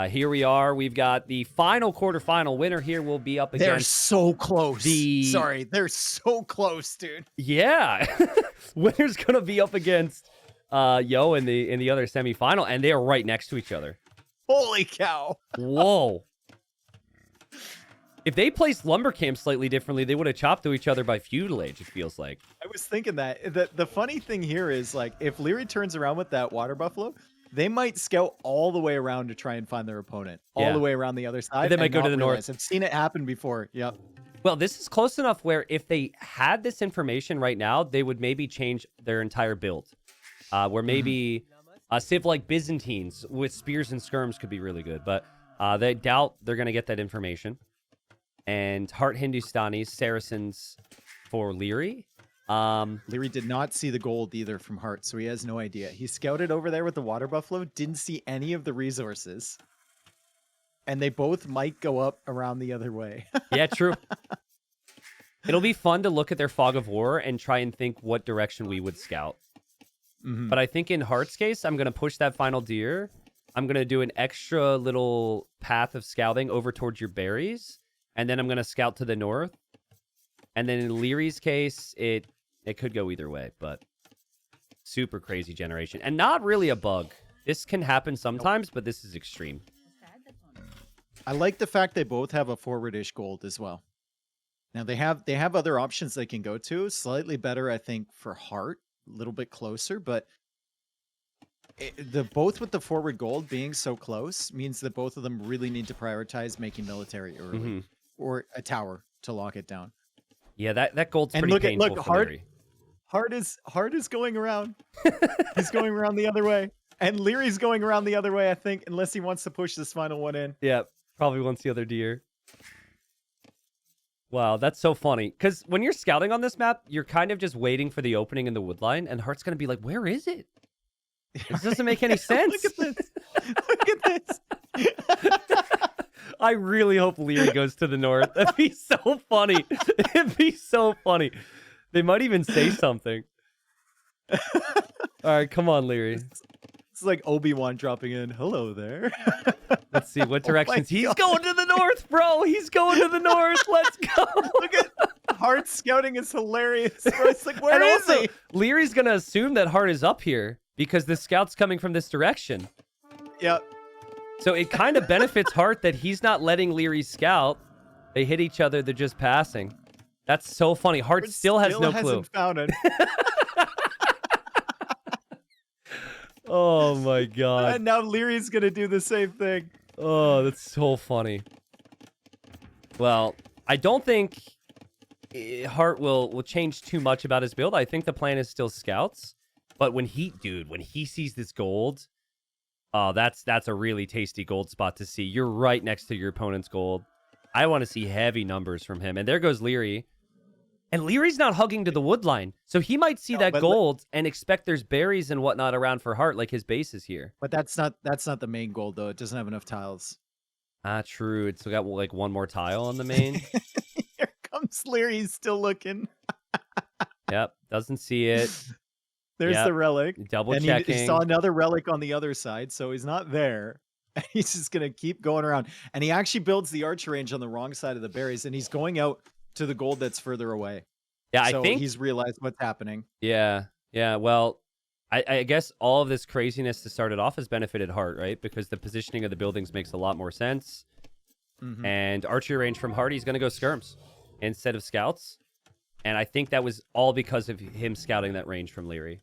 Here we are. We've got the final quarterfinal winner here. Will be up against. They're so close. Sorry, they're so close, dude. Yeah, winner's gonna be up against Yo in the other semifinal, and they are right next to each other. Holy cow! Whoa. If they placed lumber camp slightly differently, they would have chopped to each other by feudal age. It feels like. I was thinking that. The funny thing here is, like, if Liereyy turns around with that water buffalo, they might scout all the way around to try and find their opponent, all the way around the other side. They might go to the north. I've seen it happen before. Yep. Well, this is close enough where if they had this information right now, they would maybe change their entire build. Where maybe a civ like Byzantines with spears and skirms could be really good, but they doubt they're going to get that information. And Hearttt Hindustanis, Saracens for Liereyy. Liereyy did not see the gold either from Hearttt, so he has no idea. He scouted over there with the water buffalo, didn't see any of the resources. And they both might go up around the other way. Yeah, true. It'll be fun to look at their fog of war and try and think what direction we would scout. But I think in Heartt's case, I'm going to push that final deer. I'm going to do an extra little path of scouting over towards your berries. And then I'm going to scout to the north. And then in Lierey's case, it could go either way, but super crazy generation. And not really a bug. This can happen sometimes, but this is extreme. I like the fact they both have a forward-ish gold as well. Now they have other options they can go to. Slightly better, I think, for Hearttt. A little bit closer, but both with the forward gold being so close means that both of them really need to prioritize making military early or a tower to lock it down. Yeah, that gold's pretty painful for Liereyy. Hearttt is going around. He's going around the other way. And Lierey's going around the other way, I think, unless he wants to push this final one in. Yeah, probably wants the other deer. Wow, that's so funny. Because when you're scouting on this map, you're kind of just waiting for the opening in the woodline, and Heartt's going to be like, where is it? This doesn't make any sense. Look at this. Look at this. I really hope Liereyy goes to the north. That'd be so funny. It'd be so funny. They might even say something. All right, come on, Liereyy. It's like Obi-Wan dropping in. Hello there. Let's see what directions. He's going to the north, bro. He's going to the north. Let's go. Look at Heartt scouting is hilarious. Bro. It's like, where is he? Lierey's going to assume that Heartt is up here because the scout's coming from this direction. Yep. So it kind of benefits Heartt that he's not letting Liereyy scout. They hit each other. They're just passing. That's so funny. Heartt still has no clue. Found it. Oh my god. And now Lierey's gonna do the same thing. Oh, that's so funny. Well, I don't think Heartt will change too much about his build. I think the plan is still scouts. But when he sees this gold, oh, that's a really tasty gold spot to see. You're right next to your opponent's gold. I want to see heavy numbers from him. And there goes Liereyy. And Lierey's not hugging to the wood line, so he might see that gold and expect there's berries and whatnot around for Heartt, like his base is here. But that's not the main gold, though. It doesn't have enough tiles. Ah, true. It's got like one more tile on the main. Here comes Liereyy. He's still looking. Yep, doesn't see it. There's the relic. Double checking. He saw another relic on the other side, so he's not there. He's just gonna keep going around, and he actually builds the archer range on the wrong side of the berries, and he's going out to the gold that's further away. Yeah, so I think he's realized what's happening. Yeah. Well, I guess all of this craziness to start it off has benefited Heartt, right? Because the positioning of the buildings makes a lot more sense. And archery range from Heartt, he's going to go skirms instead of scouts. And I think that was all because of him scouting that range from Liereyy.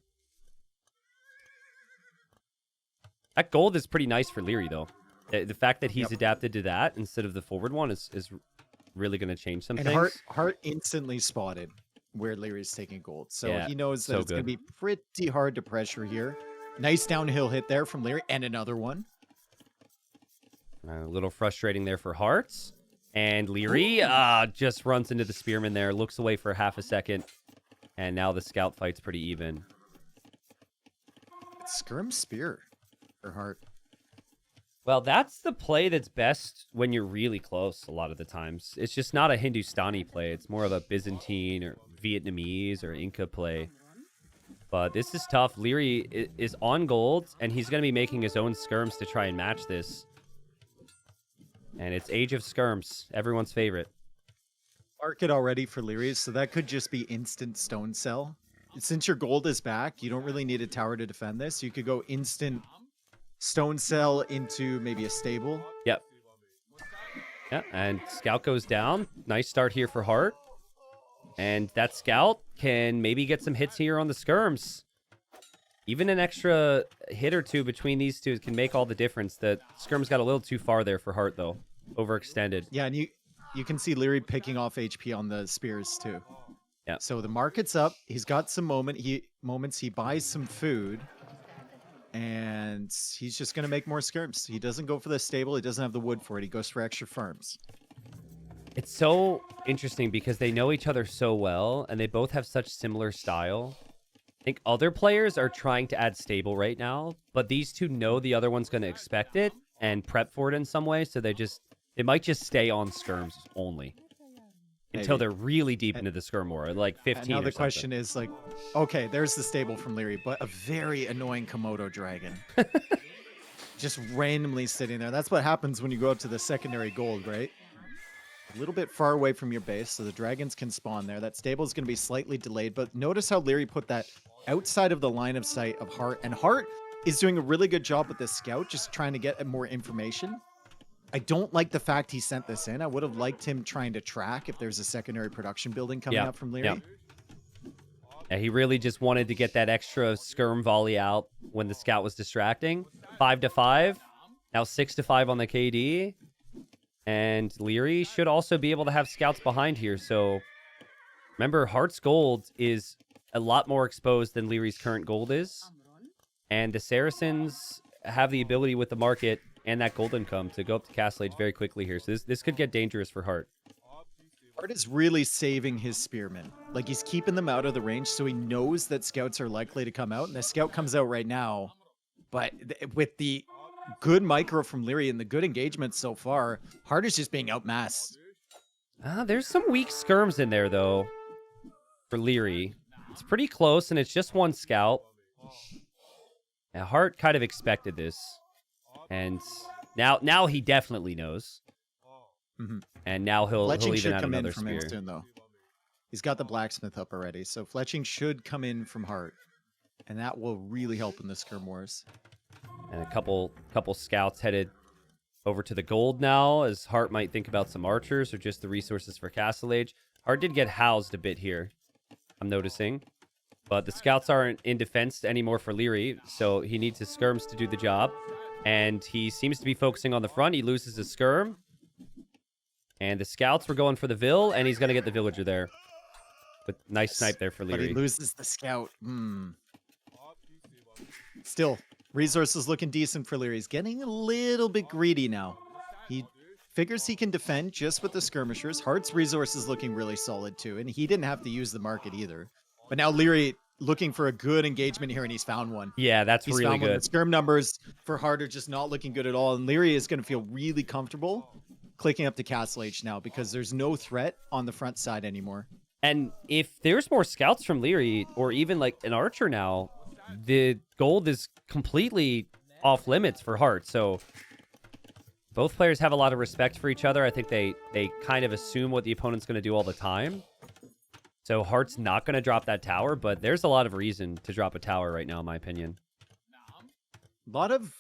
That gold is pretty nice for Liereyy, though. The fact that he's adapted to that instead of the forward one is really going to change some things. Heartt instantly spotted where Lierey's taking gold. So yeah, he knows that it's going to be pretty hard to pressure here. Nice downhill hit there from Liereyy, and another one. A little frustrating there for Heartt. And Liereyy just runs into the spearman there, looks away for half a second, and now the scout fight's pretty even. Skirm spear for Heartt. Well, that's the play that's best when you're really close a lot of the times. It's just not a Hindustani play. It's more of a Byzantine or Vietnamese or Inca play. But this is tough. Liereyy is on gold, and he's going to be making his own skirms to try and match this. And it's Age of Skirms, everyone's favorite. Market already for Liereyy, so that could just be instant stone cell. Since your gold is back, you don't really need a tower to defend this. You could go instant stone cell into maybe a stable. Yep. Yeah, and Scout goes down. Nice start here for Hearttt. And that Scout can maybe get some hits here on the skirms. Even an extra hit or two between these two can make all the difference. The skirms got a little too far there for Hearttt, though. Overextended. Yeah, and you can see Liereyy picking off HP on the spears, too. Yeah. So the market's up. He's got some moments. He buys some food. And he's just going to make more skirms. He doesn't go for the stable. He doesn't have the wood for it. He goes for extra farms. It's so interesting because they know each other so well, and they both have such similar style. I think other players are trying to add stable right now, but these two know the other one's going to expect it and prep for it in some way, so they might just stay on skirms only. Until they're really deep into the skirm war, like 15 and now the or question is like, okay, there's the stable from Liereyy, but a very annoying Komodo dragon. Just randomly sitting there. That's what happens when you go up to the secondary gold, right? A little bit far away from your base, so the dragons can spawn there. That stable is going to be slightly delayed, but notice how Liereyy put that outside of the line of sight of Hearttt. And Hearttt is doing a really good job with this scout, just trying to get more information. I don't like the fact he sent this in. I would have liked him trying to track if there's a secondary production building coming up from Liereyy. Yeah, he really just wanted to get that extra skirm volley out when the scout was distracting. 5-5. Now 6-5 on the KD. And Liereyy should also be able to have scouts behind here. So remember, Heartt's gold is a lot more exposed than Lierey's current gold is. And the Saracens have the ability with the market and that gold income to go up to Castle Age very quickly here. So this could get dangerous for Hearttt. Hearttt is really saving his spearmen. Like, he's keeping them out of the range, so he knows that scouts are likely to come out. And the scout comes out right now. But with the good micro from Liereyy and the good engagement so far, Hearttt is just being outmassed. There's some weak skirms in there, though, for Liereyy. It's pretty close, and it's just one scout. Now, Hearttt kind of expected this. And now he definitely knows. Mm-hmm. And now he'll even should add come another in from spear. Instant, though. He's got the blacksmith up already, so fletching should come in from Hearttt. And that will really help in the skirm wars. And a couple scouts headed over to the gold now, as Hearttt might think about some archers or just the resources for Castle Age. Hearttt did get housed a bit here, I'm noticing. But the scouts aren't in defense anymore for Liereyy, so he needs his skirms to do the job. And he seems to be focusing on the front. He loses his skirm. And the scouts were going for the Vill, and he's going to get the villager there. But nice snipe there for Liereyy. But he loses the scout. Still, resources looking decent for Liereyy. He's getting a little bit greedy now. He figures he can defend just with the skirmishers. Heartt's resources looking really solid too, and he didn't have to use the market either. But now Liereyy looking for a good engagement here, and he's found one. Yeah, that's He's really found good. One. The skirm numbers for Hearttt are just not looking good at all, and Liereyy is going to feel really comfortable clicking up to Castle Age now because there's no threat on the front side anymore. And if there's more scouts from Liereyy, or even like an archer now, the gold is completely off limits for Hearttt. So both players have a lot of respect for each other. I think they kind of assume what the opponent's going to do all the time. So Heartt's not going to drop that tower, but there's a lot of reason to drop a tower right now, in my opinion. A lot of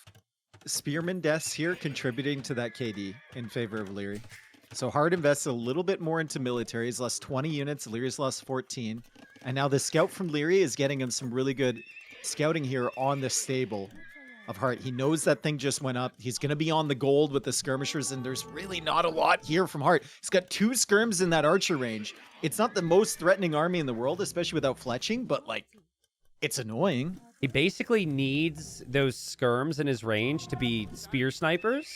spearman deaths here contributing to that KD in favor of Liereyy. So Hearttt invests a little bit more into military. He's lost 20 units. Lierey's lost 14. And now the scout from Liereyy is getting him some really good scouting here on the stable of Hearttt. He knows that thing just went up. He's going to be on the gold with the skirmishers, and there's really not a lot here from Hearttt. He's got 2 skirms in that archer range. It's not the most threatening army in the world, especially without fletching, but, like, it's annoying. He basically needs those skirms in his range to be spear snipers,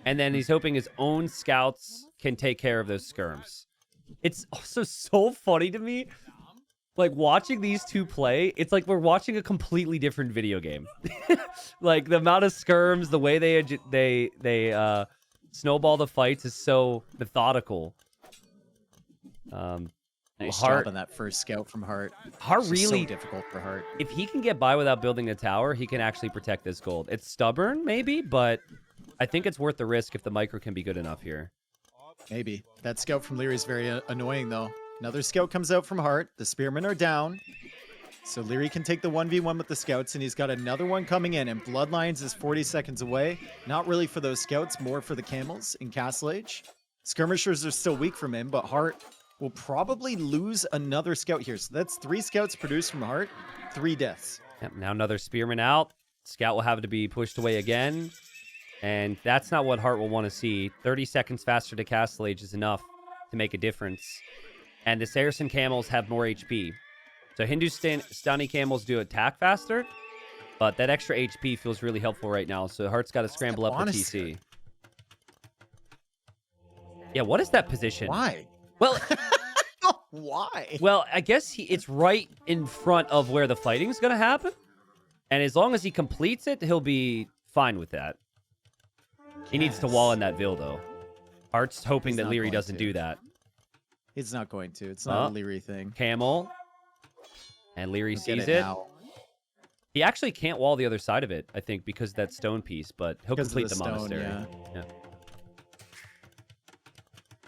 and then he's hoping his own scouts can take care of those skirms. It's also so funny to me. Like, watching these two play, it's like we're watching a completely different video game. Like, the amount of skirms, the way they snowball the fights is so methodical. Nice job on that first scout from Hearttt. Hearttt really so difficult for Hearttt. If he can get by without building a tower, he can actually protect this gold. It's stubborn, maybe, but I think it's worth the risk if the micro can be good enough here. Maybe. That scout from Liereyy is very annoying, though. Another scout comes out from Hearttt. The spearmen are down. So Liereyy can take the 1v1 with the scouts, and he's got another one coming in, and Bloodlines is 40 seconds away. Not really for those scouts, more for the camels in Castle Age. Skirmishers are still weak from him, but Hearttt will probably lose another scout here. So that's 3 scouts produced from Hearttt, 3 deaths. Yep, now another spearman out. Scout will have to be pushed away again. And that's not what Hearttt will want to see. 30 seconds faster to Castle Age is enough to make a difference. And the Saracen camels have more HP. So Hindustani camels do attack faster, but that extra HP feels really helpful right now. So Heartt's got to scramble up the TC. Yeah, what is that position? Why? Well, why? Well, I guess it's right in front of where the fighting's going to happen. And as long as he completes it, he'll be fine with that. He needs to wall in that Vil, though. Heartt's hoping that Liereyy doesn't do that. He's not going to. It's not a Liereyy thing. Camel. And Liereyy sees it. Now. He actually can't wall the other side of it, I think, because of that stone piece, but he'll complete the monastery. Yeah.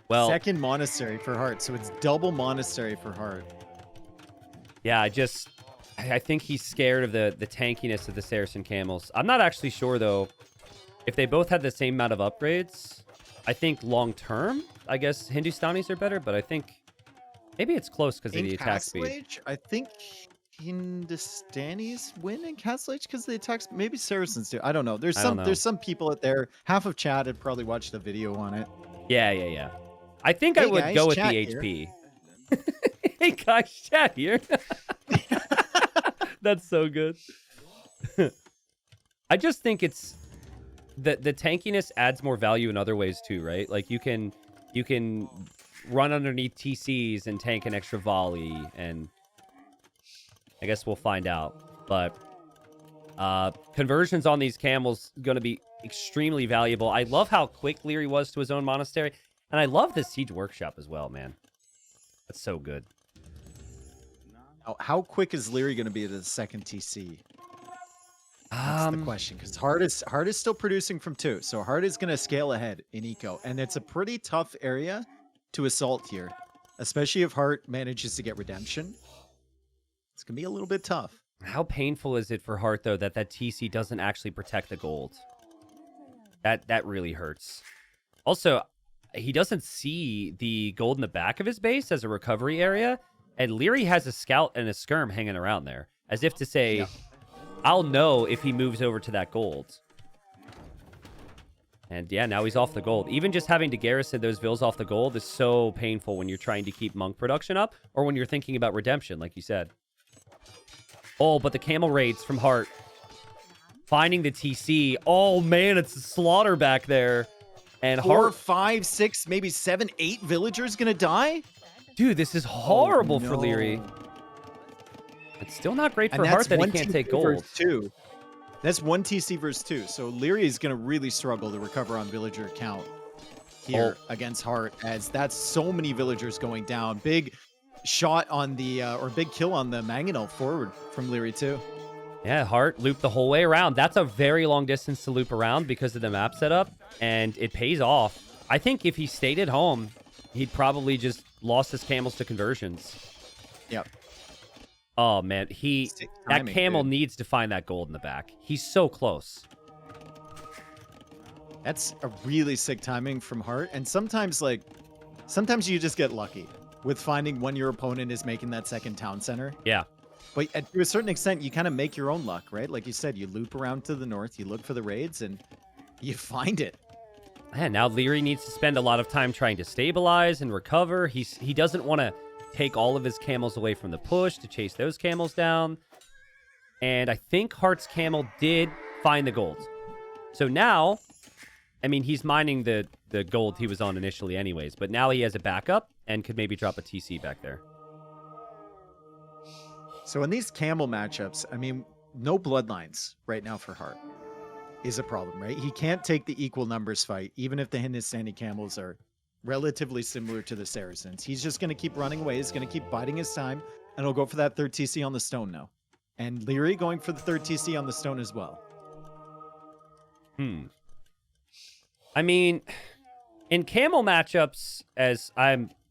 Well, second monastery for Hearttt, so it's double monastery for Hearttt. Yeah, I think he's scared of the tankiness of the Saracen camels. I'm not actually sure, though, if they both had the same amount of upgrades. I think long-term, I guess Hindustanis are better, but I think maybe it's close because of the attack speed. Age, I think Hindustanis win in Castle Age because the attacks. Maybe Saracens do. I don't know. There's some people out there. Half of chat had probably watched a video on it. Yeah. I think I would go with the HP. Hey guys, chat here. That's so good. I just think it's the tankiness adds more value in other ways too, right? Like you can run underneath TCs and tank an extra volley, and I guess we'll find out. But conversions on these camels going to be extremely valuable. I love how quick Liereyy was to his own monastery, and I love the siege workshop as well, man. That's so good. How quick is Liereyy going to be to the second TC? That's the question, because Hearttt is still producing from 2, so Hearttt is going to scale ahead in eco, and it's a pretty tough area to assault here, especially if Hearttt manages to get redemption. It's going to be a little bit tough. How painful is it for Hearttt, though, that TC doesn't actually protect the gold? That really hurts. Also, he doesn't see the gold in the back of his base as a recovery area, and Liereyy has a scout and a skirm hanging around there, as if to say, yeah, I'll know if he moves over to that gold. And yeah, now he's off the gold. Even just having to garrison those Vils off the gold is so painful when you're trying to keep monk production up, or when you're thinking about redemption, like you said. Oh, but the camel raids from Hearttt. Finding the TC. Oh, man, it's a slaughter back there. And 4, 5, 6, maybe 7, 8 villagers gonna die? Dude, this is horrible for Liereyy. It's still not great for Hearttt that he can't take gold. That's 1 TC versus 2. So Liereyy is going to really struggle to recover on villager count here against Hearttt, as that's so many villagers going down. Big shot on the, or big kill on the mangonel forward from Liereyy too. Yeah, Hearttt looped the whole way around. That's a very long distance to loop around because of the map setup, and it pays off. I think if he stayed at home, he'd probably just lost his camels to conversions. Yep. Oh, man. That camel needs to find that gold in the back. He's so close. That's a really sick timing from Hearttt. And sometimes you just get lucky with finding when your opponent is making that second town center. Yeah. But to a certain extent, you kind of make your own luck, right? Like you said, you loop around to the north, you look for the raids, and you find it. Man, now Liereyy needs to spend a lot of time trying to stabilize and recover. He doesn't want to take all of his camels away from the push to chase those camels down. And I think Heartt's camel did find the gold. So now, I mean, he's mining the gold he was on initially anyways, but now he has a backup and could maybe drop a TC back there. So in these camel matchups, I mean, no bloodlines right now for Hearttt is a problem, right? He can't take the equal numbers fight, even if the Hindustani camels are relatively similar to the Saracens. He's just going to keep running away. He's going to keep biding his time, and he'll go for that third TC on the stone now. And Liereyy going for the third TC on the stone as well. I mean, in Camel matchups,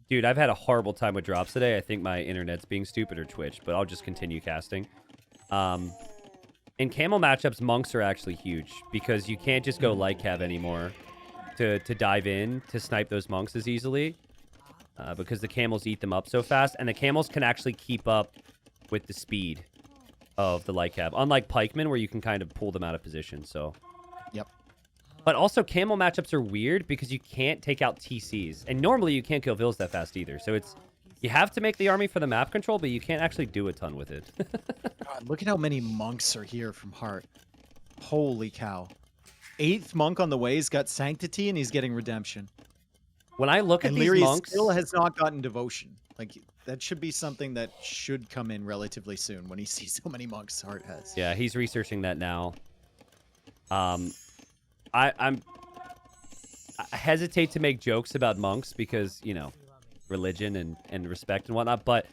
dude, I've had a horrible time with drops today. I think my internet's being stupid or Twitch, but I'll just continue casting. In Camel matchups, monks are actually huge because you can't just go light cav anymore to dive in to snipe those monks as easily because the camels eat them up so fast, and the camels can actually keep up with the speed of the light cav, unlike pikemen where you can kind of pull them out of position. So, yep. But also camel matchups are weird because you can't take out TCs, and normally you can't kill vills that fast either. So you have to make the army for the map control, but you can't actually do a ton with it. God, look at how many monks are here from Hearttt. Holy cow. 8th monk on the way. He's got sanctity and he's getting redemption. When I look at these Liereyy monks, still has not gotten devotion. Like, that should be something that should come in relatively soon when he sees so many monks Hearttt has. Yeah, he's researching that now. I hesitate to make jokes about monks because, you know, religion and respect and whatnot, but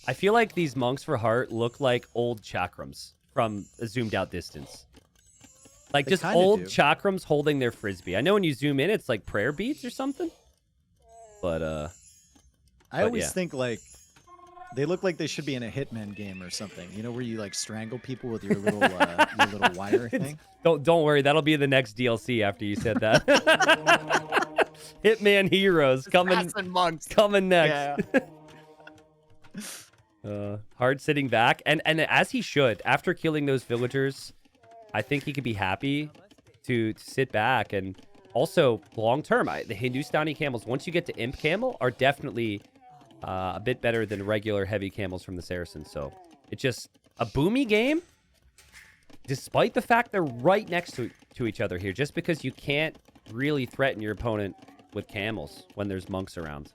I feel like these monks for Hearttt look like old chakrams from a zoomed out distance. Like They just kinda old do. chakrams holding their frisbee. I know when you zoom in, it's like prayer beads or something. But I always yeah. think, like, they look like they should be in a Hitman game or something. You know, where you, like, strangle people with your little wire thing? Don't worry, that'll be the next DLC after you said that. Hitman Heroes coming next. Yeah. Hearttt sitting back, and as he should. After killing those villagers, I think he could be happy to sit back. And also, long term, the Hindustani camels, once you get to Imp Camel, are definitely a bit better than regular heavy camels from the Saracens. So it's just a boomy game, despite the fact they're right next to each other here, just because you can't really threaten your opponent with camels when there's monks around.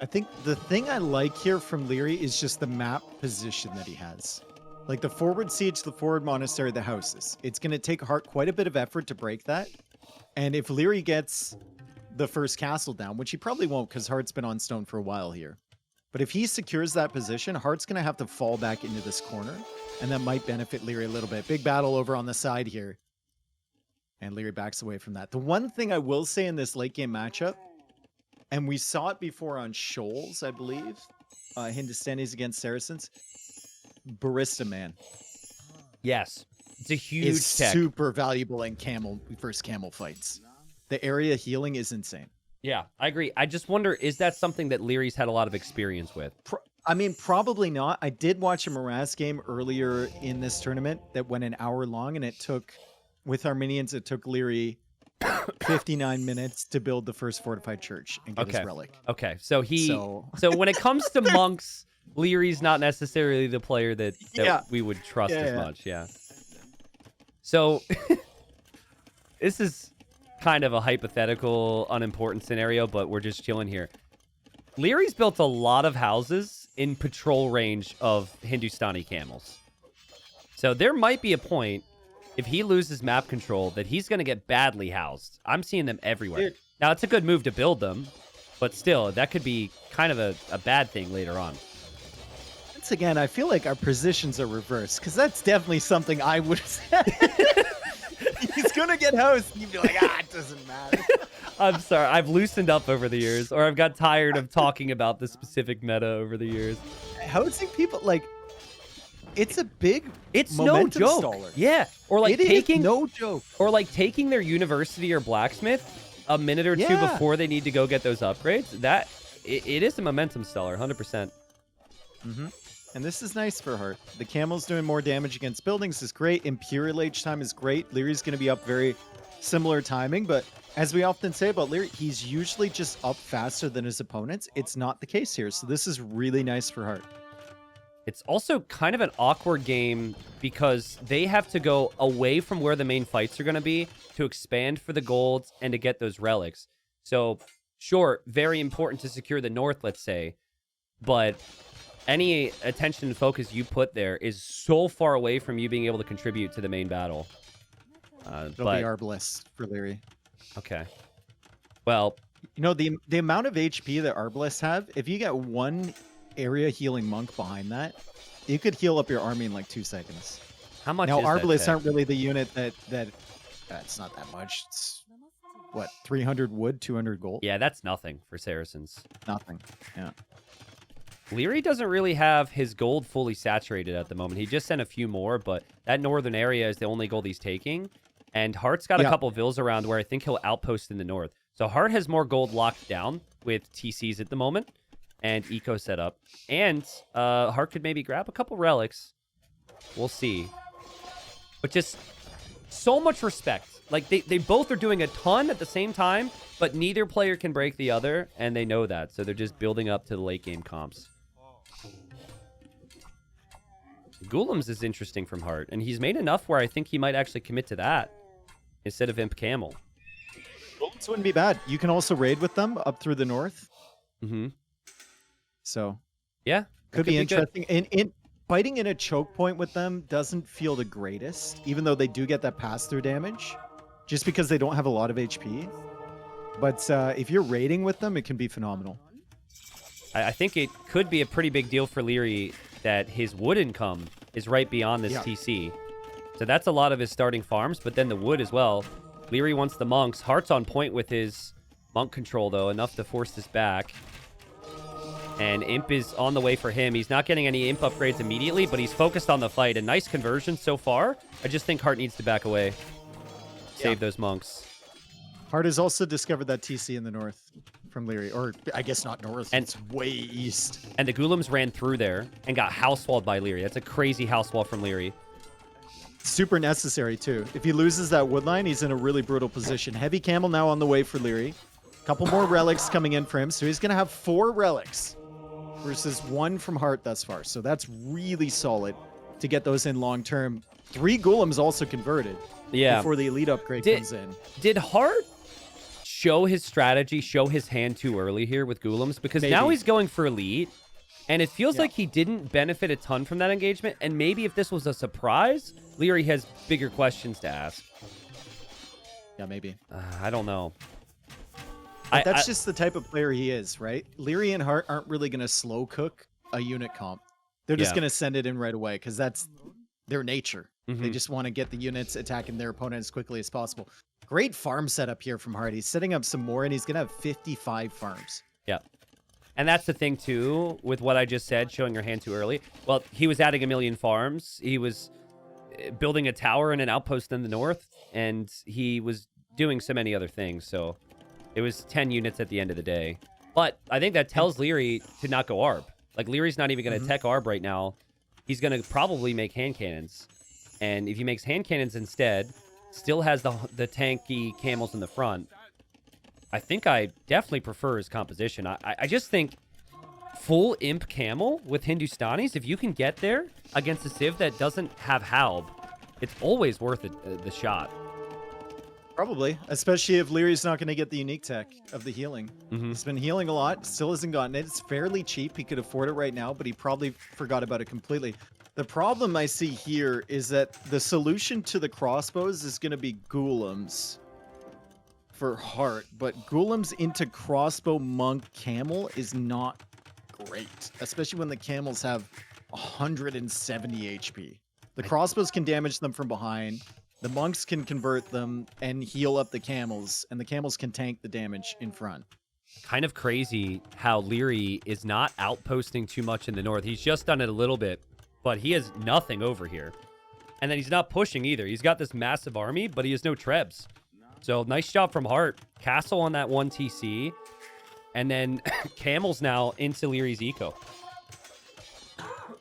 I think the thing I like here from Liereyy is just the map position that he has. Like the forward siege, the forward monastery, the houses. It's going to take Hearttt quite a bit of effort to break that. And if Liereyy gets the first castle down, which he probably won't because Heartt's been on stone for a while here. But if he secures that position, Heartt's going to have to fall back into this corner. And that might benefit Liereyy a little bit. Big battle over on the side here. And Liereyy backs away from that. The one thing I will say in this late game matchup, and we saw it before on Shoals, I believe, Hindustanis against Saracens, Barista Man Yes, it's a huge is tech. super valuable in camel versus camel fights. The area healing is insane. Yeah, I agree. I just wonder, is that something that Leary's had a lot of experience with? I mean, probably not. I did watch a Moraz game earlier in this tournament that went an hour long, and it took, with Armenians, it took Liereyy 59 minutes to build the first fortified church and get his relic. Okay, so so when it comes to monks, Leary's not necessarily the player that we would trust as much. Yeah. So this is kind of a hypothetical, unimportant scenario, but we're just chilling here. Leary's built a lot of houses in patrol range of Hindustani camels. So there might be a point, if he loses map control, that he's going to get badly housed. I'm seeing them everywhere. Dude. Now, it's a good move to build them, but still, that could be kind of a bad thing later on. Once again, I feel like our positions are reversed, because that's definitely something I would have said. He's going to get housed, and you'd be like, it doesn't matter. I'm sorry. I've loosened up over the years, or I've got tired of talking about the specific meta over the years. Housing people, like, it's a big It's momentum no joke. staller. Yeah. Or like It is no joke. Or like taking their university or blacksmith a minute or two before they need to go get those upgrades. It is a momentum staller, 100%. Mm-hmm. And this is nice for Hearttt. The Camel's doing more damage against buildings is great. Imperial Age time is great. Leary's going to be up very similar timing, but as we often say about Liereyy, he's usually just up faster than his opponents. It's not the case here, so this is really nice for Hearttt. It's also kind of an awkward game because they have to go away from where the main fights are going to be to expand for the golds and to get those relics. So, sure, very important to secure the north, let's say, but any attention and focus you put there is so far away from you being able to contribute to the main battle. It'll be Arbalest for Liereyy. Okay. Well, you know, the amount of HP that Arbalests have, if you get one area healing monk behind that, you could heal up your army in like 2 seconds. how much Now, is that Arbalests tech? aren't really the unit that it's not that much. It's what, 300 wood, 200 gold? Yeah, that's nothing for Saracens. Nothing. Yeah. Liereyy doesn't really have his gold fully saturated at the moment. He just sent a few more, but that northern area is the only gold he's taking. And Heartt's got a couple vills around where I think he'll outpost in the north. So Heartt has more gold locked down with TCs at the moment and eco set up. And Heartt could maybe grab a couple relics. We'll see. But just so much respect. Like, they both are doing a ton at the same time, but neither player can break the other, and they know that. So they're just building up to the late game comps. Golems is interesting from Heartt, and he's made enough where I think he might actually commit to that instead of Imp Camel. Golems wouldn't be bad. You can also raid with them up through the north. Mm-hmm. So, yeah. Could be interesting. In fighting in a choke point with them doesn't feel the greatest, even though they do get that pass-through damage, just because they don't have a lot of HP. But if you're raiding with them, it can be phenomenal. I think it could be a pretty big deal for Liereyy that his wood income is right beyond this TC. So that's a lot of his starting farms, but then the wood as well. Liereyy wants the monks. Heartt's on point with his monk control, though, enough to force this back. And Imp is on the way for him. He's not getting any Imp upgrades immediately, but he's focused on the fight. A nice conversion so far. I just think Heartt needs to back away. Save those monks. Heartt has also discovered that TC in the north from Liereyy. Or, I guess not north, and it's way east. And the Golems ran through there and got house-walled by Liereyy. That's a crazy house wall from Liereyy. Super necessary, too. If he loses that wood line, he's in a really brutal position. Heavy Camel now on the way for Liereyy. Couple more relics coming in for him, so he's going to have 4 relics versus 1 from Heartt thus far. So that's really solid to get those in long term. 3 Golems also converted before the elite upgrade comes in. Did Heartt show his strategy, show his hand too early here with Golems? Because now he's going for elite, and it feels like he didn't benefit a ton from that engagement. And maybe if this was a surprise, Liereyy has bigger questions to ask. Yeah, maybe. I don't know. But that's just the type of player he is, right? Liereyy and Heartt aren't really going to slow cook a unit comp. They're just going to send it in right away because that's their nature. They just want to get the units attacking their opponent as quickly as possible. Great farm setup here from Heartt. He's setting up some more, and he's going to have 55 farms. Yeah. And that's the thing, too, with what I just said, showing your hand too early. Well, he was adding 1 million farms. He was building a tower and an outpost in the north, and he was doing so many other things, so it was 10 units at the end of the day. But I think that tells Liereyy to not go ARB. Like, Leary's not even going to tech ARB right now. He's going to probably make hand cannons. And if he makes hand cannons instead, still has the tanky camels in the front, I think I definitely prefer his composition. I just think full Imp Camel with Hindustanis, if you can get there against a Civ that doesn't have Halb, it's always worth it, the shot. Probably, especially if Leary's not going to get the unique tech of the healing. He's been healing a lot, still hasn't gotten it. It's fairly cheap. He could afford it right now, but he probably forgot about it completely. The problem I see here is that the solution to the crossbows is going to be Golems for Heartt, but Golems into crossbow monk camel is not great, especially when the camels have 170 HP. The crossbows can damage them from behind. The monks can convert them and heal up the camels, and the camels can tank the damage in front. Kind of crazy how Liereyy is not outposting too much in the north. He's just done it a little bit, but he has nothing over here. And then he's not pushing either. He's got this massive army, but he has no trebs. So nice job from Heartt. Castle on that 1 TC. And then camels now into Leary's eco.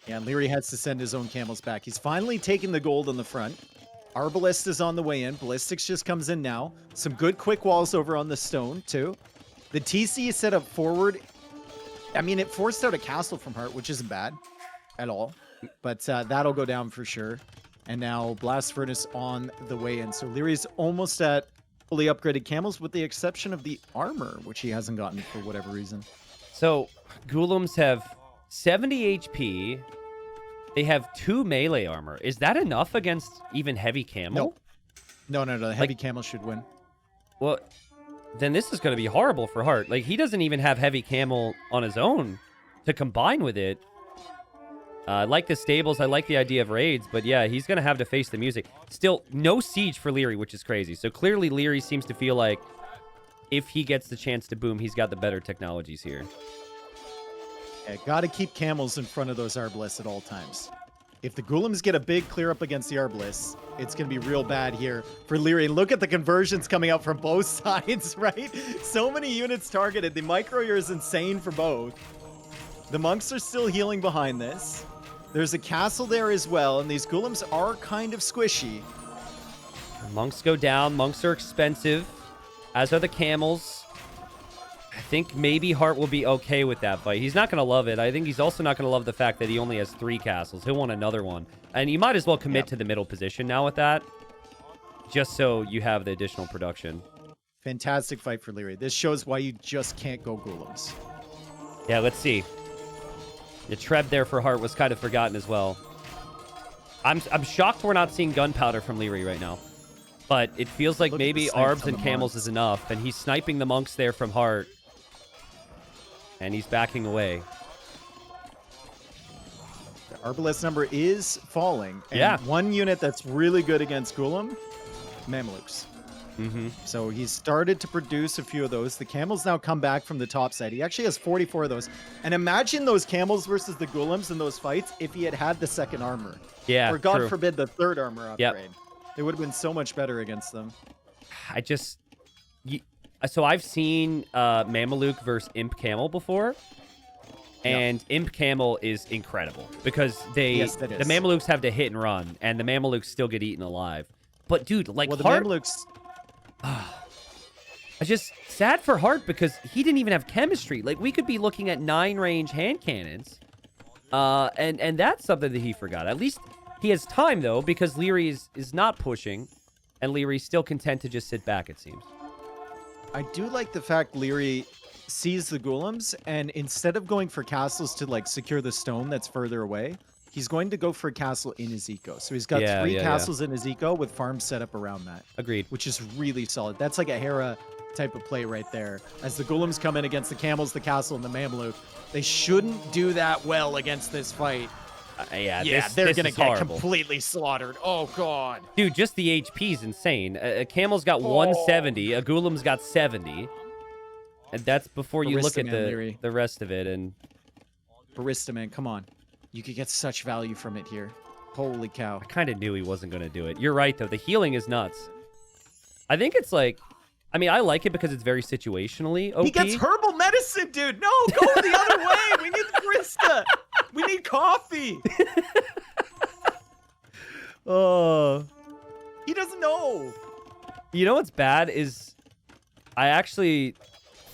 Yeah, and Liereyy has to send his own camels back. He's finally taken the gold on the front. Arbalest is on the way in. Ballistics just comes in now. Some good quick walls over on the stone, too. The TC is set up forward. I mean, it forced out a castle from Heartt, which isn't bad at all. But that'll go down for sure. And now Blast Furnace on the way in. So Leary's almost at fully upgraded camels, with the exception of the armor, which he hasn't gotten for whatever reason. So Golems have 70 HP. They have 2 melee armor. Is that enough against even heavy camel? No. The heavy camel should win. Well, then this is going to be horrible for Heartt. Like, he doesn't even have heavy camel on his own to combine with it. I like the stables. I like the idea of raids. But yeah, he's going to have to face the music. Still, no siege for Liereyy, which is crazy. So clearly Liereyy seems to feel like if he gets the chance to boom, he's got the better technologies here. Yeah, gotta keep camels in front of those arbalists at all times. If the Ghoulems get a big clear up against the arbalists, it's going to be real bad here for Liereyy. Look at the conversions coming out from both sides, right? So many units targeted. The micro here is insane for both. The monks are still healing behind this. There's a castle there as well, and these Ghoulems are kind of squishy. Monks go down. Monks are expensive, as are the camels. I think maybe Hearttt will be okay with that fight. He's not going to love it. I think he's also not going to love the fact that he only has 3 castles. He'll want another one. And you might as well commit to the middle position now with that, just so you have the additional production. Fantastic fight for Liereyy. This shows why you just can't go Ghoulems. Yeah, let's see. The Treb there for Hearttt was kind of forgotten as well. I'm shocked we're not seeing gunpowder from Liereyy right now. But it feels like maybe Arbs and Camels is enough. And he's sniping the monks there from Hearttt. And he's backing away. The Arbalest number is falling. And yeah. One unit that's really good against Ghoulam, Mamelukes. So he's started to produce a few of those. The Camels now come back from the top side. He actually has 44 of those. And imagine those Camels versus the Ghoulems in those fights if he had the second armor. Yeah, or God true. forbid the third armor upgrade. Yep. It would have been so much better against them. So I've seen Mameluke versus Imp Camel before. And Imp Camel is incredible because the Mamelukes have to hit and run, and the Mamelukes still get eaten alive. But dude, like the Hearttt, Mamelukes. I just sad for Hearttt because he didn't even have chemistry. Like we could be looking at 9-range hand cannons, and that's something that he forgot. At least he has time though because Liereyy is not pushing, and Lierey's still content to just sit back. It seems. I do like the fact Liereyy sees the Ghoulems, and instead of going for castles to like secure the stone that's further away, he's going to go for a castle in his eco. So he's got 3 castles in his eco with farms set up around that. Agreed. Which is really solid. That's like a Hera type of play right there. As the Ghoulems come in against the Camels, the castle, and the Mameluke, they shouldn't do that well against this fight. They're going to get horrible. completely slaughtered. Oh, God. Dude, just the HP is insane. A Camel's got 170. A Ghoulem's got 70. And that's before you look at the rest of it. And Barista, man, come on. You could get such value from it here. Holy cow. I kind of knew he wasn't going to do it. You're right, though. The healing is nuts. I think it's like... I mean, I like it because it's very situationally OP. He gets herbal medicine, dude. No, go the other way. We need the barista. We need coffee. He doesn't know. You know what's bad is I actually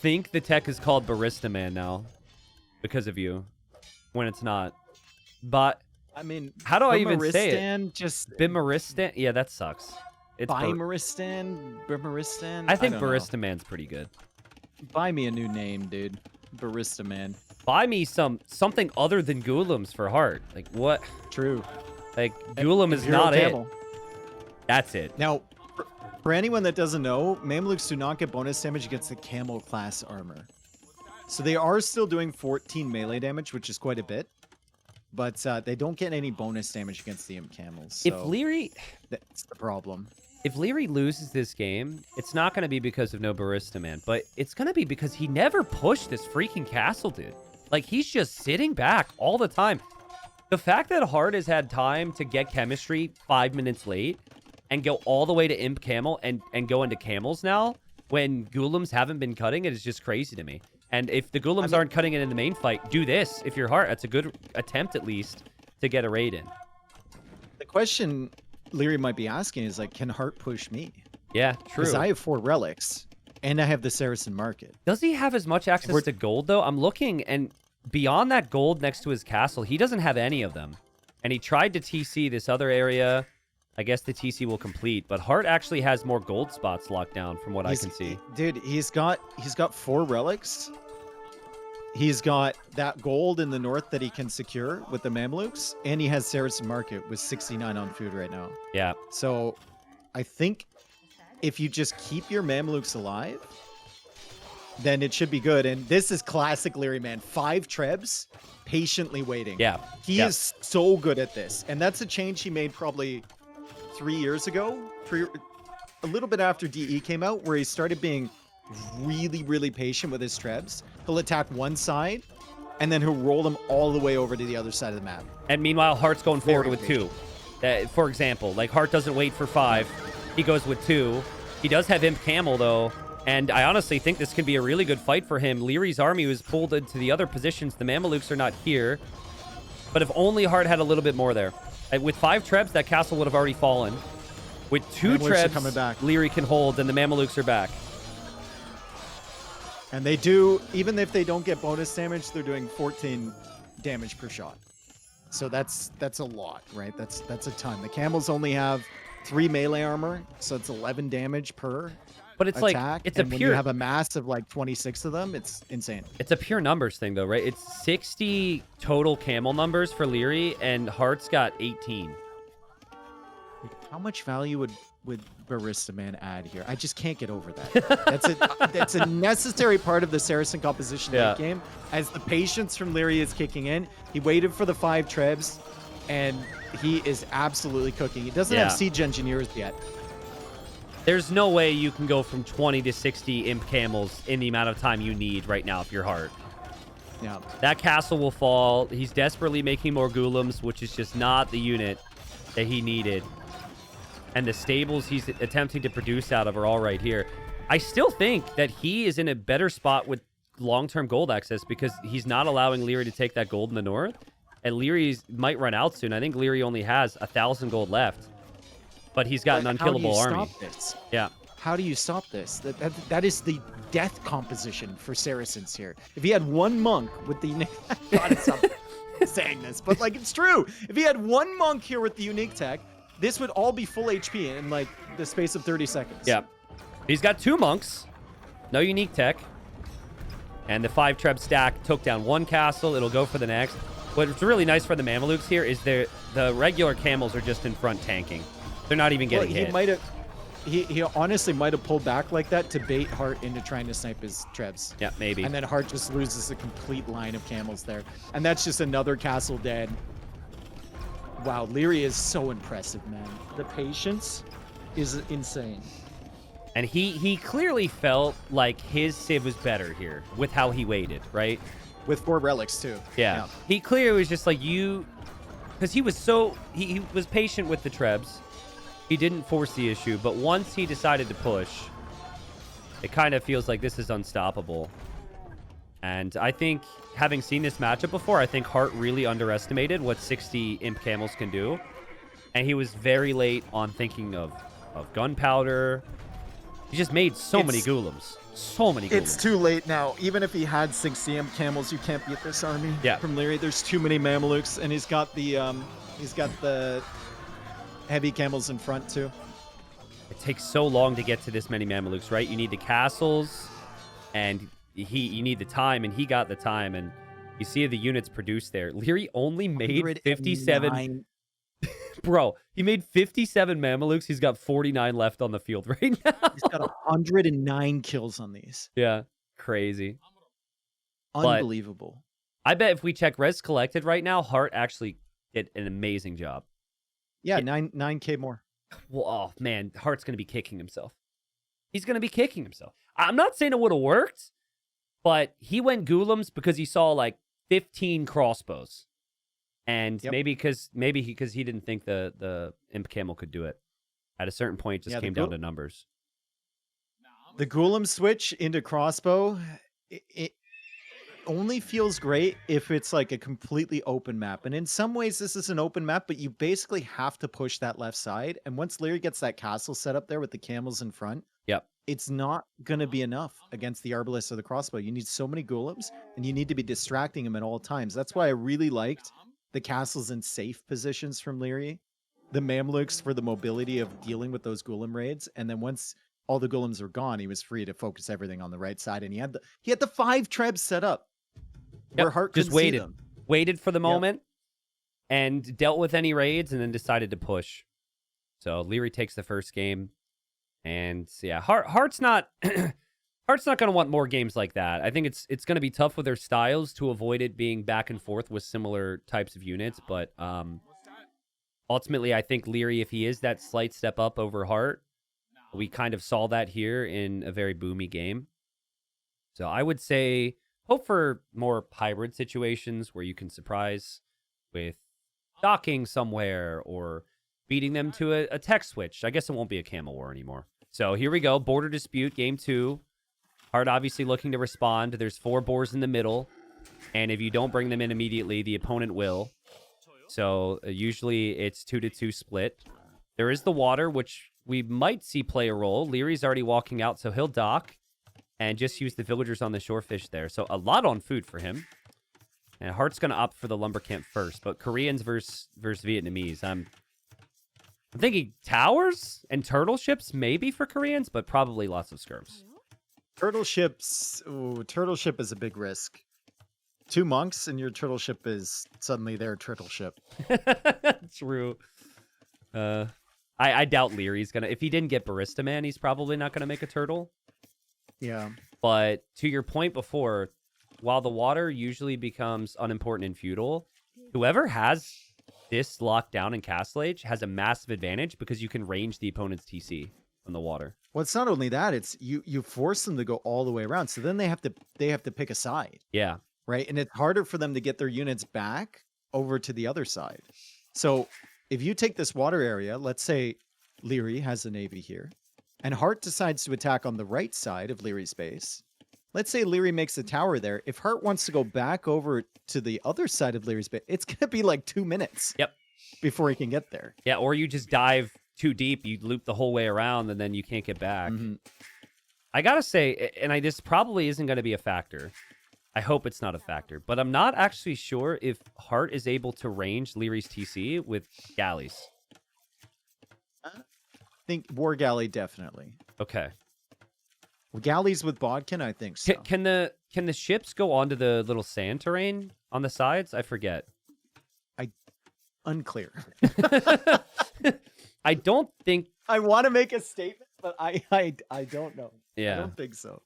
think the tech is called Barista Man now because of you when it's not. But I mean, how do I even say it? Just Bimaristan? Yeah, that sucks. It's Bimaristan? I think Barista Man's pretty good. Buy me a new name, dude. Barista Man. Buy me something other than Ghoulems for Hearttt. Like what? True. Like Ghoulam is Imperial not Camel. it. That's it. Now, for anyone that doesn't know, Mamelukes do not get bonus damage against the Camel class armor. So they are still doing 14 melee damage, which is quite a bit. But they don't get any bonus damage against the Imp Camels. So if Liereyy... That's the problem. If Liereyy loses this game, it's not going to be because of no Barista Man, but it's going to be because he never pushed this freaking castle, dude. Like, he's just sitting back all the time. The fact that Hearttt has had time to get chemistry 5 minutes late and go all the way to Imp Camel and go into Camels now, when Ghoulems haven't been cutting it, is just crazy to me. And if the Ghoulems aren't cutting it in the main fight, do this. If you're Hearttt, that's a good attempt, at least, to get a raid in. The question Liereyy might be asking is, like, can Hearttt push me? Yeah, true. Because I have 4 relics, and I have the Saracen Market. Does he have as much access to gold, though? I'm looking, and beyond that gold next to his castle, he doesn't have any of them. And he tried to TC this other area. I guess the TC will complete, but Hearttt actually has more gold spots locked down from what I can see. Dude, he's got 4 relics. He's got that gold in the north that he can secure with the Mamelukes, and he has Saracen Market with 69 on food right now. Yeah. So I think if you just keep your Mamelukes alive, then it should be good. And this is classic Liereyy, man. 5 trebs, patiently waiting. Yeah. He is so good at this. And that's a change he made probably 3 years ago, a little bit after DE came out, where he started being really, really patient with his trebs. He'll attack one side, and then he'll roll them all the way over to the other side of the map. And meanwhile, Heartt's going forward Very with 2. For example, like Heartt doesn't wait for 5. He goes with 2. He does have Imp Camel, though. And I honestly think this can be a really good fight for him. Lierey's army was pulled into the other positions. The Mamelukes are not here. But if only Heartt had a little bit more there. With 5 trebs, that castle would have already fallen. With 2 trebs, Liereyy can hold, and the Mamelukes are back. And they do, even if they don't get bonus damage, they're doing 14 damage per shot. So that's a lot, right? That's a ton. The camels only have 3 melee armor, so it's 11 damage per but it's attack. Like it's and a when pure. You have a mass of like 26 of them. It's insane. It's a pure numbers thing, though, right? It's 60 total camel numbers for Liereyy, and Heartt's got 18. How much value would Barista Man add here? I just can't get over that. That's a necessary part of the Saracen composition late game. As the patience from Liereyy is kicking in, he waited for the 5 trebs, and he is absolutely cooking. He doesn't have siege engineers yet. There's no way you can go from 20 to 60 imp camels in the amount of time you need right now if you're Heartt. Yeah. That castle will fall. He's desperately making more golems, which is just not the unit that he needed. And the stables he's attempting to produce out of are all right here. I still think that he is in a better spot with long-term gold access because he's not allowing Liereyy to take that gold in the north. And Liereyy might run out soon. I think Liereyy only has 1,000 gold left. But he's got an unkillable army. How do you stop this? Yeah. How do you stop this? That is the death composition for Saracens here. If he had one monk with the... God, it's not saying this, but like it's true. If he had one monk here with the unique tech, this would all be full HP in like the space of 30 seconds. Yeah. He's got 2 monks. No unique tech. And the 5 treb stack took down 1 castle. It'll go for the next. What's really nice for the Mamelukes here is the regular camels are just in front tanking. They're not even getting hit. He honestly might have pulled back like that to bait Heartt into trying to snipe his trebs. Yeah, maybe. And then Heartt just loses a complete line of camels there. And that's just another castle dead. Wow, Liereyy is so impressive, man. The patience is insane. And he clearly felt like his Civ was better here with how he waited, right? With 4 relics, too. Yeah. He clearly was just like you... Because he was so... He was patient with the trebs. He didn't force the issue, but once he decided to push, it kind of feels like this is unstoppable. And I think, having seen this matchup before, I think Heartt really underestimated what 60 Imp Camels can do. And he was very late on thinking of gunpowder. He just made so many golems. So many golems. It's too late now. Even if he had 60 Imp Camels, you can't beat this army from Liereyy. There's too many Mamelukes, and he's got the heavy camels in front too. It takes so long to get to this many Mamelukes, right? You need the castles, and you need the time, and he got the time, and you see the units produced there. Liereyy only made 57. Bro, he made 57 Mamelukes. He's got 49 left on the field right now. He's got 109 kills on these. Yeah, crazy. Unbelievable. But I bet if we check res collected right now, Heartt actually did an amazing job. Yeah, 9K more. Well, oh, man, Heartt's going to be kicking himself. He's going to be kicking himself. I'm not saying it would have worked, but he went golems because he saw like 15 crossbows. And maybe because he didn't think the Imp Camel could do it. At a certain point, it just came down to numbers. The golem switch into crossbow, it only feels great if it's like a completely open map. And in some ways, this is an open map, but you basically have to push that left side. And once Liereyy gets that castle set up there with the camels in front, it's not going to be enough against the Arbalest or the crossbow. You need so many golems, and you need to be distracting him at all times. That's why I really liked the castles in safe positions from Liereyy, the Mamluks for the mobility of dealing with those golem raids. And then once all the golems were gone, he was free to focus everything on the right side. And he had the 5 trebs set up. Where Heartt just waited for the moment and dealt with any raids and then decided to push. So Liereyy takes the first game, and yeah, Heartt's not Heartt's not going to want more games like that. I think it's going to be tough with their styles to avoid it being back and forth with similar types of units, but ultimately I think Liereyy, if he is that slight step up over Heartt, we kind of saw that here in a very boomy game. So I would say hope for more hybrid situations where you can surprise with docking somewhere or beating them to a tech switch. I guess it won't be a Camel War anymore. So here we go. Border dispute, game 2. Hearttt obviously looking to respond. There's 4 boars in the middle. And if you don't bring them in immediately, the opponent will. So usually it's 2-2 split. There is the water, which we might see play a role. Lierey's already walking out, so he'll dock and just use the villagers on the shorefish there. So a lot on food for him. And Heartt's going to opt for the lumber camp first, but Koreans versus Vietnamese. I'm thinking towers and turtle ships maybe for Koreans, but probably lots of skirms. Turtle ships. Ooh, turtle ship is a big risk. 2 monks and your turtle ship is suddenly their turtle ship. True. I doubt Lierey's gonna. If he didn't get Barista Man, he's probably not gonna make a turtle. Yeah. But to your point before, while the water usually becomes unimportant in feudal, whoever has this locked down in Castle Age has a massive advantage because you can range the opponent's TC from the water. Well, it's not only that; it's you force them to go all the way around. So then they have to pick a side. Yeah. Right, and it's harder for them to get their units back over to the other side. So if you take this water area, let's say Liereyy has a navy here, and Hearttt decides to attack on the right side of Lierey's base. Let's say Liereyy makes a tower there. If Hearttt wants to go back over to the other side of Lierey's base, it's going to be like 2 minutes. Yep. Before he can get there. Yeah, or you just dive too deep, you loop the whole way around, and then you can't get back. Mm-hmm. I gotta say, and this probably isn't going to be a factor. I hope it's not a factor, but I'm not actually sure if Hearttt is able to range Lierey's TC with galleys. I think war galley definitely. Okay. Well, galleys with bodkin, I think so. Can the ships go onto the little sand terrain on the sides? I forget. Unclear. I don't think. I want to make a statement, but I don't know. Yeah. I don't think so.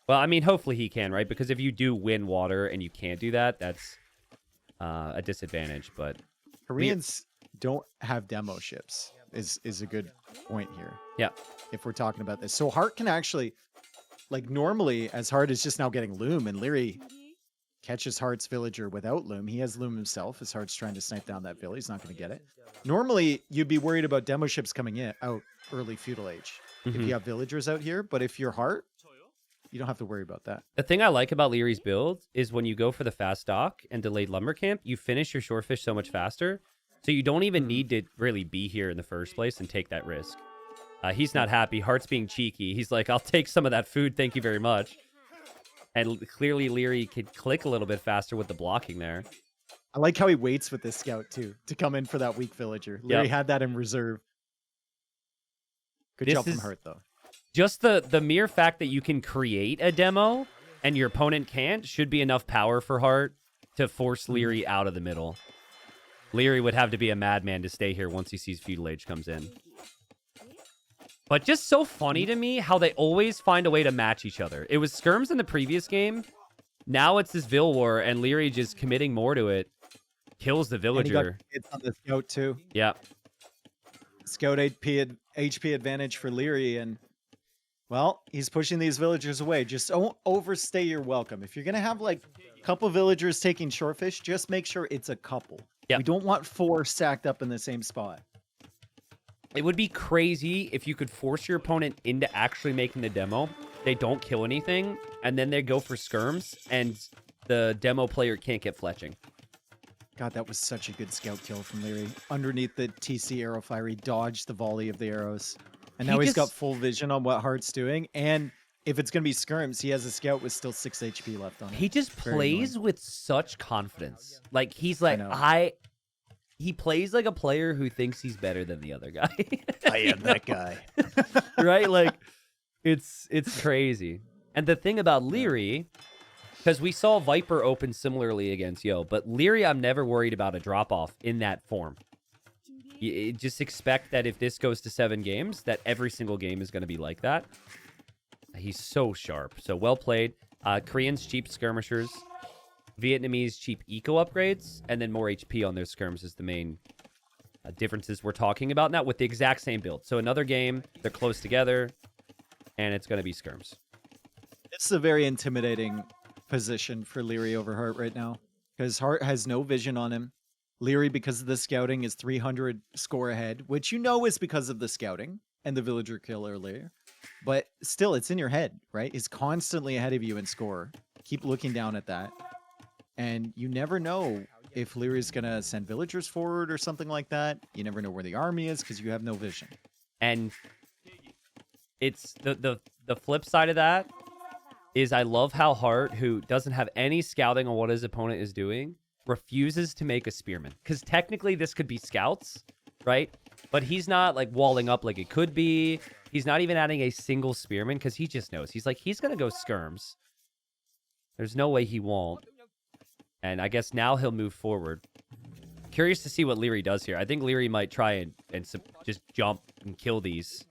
Well, I mean, hopefully he can, right? Because if you do win water and you can't do that, that's a disadvantage. But Koreans don't have demo ships is a good point here. Yeah. If we're talking about this. So Hearttt can actually, like normally, as Hearttt is just now getting loom, and Liereyy catches Heartt's villager without loom. He has loom himself as Heartt's trying to snipe down that village. He's not going to get it. Normally, you'd be worried about demo ships coming out early feudal age. If you have villagers out here, but if you're Hearttt, you don't have to worry about that. The thing I like about Lierey's build is when you go for the fast dock and delayed lumber camp, you finish your shorefish so much faster. So you don't even need to really be here in the first place and take that risk. He's not happy. Heartt's being cheeky. He's like, I'll take some of that food. Thank you very much. And clearly Liereyy could click a little bit faster with the blocking there. I like how he waits with this scout too to come in for that weak villager. Liereyy had that in reserve. Good job from Hearttt though. Just the mere fact that you can create a demo and your opponent can't should be enough power for Hearttt to force Liereyy out of the middle. Liereyy would have to be a madman to stay here once he sees Feudal Age comes in. But just so funny to me how they always find a way to match each other. It was skirms in the previous game. Now it's this Vil War, and Liereyy just committing more to it. Kills the villager. And he got hits on the scout too. Yeah. Scout HP advantage for Liereyy, and well, he's pushing these villagers away. Just don't overstay your welcome. If you're gonna have like a couple villagers taking shorefish, just make sure it's a couple. Yep. We don't want 4 stacked up in the same spot. It would be crazy if you could force your opponent into actually making the demo. They don't kill anything, and then they go for skirms, and the demo player can't get fletching. God, that was such a good scout kill from Liereyy. Underneath the TC arrow fire, he dodged the volley of the arrows. And now he's got full vision on what Heartt's doing. And if it's going to be skirms, he has a scout with still 6 HP left on him. He just plays with such confidence. Like, he's like, he plays like a player who thinks he's better than the other guy. I am that guy. Right? Like, it's crazy. And the thing about Liereyy, because we saw Viper open similarly against Yo, but Liereyy, I'm never worried about a drop-off in that form. You just expect that if this goes to 7 games, that every single game is going to be like that. He's so sharp. So well played. Koreans, cheap skirmishers. Vietnamese, cheap eco upgrades. And then more HP on their skirms is the main differences we're talking about now with the exact same build. So another game, they're close together, and it's going to be skirms. is a very intimidating position for Liereyy over Hearttt right now. Because Hearttt has no vision on him. Liereyy, because of the scouting, is 300 score ahead, which you know is because of the scouting and the villager kill earlier. But still, it's in your head, right? He's constantly ahead of you in score. Keep looking down at that. And you never know if Lierey's going to send villagers forward or something like that. You never know where the army is because you have no vision. And it's the flip side of that is I love how Hearttt, who doesn't have any scouting on what his opponent is doing, refuses to make a spearman. Because technically this could be scouts, right? But he's not like walling up like it could be. He's not even adding a single spearman because he just knows. He's like, he's going to go skirms. There's no way he won't. And I guess now he'll move forward. Curious to see what Liereyy does here. I think Liereyy might try and just jump and kill these.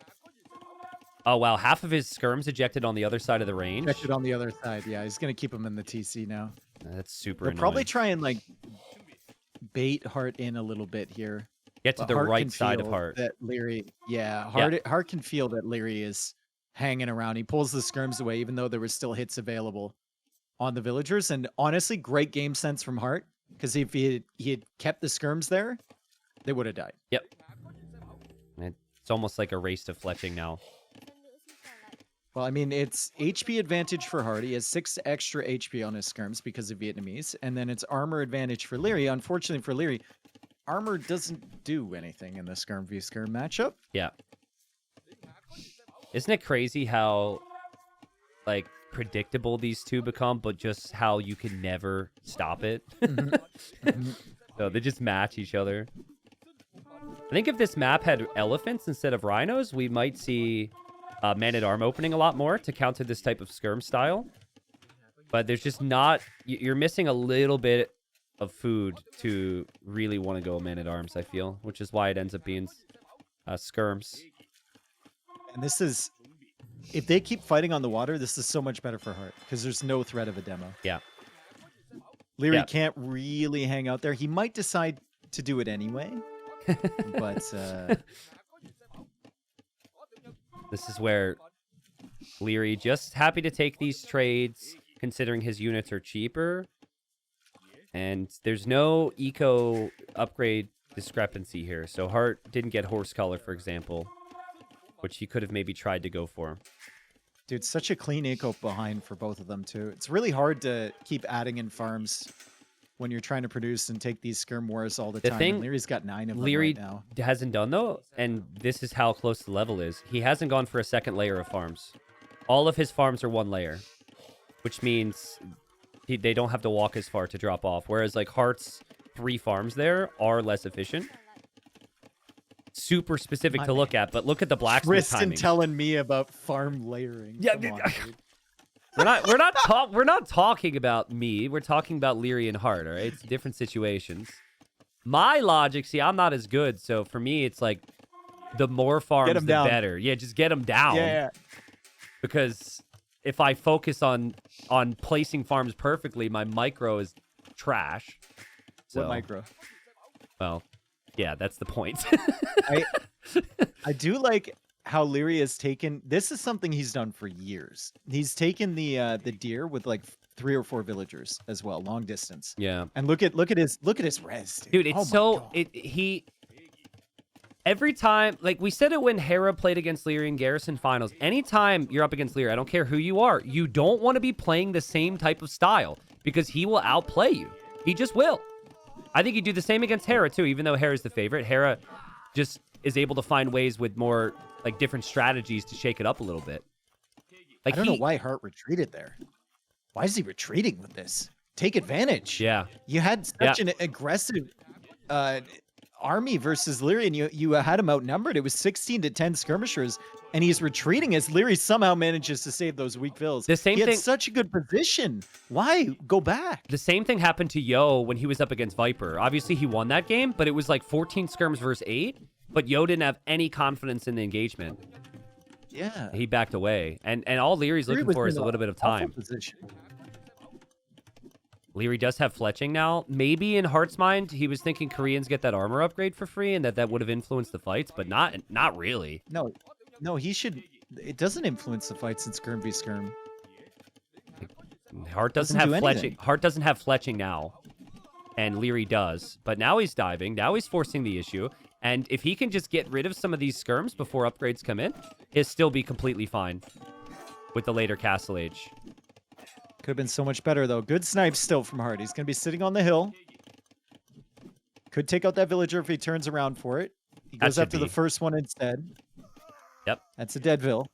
Oh, wow. Half of his skirms ejected on the other side of the range. Ejected on the other side, yeah. He's going to keep him in the TC now. That's super They'll annoying. probably try and, like, bait Hearttt in a little bit here. Get to the right side of Hearttt. That Liereyy, Hearttt can feel that Liereyy is hanging around. He pulls the skirms away, even though there were still hits available on the villagers. And honestly, great game sense from Hearttt, because if he had kept the skirms there, they would have died. Yep. It's almost like a race to fletching now. Well, I mean, it's HP advantage for Hearttt. He has 6 extra HP on his skirms because of Vietnamese. And then it's armor advantage for Liereyy. Unfortunately for Liereyy, armor doesn't do anything in the skirm v skirm matchup. Yeah. Isn't it crazy how, like, predictable these two become, but just how you can never stop it? So they just match each other. I think if this map had elephants instead of rhinos, we might see man-at-arm opening a lot more to counter this type of skirm style. But there's just not... You're missing a little bit of food to really want to go man-at-arms, I feel, which is why it ends up being skirms. And this is... If they keep fighting on the water, this is so much better for Hearttt, because there's no threat of a demo. Yeah. Liereyy can't really hang out there. He might decide to do it anyway, but... This is where Liereyy just happy to take these trades, considering his units are cheaper. And there's no eco upgrade discrepancy here. So Hearttt didn't get horse color, for example, which he could have maybe tried to go for. Dude, such a clean eco behind for both of them, too. It's really hard to keep adding in farms when you're trying to produce and take these skirm wars all the time. And Lierey's got 9 of them right now. Hasn't done, though, and this is how close the level is. He hasn't gone for a second layer of farms. All of his farms are 1 layer, which means they don't have to walk as far to drop off. Whereas, like, Heartt's 3 farms there are less efficient. Super specific to look at, but look at the blacksmith timing. Tristan telling me about farm layering. Yeah, we're not talking about me. We're talking about Liereyy and Hearttt, all right? It's different situations. My logic, see, I'm not as good, so for me, it's like the more farms, the better. Yeah, just get them down. Yeah. Because if I focus on placing farms perfectly, my micro is trash. So, what micro? Well, yeah, that's the point. I do like how Liereyy has taken... This is something he's done for years. He's taken the deer with like 3 or 4 villagers as well, long distance. Yeah. And look at his res, dude. It's every time, like we said it when Hera played against Liereyy in Garrison Finals, anytime you're up against Liereyy, I don't care who you are, you don't want to be playing the same type of style because he will outplay you. He just will. I think you do the same against Hera too, even though Hera's the favorite. Hera just is able to find ways with more like different strategies to shake it up a little bit. Like I don't know why Hearttt retreated there. Why is he retreating with this? Take advantage. Yeah. You had such an aggressive army versus Liereyy, and you had him outnumbered. It was 16 to 10 skirmishers, and he's retreating as Liereyy somehow manages to save those weak vills. He had such a good position. Why go back? The same thing happened to Yo when he was up against Viper. Obviously, he won that game, but it was like 14 skirms versus 8. But Yo didn't have any confidence in the engagement. Yeah. He backed away. And all Lierey's looking for is a little bit of time. Liereyy does have fletching now. Maybe in Heartt's mind, he was thinking Koreans get that armor upgrade for free and that would have influenced the fights, but not really. No, he should... It doesn't influence the fights in skirm v skirm. Hearttt doesn't have fletching. Hearttt doesn't have fletching now, and Liereyy does. But now he's diving. Now he's forcing the issue. And if he can just get rid of some of these skirms before upgrades come in, he'll still be completely fine with the later Castle Age. Could have been so much better, though. Good snipes still from Hearttt. He's going to be sitting on the hill. Could take out that villager if he turns around for it. He goes after the first one instead. Yep. That's a Deadville.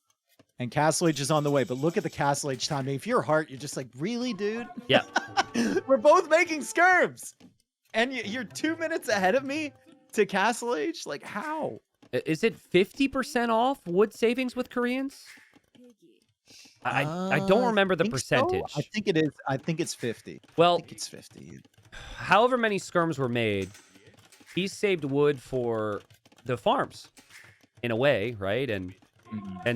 And Castle Age is on the way. But look at the Castle Age time. If you're Hearttt, you're just like, really, dude? Yeah. We're both making skirms. And you're 2 minutes ahead of me to Castle Age? Like, how? Is it 50% off wood savings with Koreans? I don't remember the percentage. So? I think it is. I think it's 50. Well, I think it's 50. However many skirms were made, he saved wood for the farms, in a way, right? And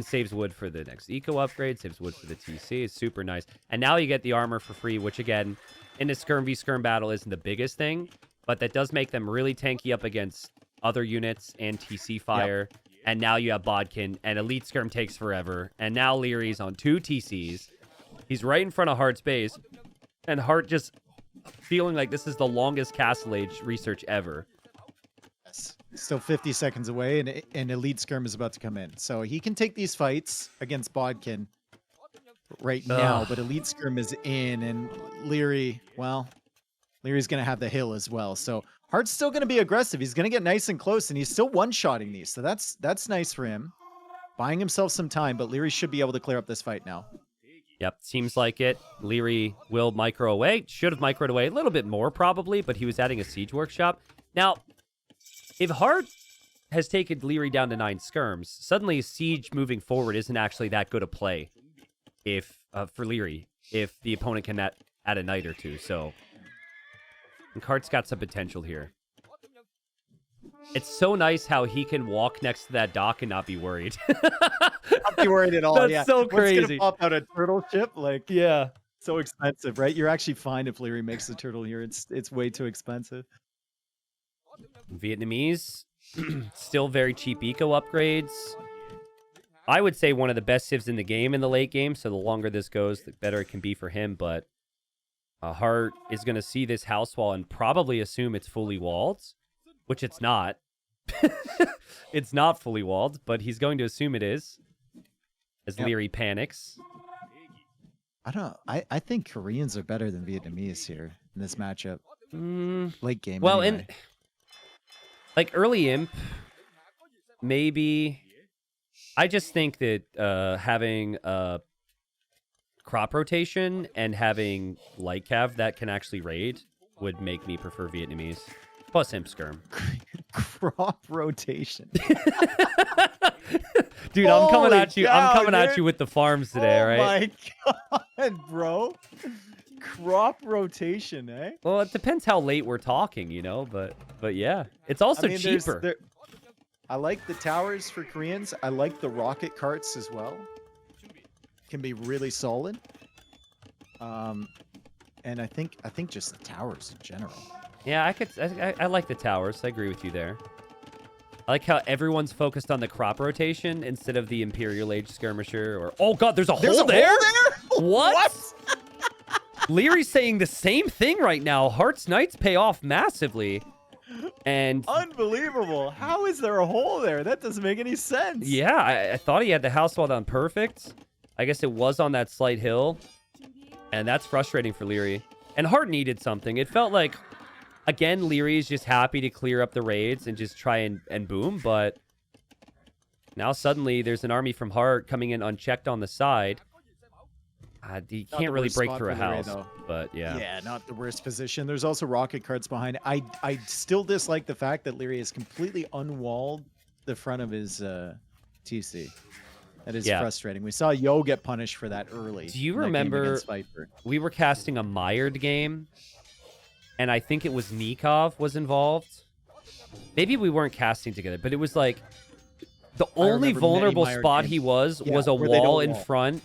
saves wood for the next eco upgrade, saves wood for the TC. It's super nice. And now you get the armor for free, which again, in a skirm v skirm battle isn't the biggest thing, but that does make them really tanky up against other units and TC fire. Yep. And now you have Bodkin, and Elite Skirm takes forever. And now Lierey's on 2 TCs. He's right in front of Heartt's base. And Hearttt just feeling like this is the longest Castle Age research ever. Yes. Still 50 seconds away, and Elite Skirm is about to come in. So he can take these fights against Bodkin right now, but Elite Skirm is in, and Liereyy, well, Lierey's going to have the hill as well. So Heartt's still going to be aggressive. He's going to get nice and close, and he's still one-shotting these. So that's nice for him. Buying himself some time, but Liereyy should be able to clear up this fight now. Yep, seems like it. Liereyy will micro away. Should have microed away a little bit more, probably, but he was adding a siege workshop. Now, if Hearttt has taken Liereyy down to 9 skirms, suddenly siege moving forward isn't actually that good a play if for Liereyy, if the opponent can add a knight or two. So Heartt's got some potential here. It's so nice how he can walk next to that dock and not be worried. Not be worried at all. That's so crazy. What's gonna pop out a turtle ship? Like, yeah, so expensive, right? You're actually fine if Liereyy makes the turtle here. It's way too expensive. Vietnamese, still very cheap eco upgrades. I would say one of the best civs in the game in the late game. So the longer this goes, the better it can be for him. But Hearttt is going to see this house wall and probably assume it's fully walled, which it's not. It's not fully walled, but he's going to assume it is, as Liereyy panics. I think Koreans are better than Vietnamese here in this matchup. Late game. Well, anyway. and like early imp, maybe. I just think that having a crop rotation and having light cav that can actually raid would make me prefer Vietnamese. Plus imp skirm. Crop rotation. Dude, I'm coming at you. I'm coming at you with the farms today, right? Oh my god, bro. Crop rotation, eh? Well, it depends how late we're talking, you know, but yeah. It's also cheaper. I like the towers for Koreans. I like the rocket carts as well. Can be really solid. And I think just the towers in general. Yeah, I like the towers. I agree with you there. I like how everyone's focused on the crop rotation instead of the Imperial Age skirmisher. Or oh god, there's a hole there. What? Lierey's saying the same thing right now. Heartt's Knights pay off massively. And unbelievable. How is there a hole there? That doesn't make any sense. Yeah, I thought he had the house wall down perfect. I guess it was on that slight hill. And that's frustrating for Liereyy. And Hearttt needed something. It felt like, again, Liereyy is just happy to clear up the raids and just try and boom. But now suddenly there's an army from Hearttt coming in unchecked on the side. You can't really break through a house, but yeah. Yeah, not the worst position. There's also rocket carts behind. I still dislike the fact that Liereyy has completely unwalled the front of his TC. That is frustrating. We saw Yo get punished for that early. Do you remember we were casting a mired game, and I think it was Nikov was involved? Maybe we weren't casting together, but it was like the only vulnerable spot he was a wall in front.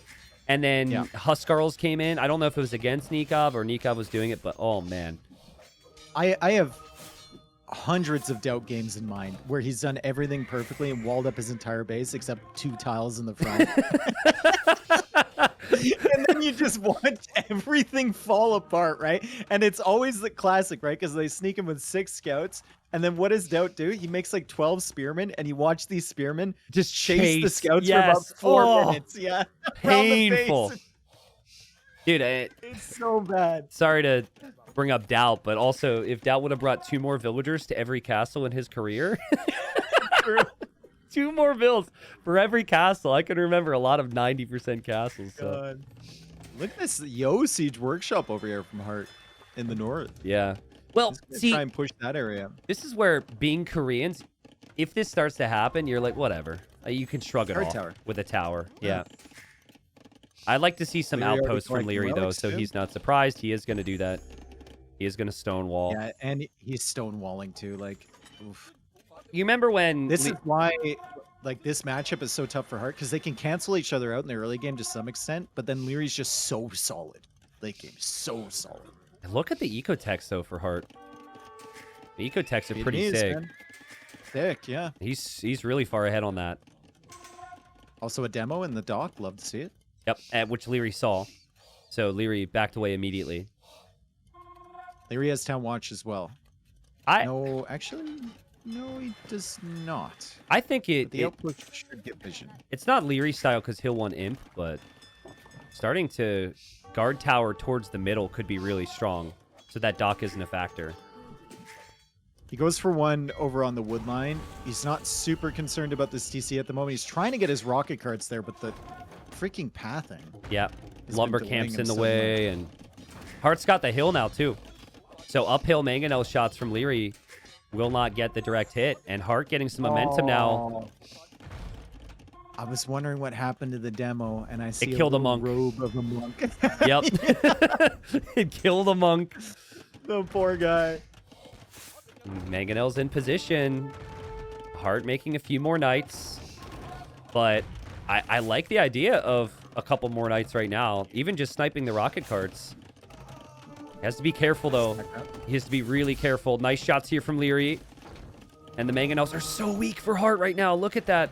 And then Huskarls came in. I don't know if it was against Nikov or Nikov was doing it, but oh, man. I have hundreds of Doubt games in mind where he's done everything perfectly and walled up his entire base except 2 tiles in the front. And then you just watch everything fall apart, right? And it's always the classic, right? Because they sneak him with 6 scouts. And then what does Doubt do? He makes like 12 spearmen, and you watch these spearmen Just chase the scouts yes. for about 4 Oh, minutes. Yeah. painful. Dude, It's so bad. sorry to bring up Doubt, but also if Doubt would have brought 2 more villagers to every castle in his career, 2 more vills for every castle. I can remember a lot of 90% castles. So. God. Look at this Yo Siege Workshop over here from Heartt in the north. Yeah. Well, see, try and push that area. this is where being Koreans, if this starts to happen, you're like, whatever. You can shrug it Guard off tower. with a tower. Yeah. I'd like to see some Liereyy already outposts from collecting Liereyy, though, relics, so too. he's not surprised. He is going to do that. He is going to stonewall. Yeah, and he's stonewalling too. Like, oof. You remember when... This is why, like, this matchup is so tough for Heartt, because they can cancel each other out in the early game to some extent, but then Lierey's just so solid. Late game, so solid. Look at the ecotechs, though, for Heartt. The ecotechs are pretty Vietnamese, sick. man. Sick, yeah. He's really far ahead on that. Also a demo in the dock. Love to see it. Yep, which Liereyy saw. So Liereyy backed away immediately. Liereyy has Town Watch as well. No, actually, no, he does not. I think The outpost should get vision. it's not Liereyy style because he'll want imp, but starting to guard tower towards the middle could be really strong, so that dock isn't a factor. He goes for 1 over on the wood line. He's not super concerned about this TC at the moment. He's trying to get his rocket carts there, but the freaking pathing. Yeah, He's lumber been delaying camps him in the so way, and Heartt's got the hill now too. So uphill mangonel shots from Liereyy will not get the direct hit, and Heartt getting some momentum now. I was wondering what happened to the demo, and I see killed a little monk. robe of a monk. Yep, it killed a monk. The poor guy. Mangonel's in position. Heartt making a few more knights. But I like the idea of a couple more knights right now. Even just sniping the rocket carts. He has to be careful, though. He has to be really careful. Nice shots here from Liereyy. And the mangonels are so weak for Heartt right now. Look at that.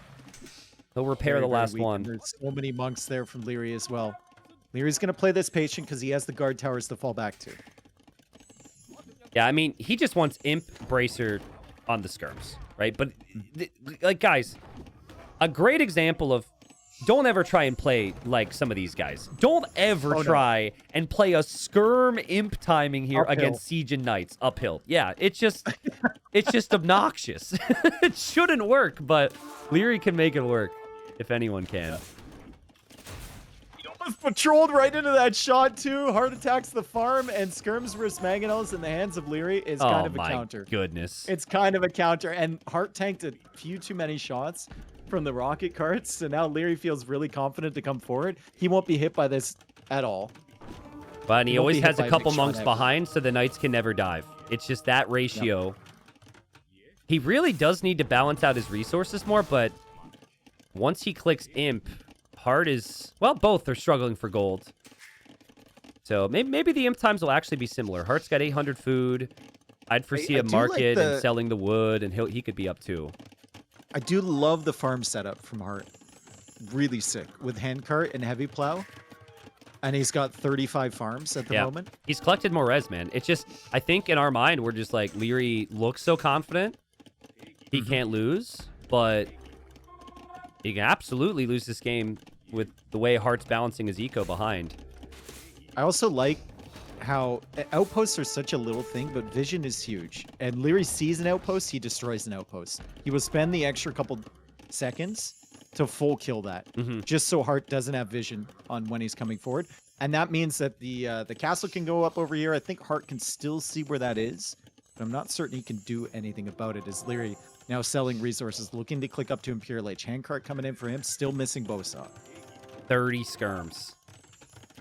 He'll repair the last weak, one. and there's so many monks there from Liereyy as well. Lierey's going to play this patient because he has the guard towers to fall back to. Yeah, I mean, he just wants Imp Bracer on the skirms, right? But, like, guys, a great example of don't ever try and play like some of these guys. Don't ever try and play a skirm Imp timing here against Siege and Knights uphill. Yeah, it's just obnoxious. It shouldn't work, but Liereyy can make it work if anyone can. Was patrolled right into that shot too. Heartt attacks the farm, and skirms versus mangonels in the hands of Liereyy is kind of a counter. Goodness. It's kind of a counter, and Heartt tanked a few too many shots from the rocket carts, so now Liereyy feels really confident to come forward. He won't be hit by this at all. But he always has a couple monks ever. behind, so the knights can never dive. It's just that ratio. Yep. He really does need to balance out his resources more, but once he clicks Imp, Heartt is... Well, both are struggling for gold. So maybe the Imp times will actually be similar. Heartt's got 800 food. I'd foresee a market and selling the wood, and he could be up too. I do love the farm setup from Heartt. Really sick. With handcart and heavy plow. And he's got 35 farms at the moment. He's collected more res, man. It's just, I think in our mind, we're just like, Liereyy looks so confident. He can't lose, but he can absolutely lose this game with the way Heartt's balancing his eco behind. I also like how outposts are such a little thing, but vision is huge. And Liereyy sees an outpost, he destroys an outpost. He will spend the extra couple seconds to full kill that, just so Heartt doesn't have vision on when he's coming forward. And that means that the castle can go up over here. I think Heartt can still see where that is, but I'm not certain he can do anything about it, as Liereyy now selling resources, looking to click up to Imperial H. Handcart coming in for him, still missing Bosa. 30 skirms.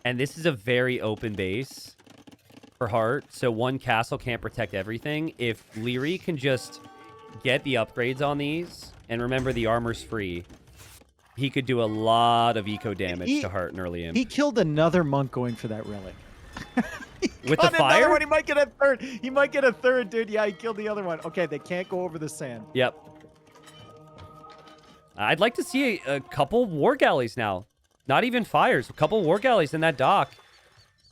And this is a very open base for Heartt, so one castle can't protect everything. If Liereyy can just get the upgrades on these, and remember the armor's free, he could do a lot of eco damage to Heartt in early Imp. He killed another monk going for that relic. With the fire? One. He might get a third. He might get a third, dude. Yeah, he killed the other one. Okay, they can't go over the sand. Yep. I'd like to see a couple war galleys now. Not even fires. A couple war galleys in that dock.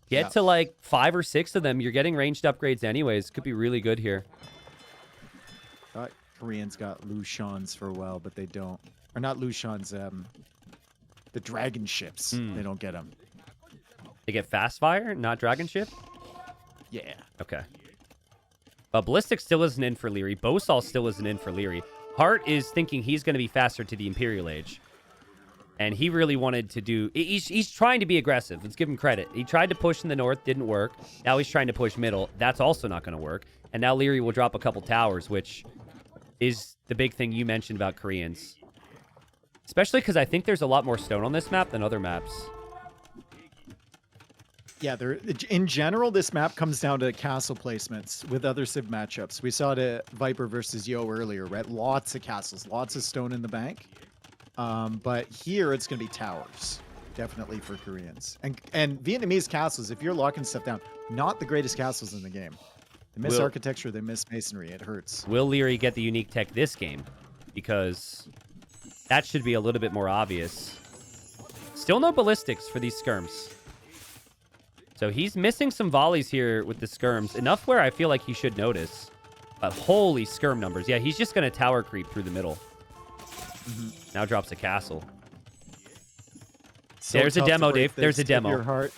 Get to like 5 or 6 of them. You're getting ranged upgrades anyways. Could be really good here. Thought Koreans got Lushans for a while, but they don't. Or not Lushans, the dragon ships. They don't get them. They get fast fire, not dragon ship? Yeah. Okay. Ballistic still isn't in for Liereyy. Bosal still isn't in for Liereyy. Hearttt is thinking he's going to be faster to the Imperial Age. And he really wanted to do... He's trying to be aggressive. Let's give him credit. He tried to push in the north. Didn't work. Now he's trying to push middle. That's also not going to work. And now Liereyy will drop a couple towers, which is the big thing you mentioned about Koreans. Especially because I think there's a lot more stone on this map than other maps. Yeah, in general, this map comes down to castle placements with other Civ matchups. We saw it at Viper versus Yo earlier, right? Lots of castles, lots of stone in the bank. But here it's going to be towers, definitely for Koreans. And Vietnamese castles, if you're locking stuff down, not the greatest castles in the game. They miss architecture, they miss masonry. It hurts. Will Liereyy get the unique tech this game? Because that should be a little bit more obvious. Still no ballistics for these skirms. So he's missing some volleys here with the skirms. Enough where I feel like he should notice. But holy skirm numbers. Yeah, he's just going to tower creep through the middle. Now drops a castle. So there's a demo, Dave. There's a demo. Your heart.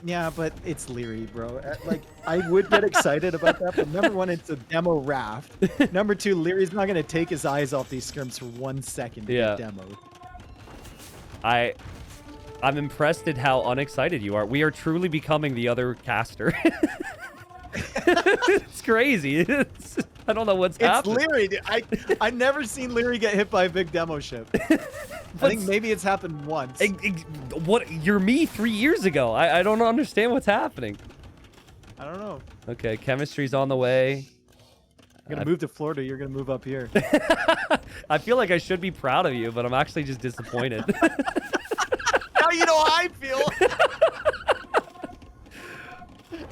Yeah, but it's Liereyy, bro. Like, I would get excited about that, but number one, it's a demo raft. Number two, Lierey's not going to take his eyes off these skirms for 1 second to get demoed. I'm impressed at how unexcited you are. We are truly becoming the other caster. It's crazy. I don't know what's happening. It's Liereyy. I've never seen Liereyy get hit by a big demo ship. I think maybe it's happened once. What? You're me 3 years ago. I don't understand what's happening. I don't know. Okay, chemistry's on the way. I'm going to move to Florida. You're going to move up here. I feel like I should be proud of you, but I'm actually just disappointed. Now you know how I feel.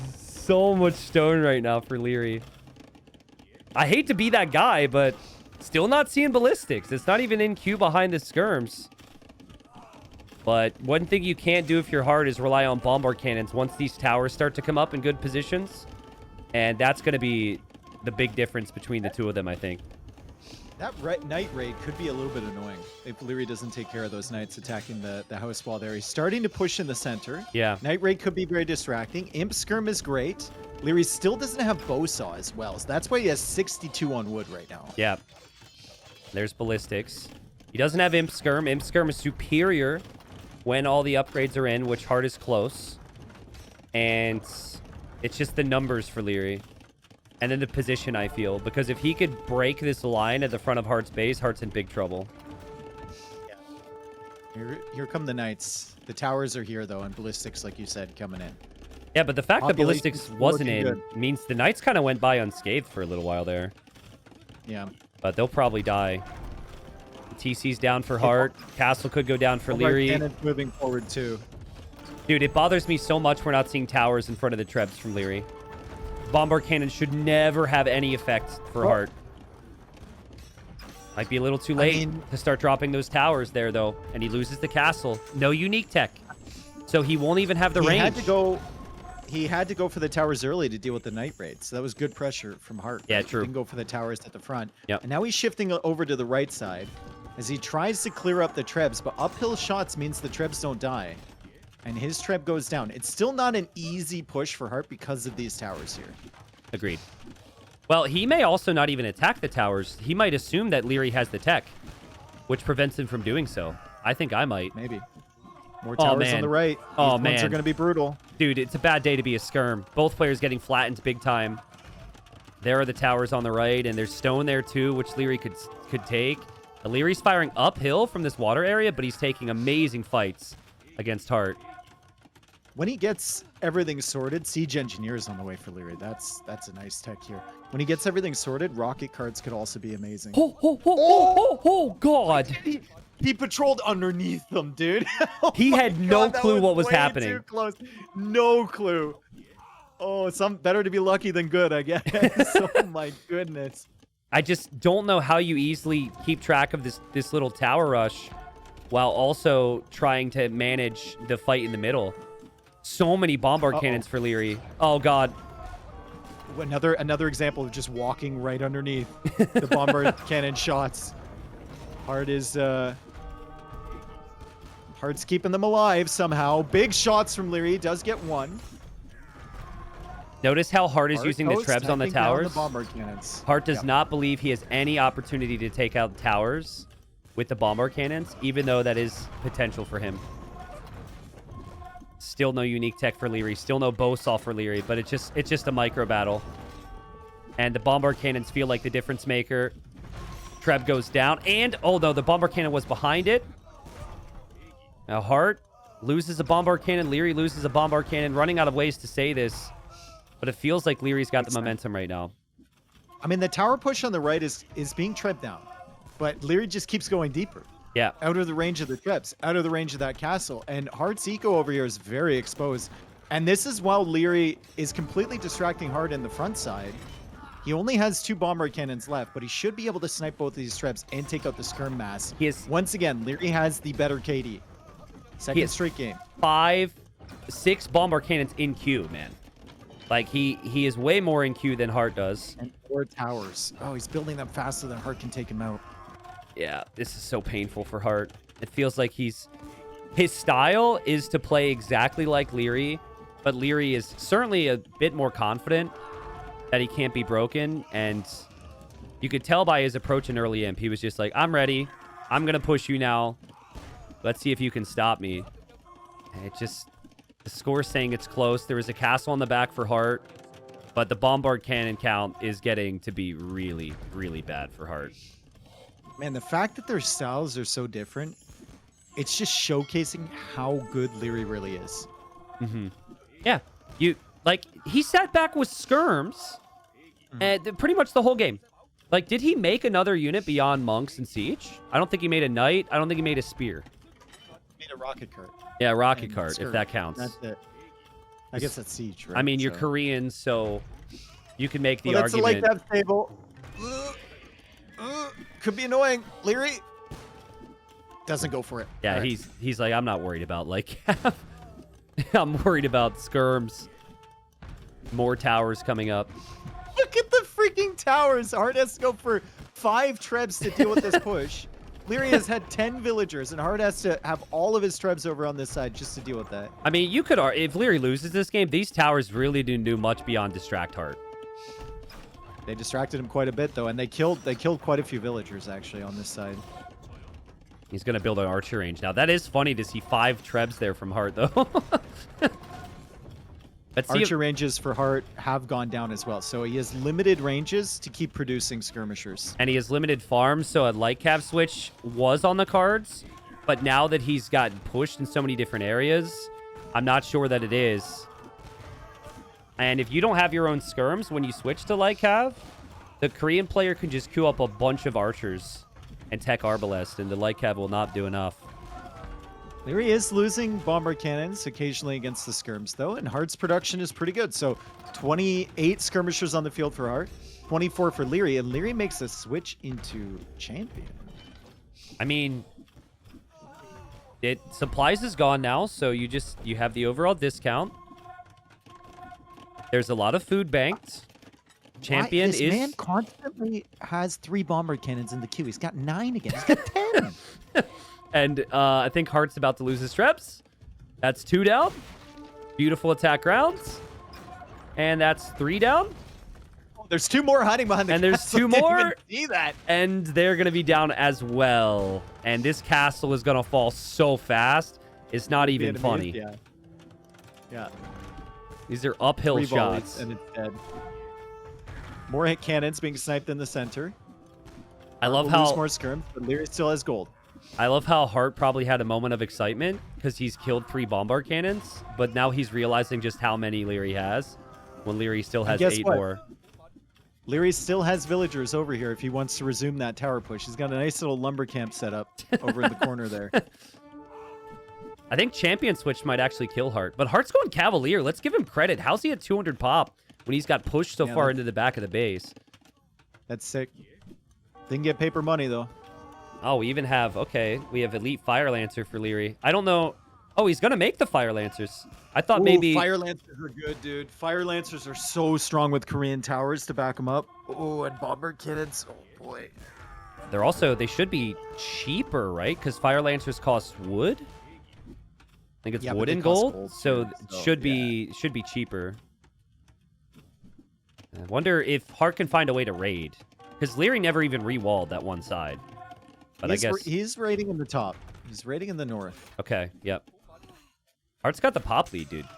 So much stone right now for Liereyy. I hate to be that guy, but still not seeing ballistics. It's not even in queue behind the skirms. But one thing you can't do if you're hard is rely on bombard cannons once these towers start to come up in good positions. And that's going to be the big difference between the two of them, I think. That night raid could be a little bit annoying if Liereyy doesn't take care of those knights attacking the house wall there. He's starting to push in the center. Yeah. Night raid could be very distracting. Imp skirm is great. Liereyy still doesn't have bowsaw as well, so that's why he has 62 on wood right now. Yeah. There's ballistics. He doesn't have imp skirm. Imp skirm is superior when all the upgrades are in, which Hearttt is close. And it's just the numbers for Liereyy. And then the position, I feel. Because if he could break this line at the front of Heartt's base, Heartt's in big trouble. Yeah. Here come the knights. The towers are here, though, and ballistics, like you said, coming in. Yeah, but the fact that ballistics Population's wasn't looking in good. means the knights kind of went by unscathed for a little while there. Yeah. But they'll probably die. The TC's down for Hearttt. Castle could go down for Liereyy. Cannon's moving forward, too. Dude, it bothers me so much we're not seeing towers in front of the trebs from Liereyy. Bombard cannon should never have any effect for Hearttt. Might be a little too late to start dropping those towers there, though. And he loses the castle. No unique tech. So he won't even have the range. He had to go for the towers early to deal with the night raid. So that was good pressure from Hearttt. Yeah, right? true. He didn't go for the towers at the front. Yep. And now he's shifting over to the right side as he tries to clear up the trebs. But uphill shots means the trebs don't die. And his treb goes down. It's still not an easy push for Hearttt because of these towers here. Agreed. Well, he may also not even attack the towers. He might assume that Liereyy has the tech, which prevents him from doing so. I think I might. Maybe. More towers on the right. Oh, These ones are going to be brutal. Dude, it's a bad day to be a skirm. Both players getting flattened big time. There are the towers on the right, and there's stone there too, which Liereyy could take. Lierey's firing uphill from this water area, but he's taking amazing fights against Hearttt. When he gets everything sorted, Siege Engineer is on the way for Liereyy. That's a nice tech here. When he gets everything sorted, rocket cards could also be amazing. Oh, God. He patrolled underneath them, dude. He had no clue what was happening. Too close. No clue. Oh, better to be lucky than good, I guess. Oh my goodness. I just don't know how you easily keep track of this little tower rush while also trying to manage the fight in the middle. So many bombard cannons for Liereyy. Oh, God. Another example of just walking right underneath the bombard cannon shots. Heartt's keeping them alive somehow. Big shots from Liereyy. Does get one. Notice how Heartt is using the trebs on the towers. The bombard cannons. Heartt does not believe he has any opportunity to take out towers with the bombard cannons, even though that is potential for him. Still no unique tech for Liereyy. Still no bow saw for Liereyy, but it's just a micro battle. And the bombard cannons feel like the difference maker. Treb goes down, and oh no, the bombard cannon was behind it. Now Heartt loses a bombard cannon. Liereyy loses a bombard cannon. Running out of ways to say this, but it feels like Lierey's got the momentum right now. I mean, the tower push on the right is being trebbed down, but Liereyy just keeps going deeper. Yeah. Out of the range of the trebs, out of the range of that castle. And Heartt's eco over here is very exposed. And this is while Liereyy is completely distracting Heartt in the front side. He only has 2 bombard cannons left, but he should be able to snipe both of these trebs and take out the skirm mass. Once again, Liereyy has the better KD. Second straight game. 6 bombard cannons in queue, man. Like, he is way more in queue than Heartt does. And 4 towers. Oh, he's building them faster than Heartt can take him out. Yeah, this is so painful for Heartt. It feels like his style is to play exactly like Liereyy, but Liereyy is certainly a bit more confident that he can't be broken, and you could tell by his approach in early imp. He was just like, I'm ready. I'm going to push you now. Let's see if you can stop me. And the score's saying it's close. There was a castle on the back for Heartt, but the bombard cannon count is getting to be really, really bad for Heartt. Man, the fact that their styles are so different, it's just showcasing how good Liereyy really is. Mm-hmm. Yeah. He sat back with skirms and pretty much the whole game. Like, did he make another unit beyond monks and siege? I don't think he made a knight. I don't think he made a spear. He made a rocket cart. Yeah, rocket cart, if that counts. That's it. I guess that's siege, right? I mean, you're Korean, so you can make the argument. That's a light death table. Could be annoying. Liereyy doesn't go for it. Yeah, right. He's like, I'm not worried about like I'm worried about skirms. More towers coming up. Look at the freaking towers. Heartt has to go for 5 trebs to deal with this push. Liereyy has had 10 villagers, and Heartt has to have all of his trebs over on this side just to deal with that. I mean, you could, if Liereyy loses this game, these towers really didn't do much beyond distract Heartt. They distracted him quite a bit, though, and they killed quite a few villagers, actually, on this side. He's going to build an archer range. Now, that is funny to see 5 trebs there from Heartt, though. Archer ranges for Heartt have gone down as well, so he has limited ranges to keep producing skirmishers. And he has limited farms, so a light cav switch was on the cards, but now that he's gotten pushed in so many different areas, I'm not sure that it is. And if you don't have your own skirms when you switch to light cav, the Korean player can just queue up a bunch of archers and tech arbalest, and the light cav will not do enough. Liereyy is losing bombard cannons occasionally against the skirms, though, and Heartt's production is pretty good. So 28 skirmishers on the field for Heartt, 24 for Liereyy, and Liereyy makes a switch into champion. I mean, supplies is gone now, so you have the overall discount. There's a lot of food banked. Champion this man constantly has 3 bombard cannons in the queue. He's got 9 again. He's got 10. And I think Heartt's about to lose his trebs. That's 2 down. Beautiful attack rounds. And that's 3 down. Oh, there's 2 more hiding behind the castle. And there's 2 more. See that. And they're going to be down as well. And this castle is going to fall so fast. It's not even funny. Yeah. Yeah. These are uphill 3 shots. And it's dead. More hit cannons being sniped in the center. I love how lose more skirms, but Liereyy still has gold. I love how Heartt probably had a moment of excitement because he's killed 3 bombard cannons, but now he's realizing just how many Liereyy has when Liereyy still has 8 more. Liereyy still has villagers over here if he wants to resume that tower push. He's got a nice little lumber camp set up over in the corner there. I think champion switch might actually kill Heartt, but Heartt's going Cavalier. Let's give him credit. How's he at 200 pop when he's got pushed so far into the back of the base? That's sick. Didn't get paper money, though. Oh, we even have, okay, we have Elite Fire Lancer for Liereyy. I don't know. Oh, he's going to make the Fire Lancers. I thought maybe... Fire Lancers are good, dude. Fire Lancers are so strong with Korean towers to back them up. Oh, and bomber cannons. Oh, boy. They're also, they should be cheaper, right? Because Fire Lancers cost wood? I think it's wood and gold, so it should be cheaper. I wonder if Hearttt can find a way to raid. Because Liereyy never even re-walled that one side. But I guess... He's raiding in the top. He's raiding in the north. Okay, yep. Heartt's got the pop lead, dude.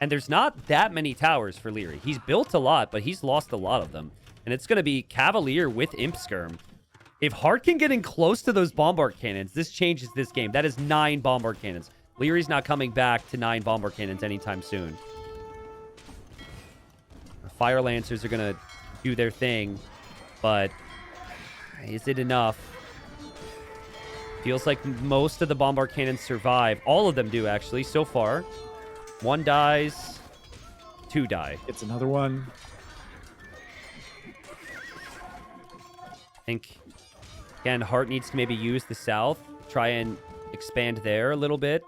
And there's not that many towers for Liereyy. He's built a lot, but he's lost a lot of them. And it's going to be Cavalier with Imp Skirm. If Hearttt can get in close to those bombard cannons, this changes this game. That is 9 bombard cannons. Lierey's not coming back to 9 bombard cannons anytime soon. Fire Lancers are going to do their thing, but is it enough? Feels like most of the bombard cannons survive. All of them do, actually, so far. 1 dies. 2 die. It's another one. I think, again, Hearttt needs to maybe use the south. Try and expand there a little bit.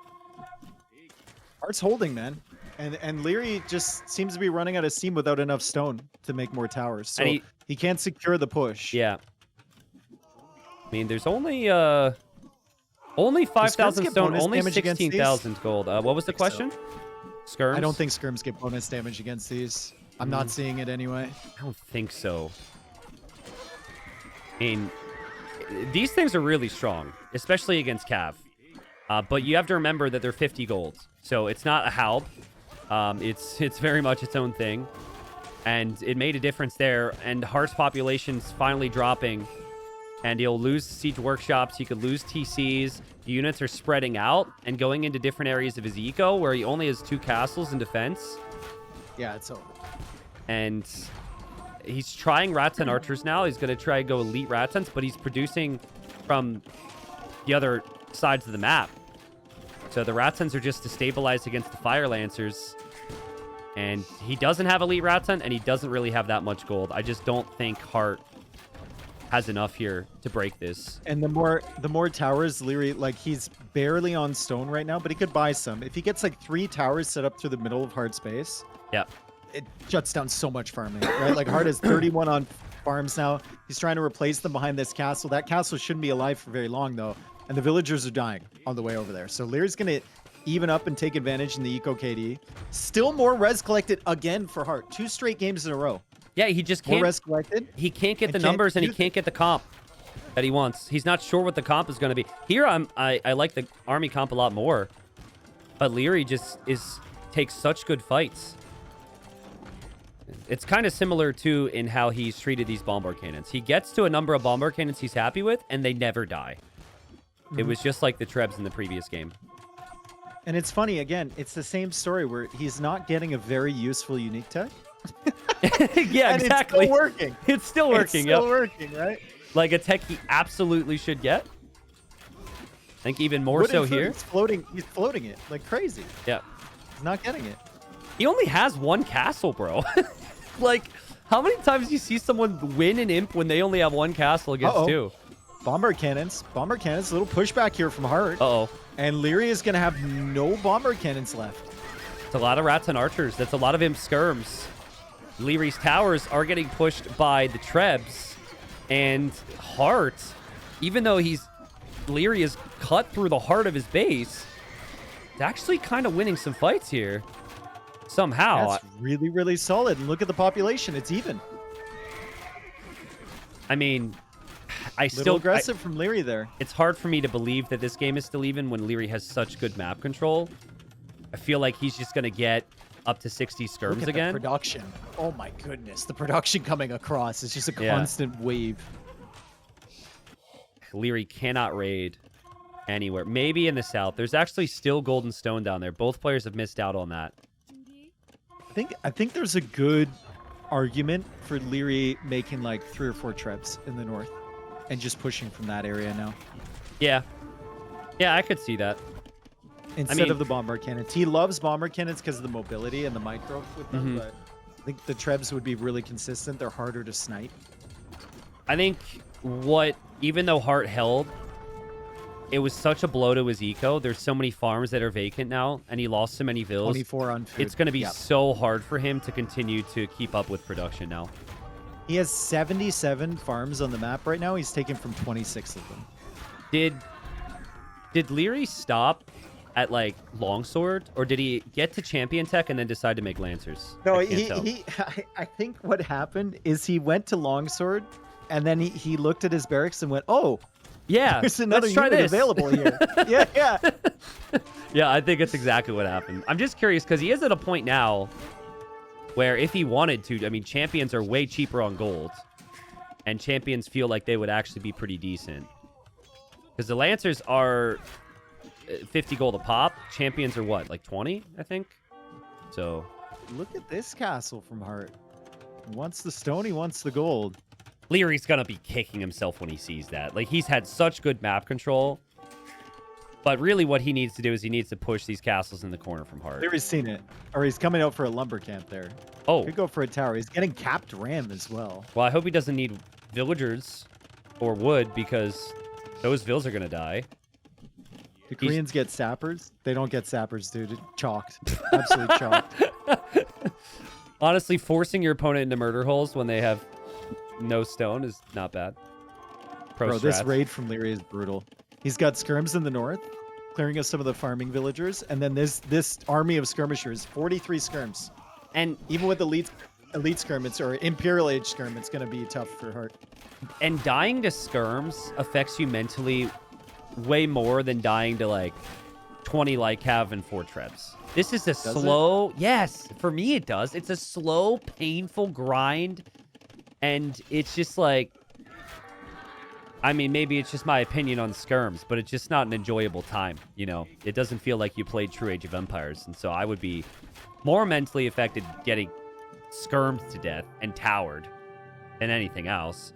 Heartt's holding, man. And Liereyy just seems to be running out of steam without enough stone to make more towers. So he can't secure the push. Yeah. I mean, there's only 5,000 stone, only 16,000 gold. What was the question? So. Skirms? I don't think skirms get bonus damage against these. I'm not seeing it anyway. I don't think so. I mean, these things are really strong, especially against Cav. But you have to remember that they're 50 gold. So it's not a Halb. It's very much its own thing. And it made a difference there. And Heartt's population's finally dropping. And he'll lose siege workshops. He could lose TCs. The units are spreading out and going into different areas of his eco where he only has 2 castles in defense. Yeah, it's over. And he's trying rats and archers now. He's going to try to go elite ratons, but he's producing from the other sides of the map. So the Ratsons are just to stabilize against the Fire Lancers. And he doesn't have elite Ratson, and he doesn't really have that much gold. I just don't think Hearttt has enough here to break this. And the more towers, Liereyy, like, he's barely on stone right now, but he could buy some. If he gets like 3 towers set up through the middle of Heartt's base, it shuts down so much farming, right? Like, Hearttt has 31 on farms now. He's trying to replace them behind this castle. That castle shouldn't be alive for very long, though. And the villagers are dying on the way over there. So Lierey's going to even up and take advantage in the Eco KD. Still more res collected again for Hearttt. 2 straight games in a row. Yeah, he just can't. More res collected. He can't get the numbers, and he can't get the comp that he wants. He's not sure what the comp is going to be. Here, I like the army comp a lot more. But Liereyy just takes such good fights. It's kind of similar, too, in how he's treated these bombard cannons. He gets to a number of bombard cannons he's happy with, and they never die. It was just like the Trebs in the previous game. And it's funny, again, it's the same story where he's not getting a very useful unique tech. Yeah, and exactly. It's still working. It's still working, It's still working, right? Like a tech he absolutely should get. I think even more so here. He's floating it like crazy. Yeah. He's not getting it. He only has 1 castle, bro. Like, how many times do you see someone win an imp when they only have 1 castle against 2? Bombard cannons. Bombard cannons. A little pushback here from Hearttt. Uh-oh. And Liereyy is going to have no bombard cannons left. It's a lot of rats and archers. That's a lot of imp skirms. Lierey's towers are getting pushed by the Trebs. And Hearttt, even though Liereyy is cut through the heart of his base, is actually kind of winning some fights here. Somehow. That's really, really solid. And look at the population. It's even. I mean, aggressive from Liereyy there. It's hard for me to believe that this game is still even when Liereyy has such good map control. I feel like he's just going to get up to 60 skirms look at again. The production. Oh my goodness. The production coming across is just a constant wave. Liereyy cannot raid anywhere. Maybe in the south. There's actually still golden stone down there. Both players have missed out on that. I think there's a good argument for Liereyy making like 3 or 4 trebs in the north and just pushing from that area now. Yeah. Yeah, I could see that. Instead of the bombard cannons. He loves bombard cannons because of the mobility and the micro with them, but I think the trebs would be really consistent. They're harder to snipe. I think even though Hearttt held it was such a blow to his eco. There's so many farms that are vacant now, and he lost so many vills. 24 on food. It's going to be so hard for him to continue to keep up with production now. He has 77 farms on the map right now. He's taken from 26 of them. Did Liereyy stop at like longsword, or did he get to champion tech and then decide to make lancers? No, I think what happened is he went to longsword, and then he looked at his barracks and went, "Oh, yeah, there's another let's try unit this. available here." Yeah. Yeah, I think it's exactly what happened. I'm just curious because he is at a point now where if he wanted to, I mean, champions are way cheaper on gold, and champions feel like they would actually be pretty decent. Because the lancers are 50 gold a pop. Champions are what, like 20, I think? So Look at this castle from Hearttt. He wants the stone, he wants the gold. Lierey's going to be kicking himself when he sees that. Like, he's had such good map control. But really what he needs to do is he needs to push these castles in the corner from Hearttt. Lierey's seen it. Or he's coming out for a lumber camp there. Oh. Could go for a tower. He's getting capped ram as well. Well, I hope he doesn't need villagers or wood, because those vills are going to die. The Koreans get sappers? They don't get sappers, dude. It's chalked. Absolutely chalked. Honestly, forcing your opponent into murder holes when they have no stone is not bad. Bro, this raid from Liereyy is brutal. He's got skirms in the north, clearing us some of the farming villagers, and then this army of skirmishers, 43 skirms. And even with elite skirmits or Imperial age skirm, it's going to be tough for Hearttt. And dying to skirms affects you mentally way more than dying to like 20 light cav and 4 trebs. This is a slow, yes, for me it does. It's a slow, painful grind, and it's just like, I mean, maybe it's just my opinion on skirms, but it's just not an enjoyable time, you know? It doesn't feel like you played true Age of Empires, and so I would be more mentally affected getting skirmed to death and towered than anything else.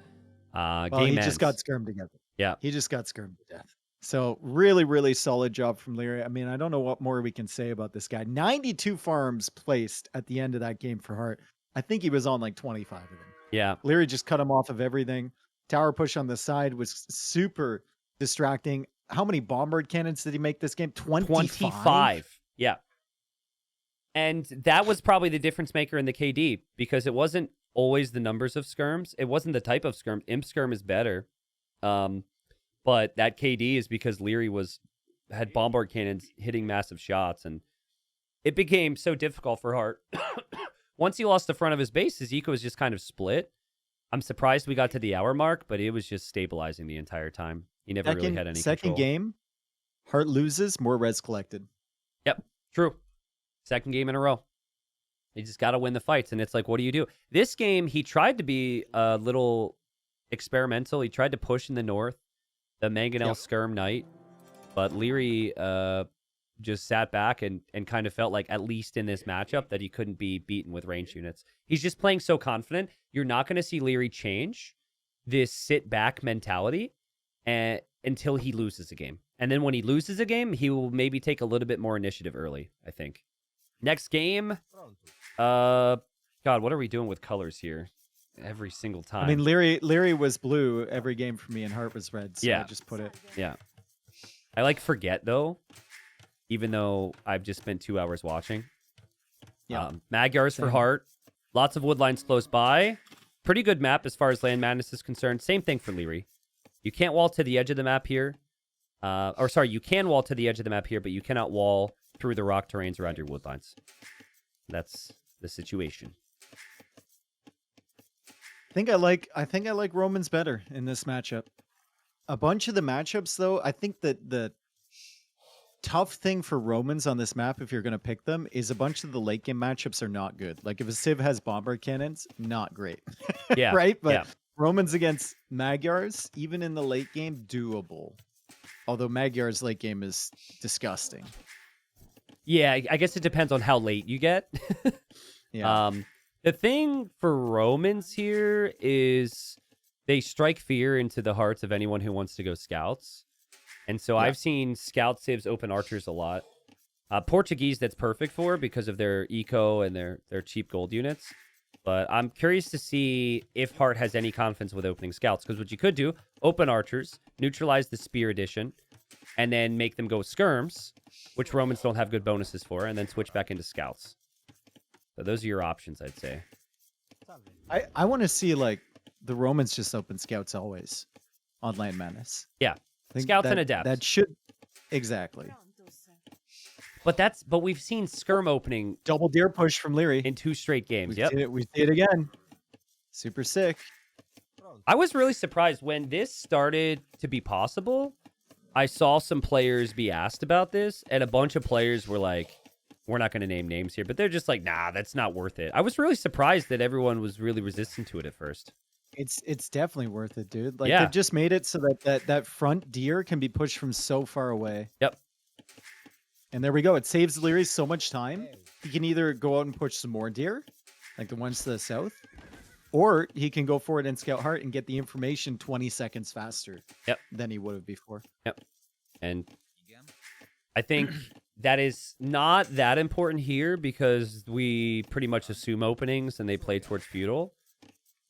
Well, game he ends. just got skirmed together. Yeah. He just got skirmed to death. So really, really solid job from Liereyy. I mean, I don't know what more we can say about this guy. 92 farms placed at the end of that game for Hearttt. I think he was on like 25 of them. Yeah. Liereyy just cut him off of everything. Tower push on the side was super distracting. How many bombard cannons did he make this game? 25? Yeah. And that was probably the difference maker in the KD, because it wasn't always the numbers of skirms. It wasn't the type of skirm. Imp skirm is better. But that KD is because Liereyy had bombard cannons hitting massive shots, and it became so difficult for Hearttt. Once he lost the front of his base, his eco was just kind of split. I'm surprised we got to the hour mark, but it was just stabilizing the entire time. He never really had any Second control. game, Hearttt loses, more res collected. Yep, true. Second game in a row. You just got to win the fights, and it's like, what do you do? This game, he tried to be a little experimental. He tried to push in the north, the Mangonel Skirm Knight, but Liereyy just sat back and kind of felt like, at least in this matchup, that he couldn't be beaten with ranged units. He's just playing so confident. You're not going to see Liereyy change this sit-back mentality until he loses a game. And then when he loses a game, he will maybe take a little bit more initiative early, I think. Next game. God, what are we doing with colors here? Every single time. I mean, Liereyy was blue every game for me, and Hearttt was red, so I just put it. Yeah. I like forget, though, even though I've just spent 2 hours watching. Yeah. Magyars for Hearttt. Lots of woodlines close by. Pretty good map as far as land madness is concerned. Same thing for Liereyy. You can't wall to the edge of the map here. You can wall to the edge of the map here, but you cannot wall through the rock terrains around your woodlines. That's the situation. I think I like Romans better in this matchup. A bunch of the matchups, though, I think that the tough thing for Romans on this map, if you're going to pick them, is a bunch of the late game matchups are not good. Like if a Civ has bombard cannons, not great. Yeah. Right? But Romans against Magyars, even in the late game, doable. Although Magyar's late game is disgusting. Yeah, I guess it depends on how late you get. Yeah. The thing for Romans here is they strike fear into the hearts of anyone who wants to go scouts. And so I've seen scout civs open archers a lot. Portuguese, that's perfect for because of their eco and their cheap gold units. But I'm curious to see if Hearttt has any confidence with opening scouts. Because what you could do, open archers, neutralize the spear addition, and then make them go skirms, which Romans don't have good bonuses for, and then switch back into scouts. So those are your options, I'd say. I want to see like the Romans just open scouts always on Land Madness. Yeah, I think scouts that, and adapt. That should exactly. But we've seen skirm opening Double deer push from Liereyy in 2 straight games. We see it again. Super sick. I was really surprised when this started to be possible. I saw some players be asked about this, and a bunch of players were like, we're not going to name names here, but they're just like, nah, that's not worth it. I was really surprised that everyone was really resistant to it at first. It's definitely worth it, dude. Like Yeah. they've just made it so that front deer can be pushed from so far away. Yep. And there we go. It saves Liereyy so much time. He can either go out and push some more deer, like the ones to the south, or he can go forward and scout Hearttt and get the information 20 seconds faster than he would have before. Yep. And I think that is not that important here because we pretty much assume openings and they play towards feudal.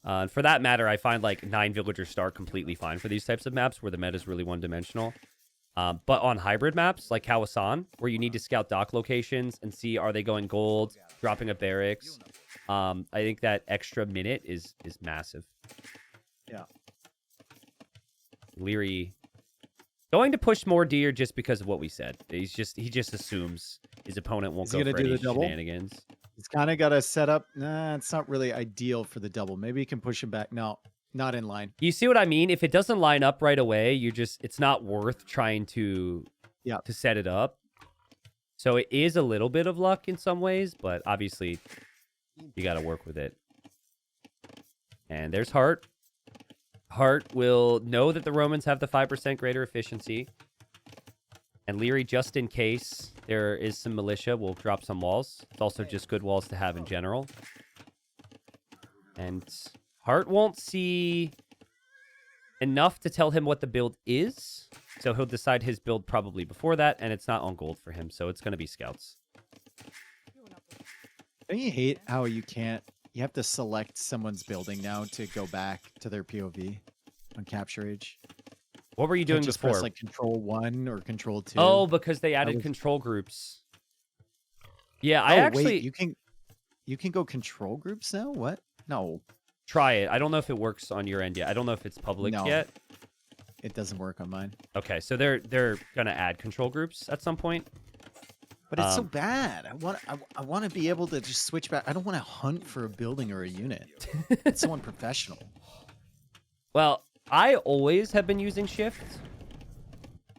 And for that matter, I find like 9 villager start completely fine for these types of maps where the meta is really one-dimensional. But on hybrid maps like Kawasan, where you need to scout dock locations and see are they going gold, dropping a barracks, I think that extra minute is massive. Yeah. Liereyy going to push more deer just because of what we said. He just assumes his opponent won't go for any shenanigans. He's kind of got to set up. Nah, it's not really ideal for the double. Maybe he can push him back. No, not in line. You see what I mean? If it doesn't line up right away, it's not worth trying to set it up. So it is a little bit of luck in some ways, but obviously you got to work with it. And there's Hearttt. Hearttt will know that the Romans have the 5% greater efficiency. And Liereyy, just in case there is some militia, will drop some walls. It's also just good walls to have in general. And Hearttt won't see enough to tell him what the build is. So he'll decide his build probably before that, and it's not on gold for him, so it's going to be scouts. Don't you hate how you have to select someone's building now to go back to their POV on Capture Age? What were you doing just before? Press like Control 1 or Control 2. Oh, because they added control groups. Yeah, I actually... Wait, you can go control groups now? What? No. Try it. I don't know if it works on your end yet. I don't know if it's public yet. It doesn't work on mine. Okay, so they're going to add control groups at some point. But it's so bad. I want to be able to just switch back. I don't want to hunt for a building or a unit. It's so unprofessional. Well, I always have been using shift.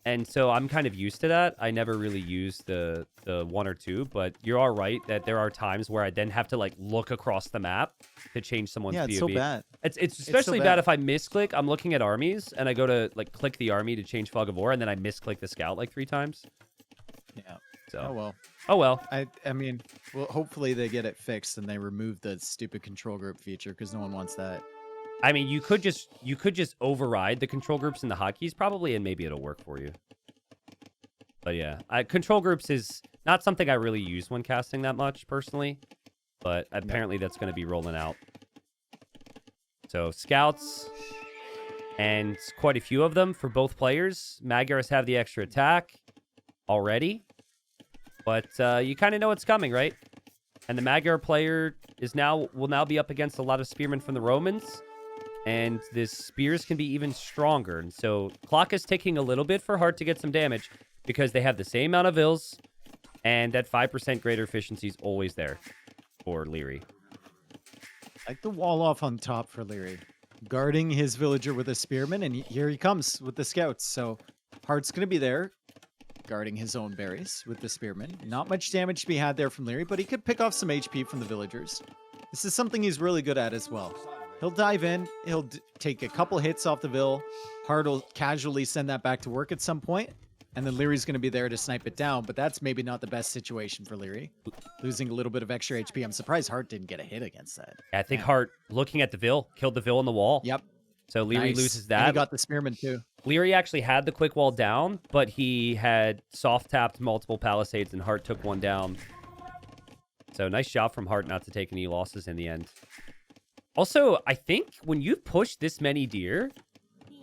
And so I'm kind of used to that. I never really use the 1 or 2, but you are right that there are times where I then have to like look across the map to change someone's POV. Yeah, it's so bad. It's especially bad if I misclick. I'm looking at armies and I go to like click the army to change Fog of War and then I misclick the scout like 3 times. Yeah. So. Oh well. Oh well. I mean, well, hopefully they get it fixed and they remove the stupid control group feature because no one wants that. I mean, you could just override the control groups in the hotkeys probably, and maybe it'll work for you. But yeah, control groups is not something I really use when casting that much personally, but apparently that's going to be rolling out. So scouts, and quite a few of them for both players. Magyars have the extra attack already, but you kind of know it's coming, right? And the Magyar player will now be up against a lot of spearmen from the Romans. And the spears can be even stronger. And so clock is ticking a little bit for Hearttt to get some damage because they have the same amount of vills. And that 5% greater efficiency is always there for Liereyy. Like the wall off on top for Liereyy. Guarding his villager with a spearman. And here he comes with the scouts. So Heartt's going to be there. Guarding his own berries with the spearman. Not much damage to be had there from Liereyy. But he could pick off some HP from the villagers. This is something he's really good at as well. He'll dive in. He'll take a couple hits off the Vill. Hearttt will casually send that back to work at some point, and then Lierey's going to be there to snipe it down, but that's maybe not the best situation for Liereyy. Losing a little bit of extra HP. I'm surprised Hearttt didn't get a hit against that. Yeah, I think Hearttt, looking at the Vill, killed the Vill on the wall. Yep. So Liereyy loses that. And he got the spearman too. Liereyy actually had the quick wall down, but he had soft-tapped multiple palisades, and Hearttt took one down. So nice job from Hearttt not to take any losses in the end. Also, I think when you push this many deer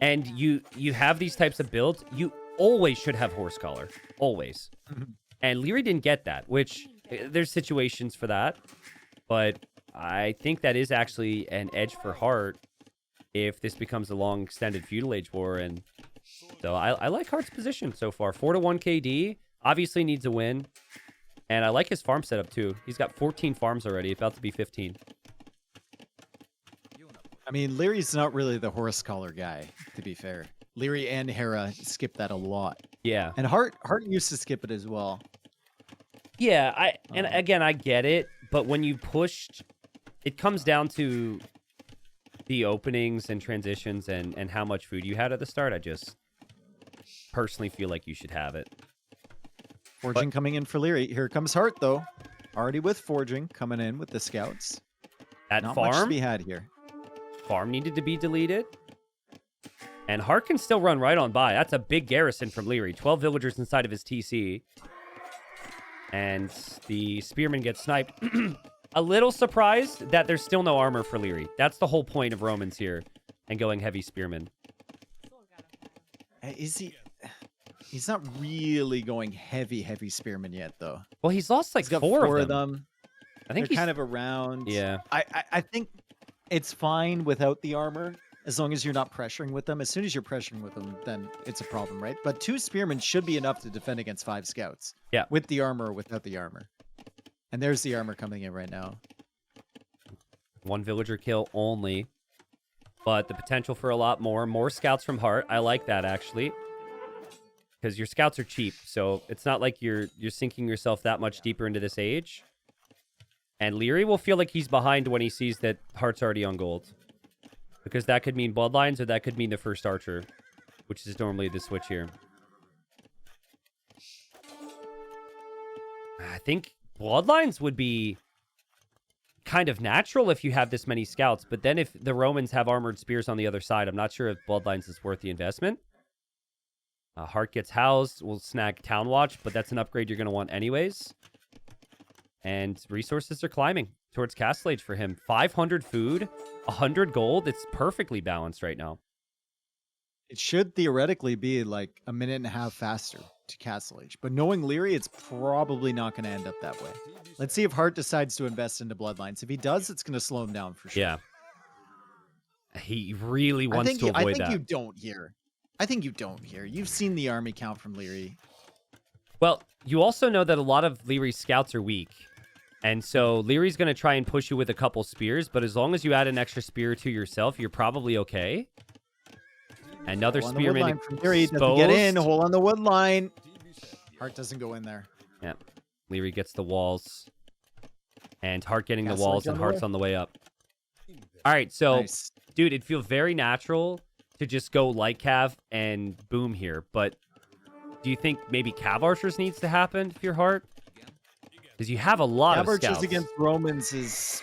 and you have these types of builds, you always should have horse collar. Always. Mhm. And Liereyy didn't get that, which there's situations for that. But I think that is actually an edge for Hearttt if this becomes a long extended feudal age war. And so I like Heartt's position so far. 4-1 KD. Obviously needs a win. And I like his farm setup too. He's got 14 farms already, about to be 15. I mean, Lierey's not really the horse collar guy, to be fair. Liereyy and Hera skip that a lot. Yeah. And Hearttt used to skip it as well. Yeah, and again, I get it, but when you pushed, it comes down to the openings and transitions and how much food you had at the start. I just personally feel like you should have it. Forging coming in for Liereyy. Here comes Hearttt, though. Already with Forging coming in with the scouts. That Not much to farm, be had here. farm needed to be deleted. And Hearttt can still run right on by. That's a big garrison from Liereyy. 12 villagers inside of his TC. And the spearman gets sniped. A little surprised that there's still no armor for Liereyy. That's the whole point of Romans here and going heavy spearman. Is he... He's not really going heavy spearman yet, though. Well, he's lost like He's got four four of of them. I think They're he's kind of around. Yeah. I think it's fine without the armor, as long as you're not pressuring with them. As soon as you're pressuring with them, then it's a problem, right? But 2 spearmen should be enough to defend against 5 scouts. Yeah. With the armor or without the armor. And there's the armor coming in right now. 1 villager kill only. But the potential for a lot more. More scouts from Hearttt. I like that, actually. Because your scouts are cheap, so it's not like you're sinking yourself that much deeper into this age. And Liereyy will feel like he's behind when he sees that Heartt's already on gold. Because that could mean bloodlines, or that could mean the first archer, which is normally the switch here. I think bloodlines would be kind of natural if you have this many scouts, but then if the Romans have armored spears on the other side, I'm not sure if bloodlines is worth the investment. Hearttt gets housed. We'll snag Town Watch, but that's an upgrade you're going to want anyways. And resources are climbing towards Castle Age for him. 500 food, 100 gold. It's perfectly balanced right now. It should theoretically be like a minute and a half faster to Castle Age. But knowing Liereyy, it's probably not going to end up that way. Let's see if Hearttt decides to invest into bloodlines. If he does, it's going to slow him down for sure. Yeah. He really wants to avoid that. I think you don't here. I think you don't here. You've seen the army count from Liereyy. Well, you also know that a lot of Lierey's scouts are weak. And so Lierey's going to try and push you with a couple spears, but as long as you add an extra spear to yourself, you're probably okay. Another spearman from Liereyy doesn't get in. Hole on the wood line. Hearttt doesn't go in there. Yeah. Liereyy gets the walls. And Hearttt getting the Castle walls, Age and on the Heartt's way. on the way up. All right, so, Nice. dude, it'd feel very natural to just go light cav and boom here, but do you think maybe cav archers needs to happen if you're Hearttt? Because you have a lot Cav of archers scouts. against Romans is...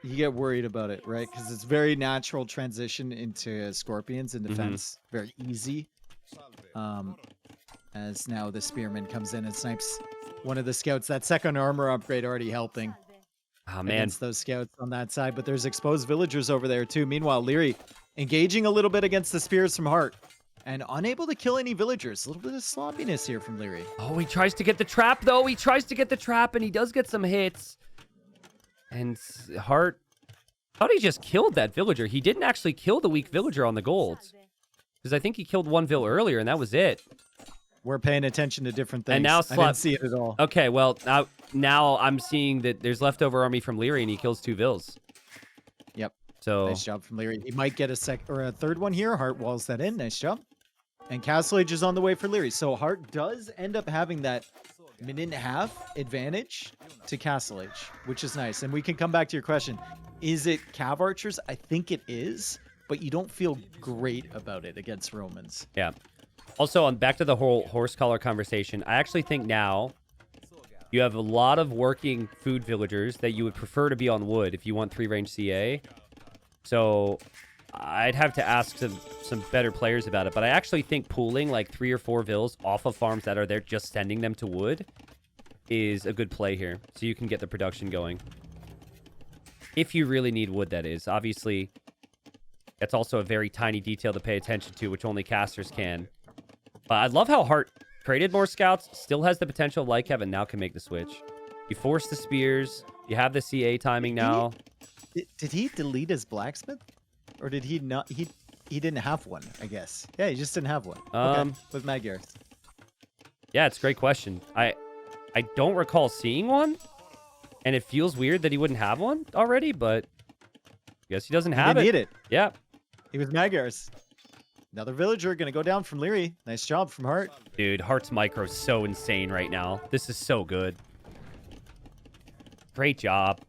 You get worried about it, right? Because it's very natural transition into scorpions in defense. Very easy. As now the spearman comes in and snipes one of the scouts. That second armor upgrade already helping. Oh, man. Against those scouts on that side. But there's exposed villagers over there too. Meanwhile, Liereyy engaging a little bit against the spears from Hearttt. And unable to kill any villagers. A little bit of sloppiness here from Liereyy. Oh, he tries to get the trap, though. He tries to get the trap, and he does get some hits. And Hearttt thought he just killed that villager. He didn't actually kill the weak villager on the gold. Because I think he killed one vill earlier, and that was it. We're paying attention to different things. And now I didn't see it at all. Okay, well, now I'm seeing that there's leftover army from Liereyy, and he kills 2 vills. Yep. So Nice job from Liereyy. He might get a third one here. Hearttt walls that in. Nice job. And Castle Age is on the way for Liereyy. So Hearttt does end up having that minute and a half advantage to Castle Age, which is nice. And we can come back to your question. Is it cav archers? I think it is, but you don't feel great about it against Romans. yeah. Also, on back to the whole horse collar conversation, I actually think now you have a lot of working food villagers that you would prefer to be on wood if you want 3-range CA. So I'd have to ask some better players about it, but I actually think pooling like 3 or 4 vills off of farms that are there, just sending them to wood, is a good play here. So you can get the production going. If you really need wood, that is. Obviously, that's also a very tiny detail to pay attention to, which only casters can. But I love how Hearttt created more scouts, still has the potential like Kevin, now can make the switch. You force the spears. You have the CA timing now. Did he delete his blacksmith? Or did he not? He didn't have one, I guess. Yeah, he just didn't have one. Okay, with Magyars. Yeah, it's a great question. I don't recall seeing one. And it feels weird that he wouldn't have one already, but I guess he doesn't have it. He didn't need it. Yeah. He was Magyars. Another villager going to go down from Liereyy. Nice job from Hearttt. Dude, Heartt's micro is so insane right now. This is so good. Great job.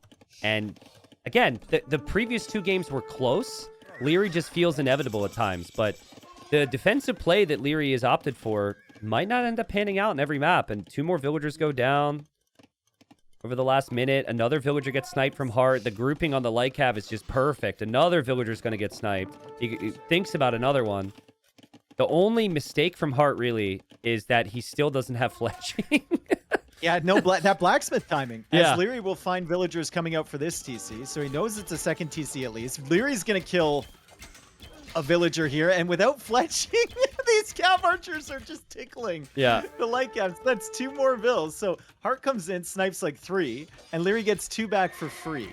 And again, the previous 2 games were close. Liereyy just feels inevitable at times, but the defensive play that Liereyy has opted for might not end up panning out in every map. And 2 more villagers go down over the last minute. Another villager gets sniped from Hearttt. The grouping on the light cav is just perfect. Another villager's going to get sniped. He thinks about another one. The only mistake from Hearttt really is that he still doesn't have fletching. Yeah, no that blacksmith timing. Yeah. As Liereyy will find villagers coming out for this TC, so he knows it's a second TC at least. Lierey's going to kill a villager here, and without fletching, these cav archers are just tickling. Yeah. The light cavs. That's 2 more vills. So Hearttt comes in, snipes like 3, and Liereyy gets 2 back for free,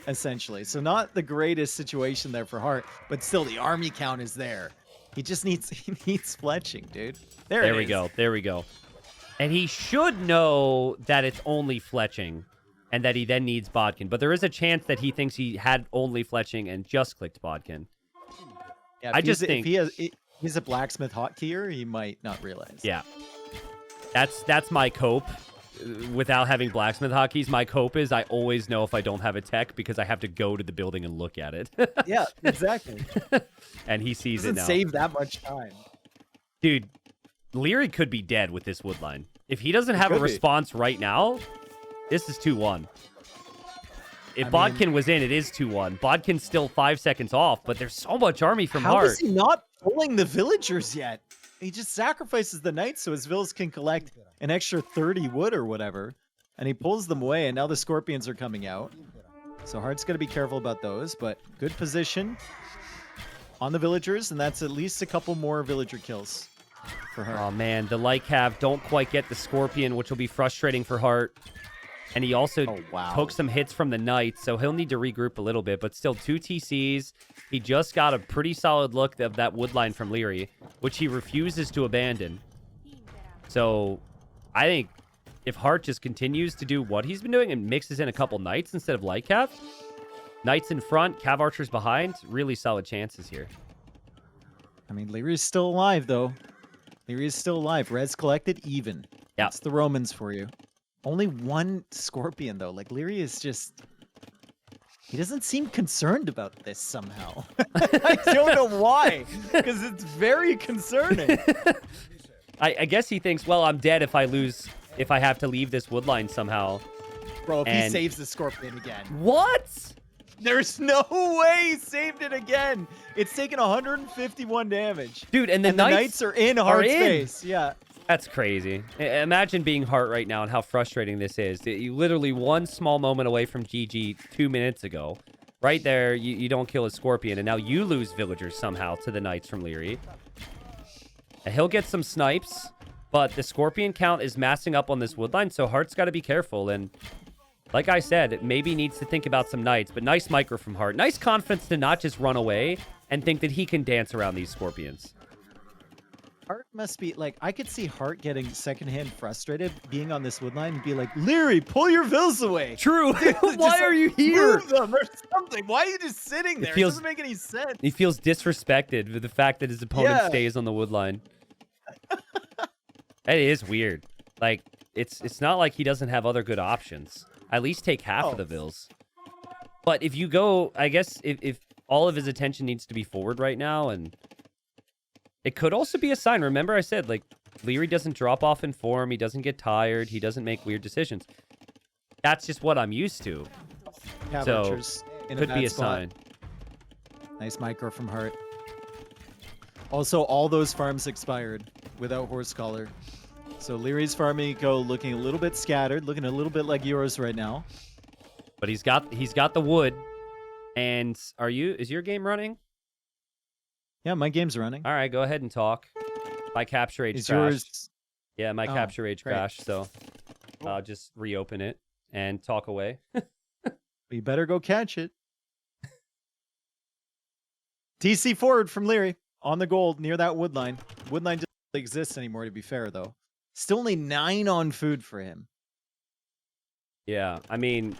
essentially. So not the greatest situation there for Hearttt, but still the army count is there. He just needs fletching, dude. There we go. There we go. And he should know that it's only fletching and that he then needs Bodkin. But there is a chance that he thinks he had only fletching and just clicked Bodkin. Yeah, I just think if he's a blacksmith hotkeyer, he might not realize. Yeah. That's my cope. Without having blacksmith hotkeys, my cope is I always know if I don't have a tech because I have to go to the building and look at it. Yeah, exactly. And he sees it now. Save that much time. Dude, Liereyy could be dead with this wood line. If he doesn't have a response right now, this is 2-1. If Bodkin was in, it is 2-1. Bodkin's still 5 seconds off, but there's so much army from Hearttt. How is he not pulling the villagers yet? He just sacrifices the knights so his vills can collect an extra 30 wood or whatever. And he pulls them away, and now the scorpions are coming out. So Heartt's got to be careful about those, but good position on the villagers, and that's at least a couple more villager kills for Hearttt. Oh, man, the light cav don't quite get the scorpion, which will be frustrating for Hearttt. And he also took some hits from the knights, so he'll need to regroup a little bit, but still 2 TCs. He just got a pretty solid look of that wood line from Liereyy, which he refuses to abandon. So I think if Hearttt just continues to do what he's been doing and mixes in a couple knights instead of light cav, knights in front, cav archers behind, really solid chances here. I mean, Lierey's still alive, though. Lierey's still alive. Res collected, even. Yeah. That's the Romans for you. Only 1 scorpion, though. Like, Liereyy is just... He doesn't seem concerned about this somehow. I don't know why, because it's very concerning. I guess he thinks, well, I'm dead if I have to leave this wood line somehow. Bro, if he saves the scorpion again. What? There's no way he saved it again. It's taken 151 damage. Dude, and the knights are in Heartt's face. Yeah. That's crazy. Imagine being Hearttt right now and how frustrating this is. You literally 1 small moment away from GG 2 minutes ago. Right there, you don't kill a scorpion, and now you lose villagers somehow to the knights from Liereyy. And he'll get some snipes, but the scorpion count is massing up on this wood line, so Heartt's got to be careful. And like I said, it maybe needs to think about some knights, but nice micro from Hearttt. Nice confidence to not just run away and think that he can dance around these scorpions. Hearttt must be like, I could see Hearttt getting secondhand frustrated being on this wood line and be like, Liereyy, pull your vills away. True. Why are you here? Move them or something. Why are you just sitting there? It doesn't make any sense. He feels disrespected with the fact that his opponent stays on the wood line. That is weird. Like, it's not like he doesn't have other good options. At least take half of the vills. But if you go, I guess if all of his attention needs to be forward right now, and it could also be a sign. Remember I said, like, Liereyy doesn't drop off in form. He doesn't get tired. He doesn't make weird decisions. That's just what I'm used to. Yeah, so, could be a sign. Nice micro from Hearttt. Also, all those farms expired without horse collar. So Lierey's farming eco looking a little bit scattered, looking a little bit like yours right now. But he's got the wood. And is your game running? Yeah, my game's running. All right, go ahead and talk. My capture age Is crashed. yours? Yeah, my Oh, capture age great. crashed, so Cool. I'll just reopen it and talk away. You better go catch it. TC forward from Liereyy on the gold near that wood line. Wood line doesn't exist anymore, to be fair, though. Still only 9 on food for him. Yeah, I mean,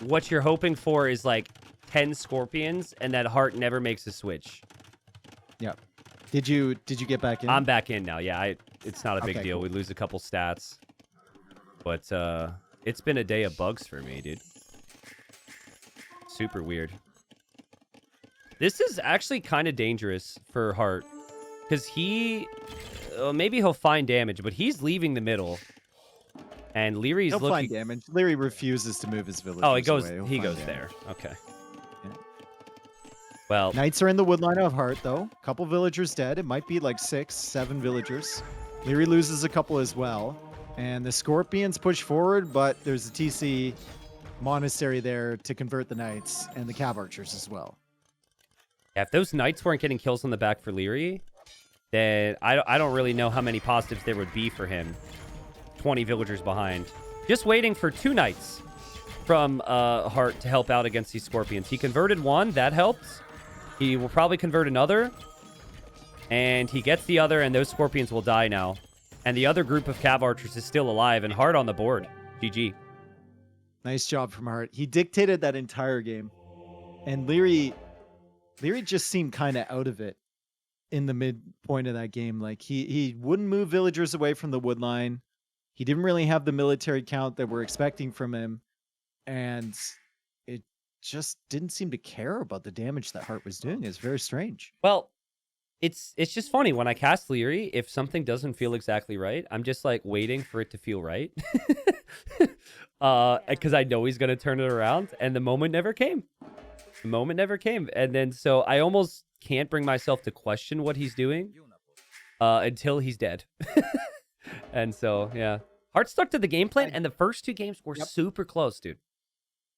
what you're hoping for is like 10 scorpions, and that Hearttt never makes a switch. Yeah. Did you get back in? I'm back in now. Yeah, it's not a big Okay, deal. cool. We lose a couple stats, but it's been a day of bugs for me, dude. Super weird. This is actually kind of dangerous for Hearttt, because maybe he'll find damage, but he's leaving the middle, and Lierey's He'll looking. find damage. Liereyy refuses to move his villagers Oh, he goes. away. He He'll goes find there. damage. Okay. Yeah. Well, Knights are in the wood line of Hearttt, though. Couple villagers dead. It might be like 6, 7 villagers. Liereyy loses a couple as well. And the Scorpions push forward, but there's a TC monastery there to convert the Knights and the Cav Archers as well. yeah, if those Knights weren't getting kills on the back for Liereyy, then I don't really know how many positives there would be for him. 20 villagers behind. Just waiting for 2 Knights from Hearttt to help out against these Scorpions. He converted one. That helped. He will probably convert another. And he gets the other, and those Scorpions will die now. And the other group of Cav Archers is still alive and Hearttt on the board. GG. Nice job from Hearttt. He dictated that entire game. And Liereyy just seemed kind of out of it in the midpoint of that game. Like he wouldn't move villagers away from the wood line. He didn't really have the military count that we're expecting from him. And it just didn't seem to care about the damage that Hearttt was doing. It's very strange. Well, it's just funny. When I cast Liereyy, if something doesn't feel exactly right, I'm just like waiting for it to feel right. Because I know he's going to turn it around. And the moment never came. The moment never came. And then so I almost can't bring myself to question what he's doing until he's dead. And so, yeah. Hearttt stuck to the game plan, and the first 2 games were super close, dude.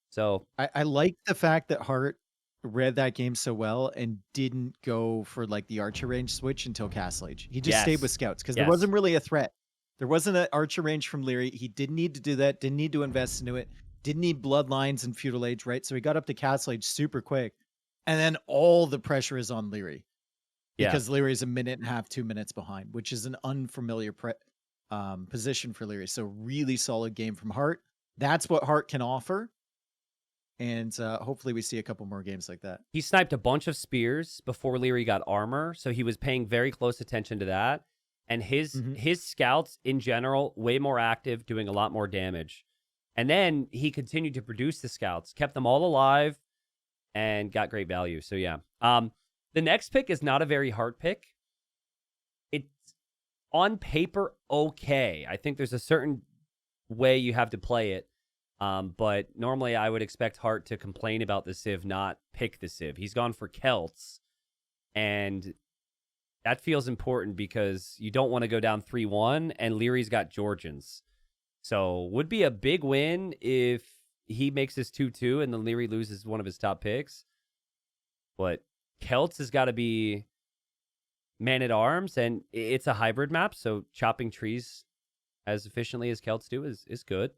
So I like the fact that Hearttt read that game so well and didn't go for like the archer range switch until Castle Age. He just stayed with scouts because there wasn't really a threat. There wasn't an archer range from Liereyy. He didn't need to do that. Didn't need to invest into it. Didn't need bloodlines in Feudal Age, right? So he got up to Castle Age super quick. And then all the pressure is on Liereyy. Because Liereyy is a minute and a half, 2 minutes behind, which is an unfamiliar position for Liereyy. So really solid game from Hearttt. That's what Hearttt can offer. And hopefully we see a couple more games like that. He sniped a bunch of spears before Liereyy got armor, so he was paying very close attention to that. And his scouts, in general, way more active, doing a lot more damage. And then he continued to produce the scouts, kept them all alive, and got great value. So, yeah. The next pick is not a very hard pick. It's on paper okay. I think there's a certain way you have to play it. But normally I would expect Hearttt to complain about the Civ, not pick the Civ. He's gone for Celts, and that feels important because you don't want to go down 3-1, and Lierey's got Georgians. So would be a big win if he makes his 2-2 and then Liereyy loses one of his top picks. But Celts has got to be man-at-arms, and it's a hybrid map, so chopping trees as efficiently as Celts do is good.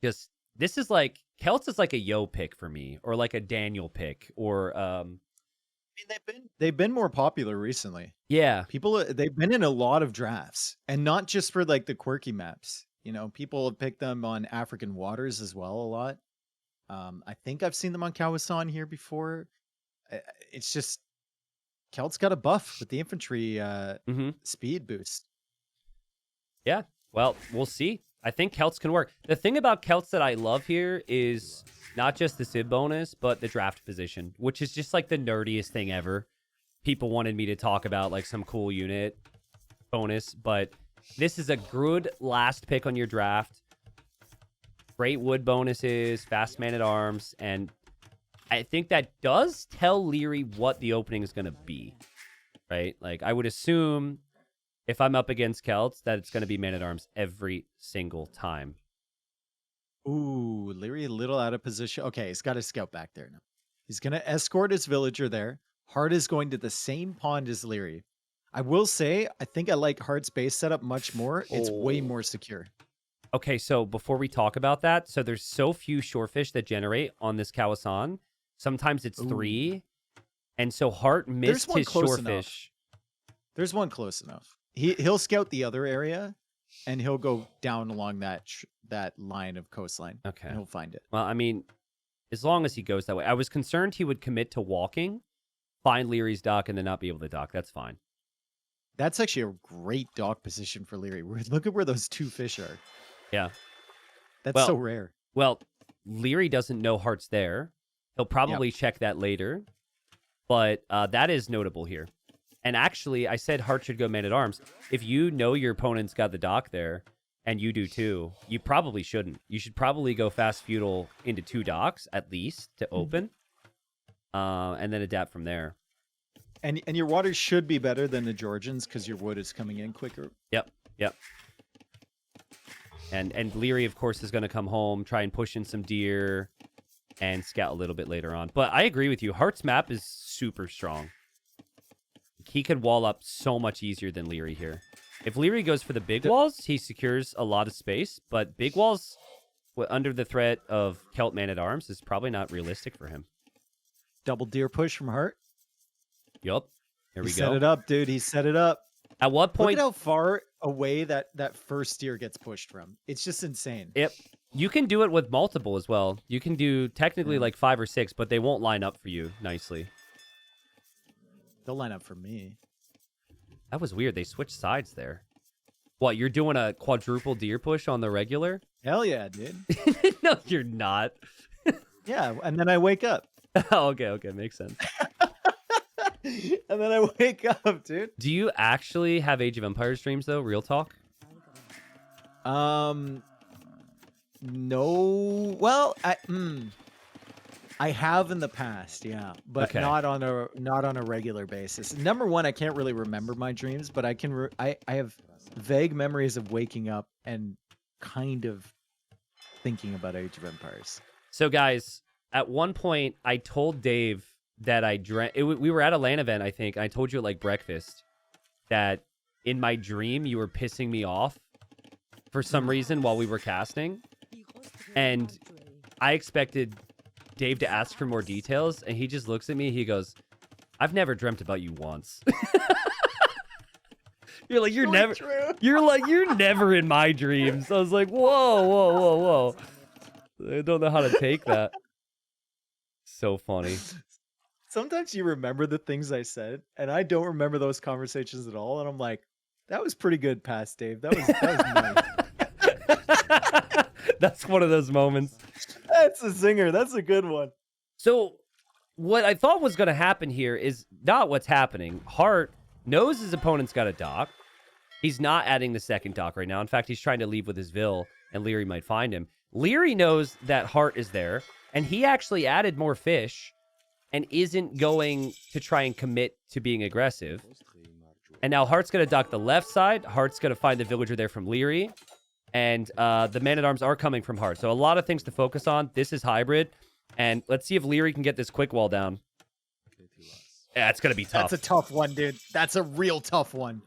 Because this is like, Celts is like a Yo pick for me, or like a Daniel pick, or I mean, they've been more popular recently. Yeah. They've been in a lot of drafts, and not just for like the quirky maps. You know, people have picked them on African waters as well a lot. I think I've seen them on Kawasan here before. It's just Celts got a buff with the infantry speed boost. Yeah. Well, we'll see. I think Celts can work. The thing about Celts that I love here is not just the Civ bonus, but the draft position, which is just like the nerdiest thing ever. People wanted me to talk about like some cool unit bonus, but this is a good last pick on your draft. Great wood bonuses, fast man-at-arms, and I think that does tell Liereyy what the opening is going to be, right? Like, I would assume if I'm up against Celts that it's going to be man-at-arms every single time. Ooh, Liereyy a little out of position. Okay, he's got his scout back there now. He's going to escort his villager there. Heartt is going to the same pond as Liereyy. I will say, I think I like Heartt's base setup much more. It's way more secure. Okay, so before we talk about that, so there's so few shorefish that generate on this Kawasan. Sometimes it's 3. And so Heartt missed his shorefish. There's one close enough. He'll scout the other area, and he'll go down along that line of coastline. Okay. And he'll find it. Well, I mean, as long as he goes that way. I was concerned he would commit to walking, find Lierey's dock, and then not be able to dock. That's fine. That's actually a great dock position for Liereyy. Look at where those 2 fish are. Yeah. That's so rare. Well, Liereyy doesn't know Heartt's there. He'll probably check that later. But that is notable here. And actually, I said Heartt should go man-at-arms. If you know your opponent's got the dock there, and you do too, you probably shouldn't. You should probably go fast feudal into 2 docks, at least, to open. And then adapt from there. And your water should be better than the Georgians because your wood is coming in quicker. Yep. And Liereyy, of course, is going to come home, try and push in some deer, and scout a little bit later on. But I agree with you. Heartt's map is super strong. He could wall up so much easier than Liereyy here. If Liereyy goes for the big walls, he secures a lot of space. But big walls under the threat of Celt man-at-arms is probably not realistic for him. Double deer push from Heartt. Yup. Here we go. He set it up, dude. He set it up. At what point? Look at how far away that first deer gets pushed from. It's just insane. Yep. You can do it with multiple as well. You can do technically like 5 or 6, but they won't line up for you nicely. They'll line up for me. That was weird. They switched sides there. What, you're doing a quadruple deer push on the regular? Hell yeah, dude. No, you're not. Yeah, and then I wake up. Oh, okay. Makes sense. And then I wake up, dude. Do you actually have Age of Empires streams, though? Real talk? No. Well, I have in the past, yeah, but not on a regular basis. Number one, I can't really remember my dreams, but I can. I have vague memories of waking up and kind of thinking about Age of Empires. So, guys, at one point, I told Dave that I dreamt. We were at a LAN event, I think. And I told you at like breakfast that in my dream you were pissing me off for some reason while we were casting, and I expected Dave to ask for more details, and he just looks at me. He goes, "I've never dreamt about you once." You're like, you're never. True. You're never in my dreams. I was like, whoa. I don't know how to take that. So funny. Sometimes you remember the things I said, and I don't remember those conversations at all. And I'm like, that was pretty good pass, Dave. That was nice. That's one of those moments. That's a zinger. That's a good one. So what I thought was going to happen here is not what's happening. Heartt knows his opponent's got a dock. He's not adding the second dock right now. In fact, he's trying to leave with his Vil, and Liereyy might find him. Liereyy knows that Heartt is there, and he actually added more fish and isn't going to try and commit to being aggressive. And now Heartt's going to dock the left side. Heartt's going to find the villager there from Liereyy. And the man-at-arms are coming from Heartt. So a lot of things to focus on. This is hybrid. And let's see if Liereyy can get this quick wall down. Yeah, it's going to be tough. That's a tough one, dude. That's a real tough one.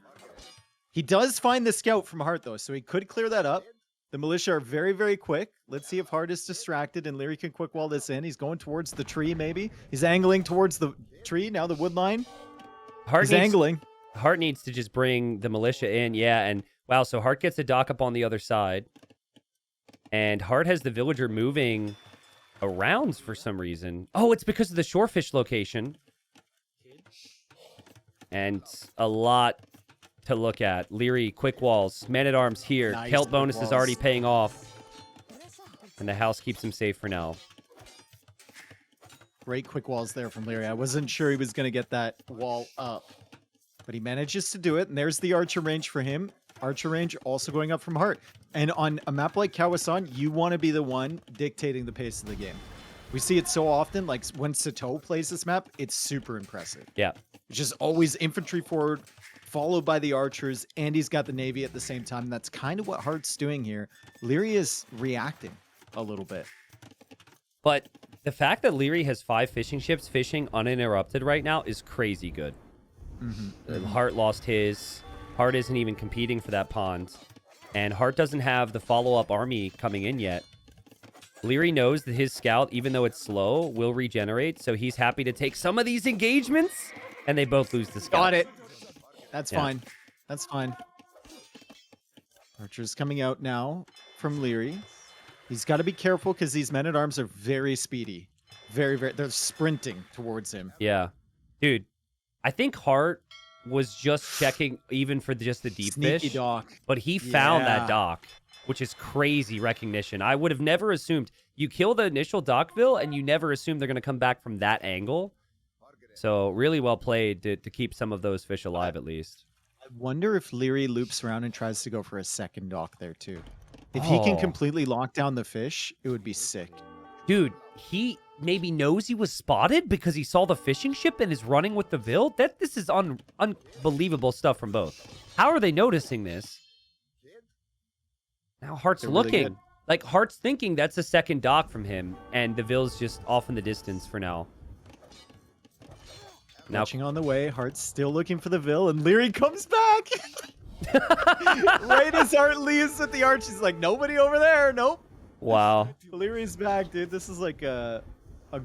He does find the scout from Heartt, though, so he could clear that up. The militia are very, very quick. Let's see if Heartt is distracted and Liereyy can quick wall this in. He's going towards the tree, maybe. He's angling towards the tree, now the wood line. He's angling. Heartt needs to just bring the militia in, yeah, and wow, so Heartt gets a dock up on the other side. And Heartt has the villager moving around for some reason. Oh, it's because of the shorefish location. And a lot to look at. Liereyy, quick walls, man-at-arms here. Nice. Celt bonus is already paying off. And the house keeps him safe for now. Great quick walls there from Liereyy. I wasn't sure he was going to get that wall up. But he manages to do it, and there's the archer range for him. Archer range also going up from Heartt. And on a map like Kawasan, you want to be the one dictating the pace of the game. We see it so often, like when Sato plays this map, it's super impressive. Yeah. It's just always infantry forward, followed by the archers, and he's got the navy at the same time. That's kind of what Heartt's doing here. Liereyy is reacting a little bit. But The fact that Liereyy has 5 fishing ships fishing uninterrupted right now is crazy good. Hearttt lost his. Hearttt isn't even competing for that pond. And Hearttt doesn't have the follow-up army coming in yet. Liereyy knows that his scout, even though it's slow, will regenerate. So he's happy to take some of these engagements. And they both lose the scout. Got it. That's fine. That's fine. Archer's coming out now from Liereyy. He's got to be careful because these men-at-arms are very speedy. Very, very... They're sprinting towards him. Yeah. Dude, I think Hearttt was just checking even for just the deep Sneaky fish. dock. But he found that dock, which is crazy recognition. I would have never assumed. You kill the initial dockville, and you never assume they're going to come back from that angle. So really well played to keep some of those fish alive at least. I wonder if Liereyy loops around and tries to go for a second dock there too. If he can completely lock down the fish, it would be sick. Dude, he maybe knows he was spotted because he saw the fishing ship and is running with the Vil. This is unbelievable stuff from both. How are they noticing this? Now Heartt's looking. Really like Heartt's thinking that's a second dock from him, and the Vil's just off in the distance for now. Watching on the way, Heartt's still looking for the Vil, and Liereyy comes back. Right as Hearttt leaves with the arch, he's like, nobody over there. Nope. Wow. Leary's back, dude. This is like a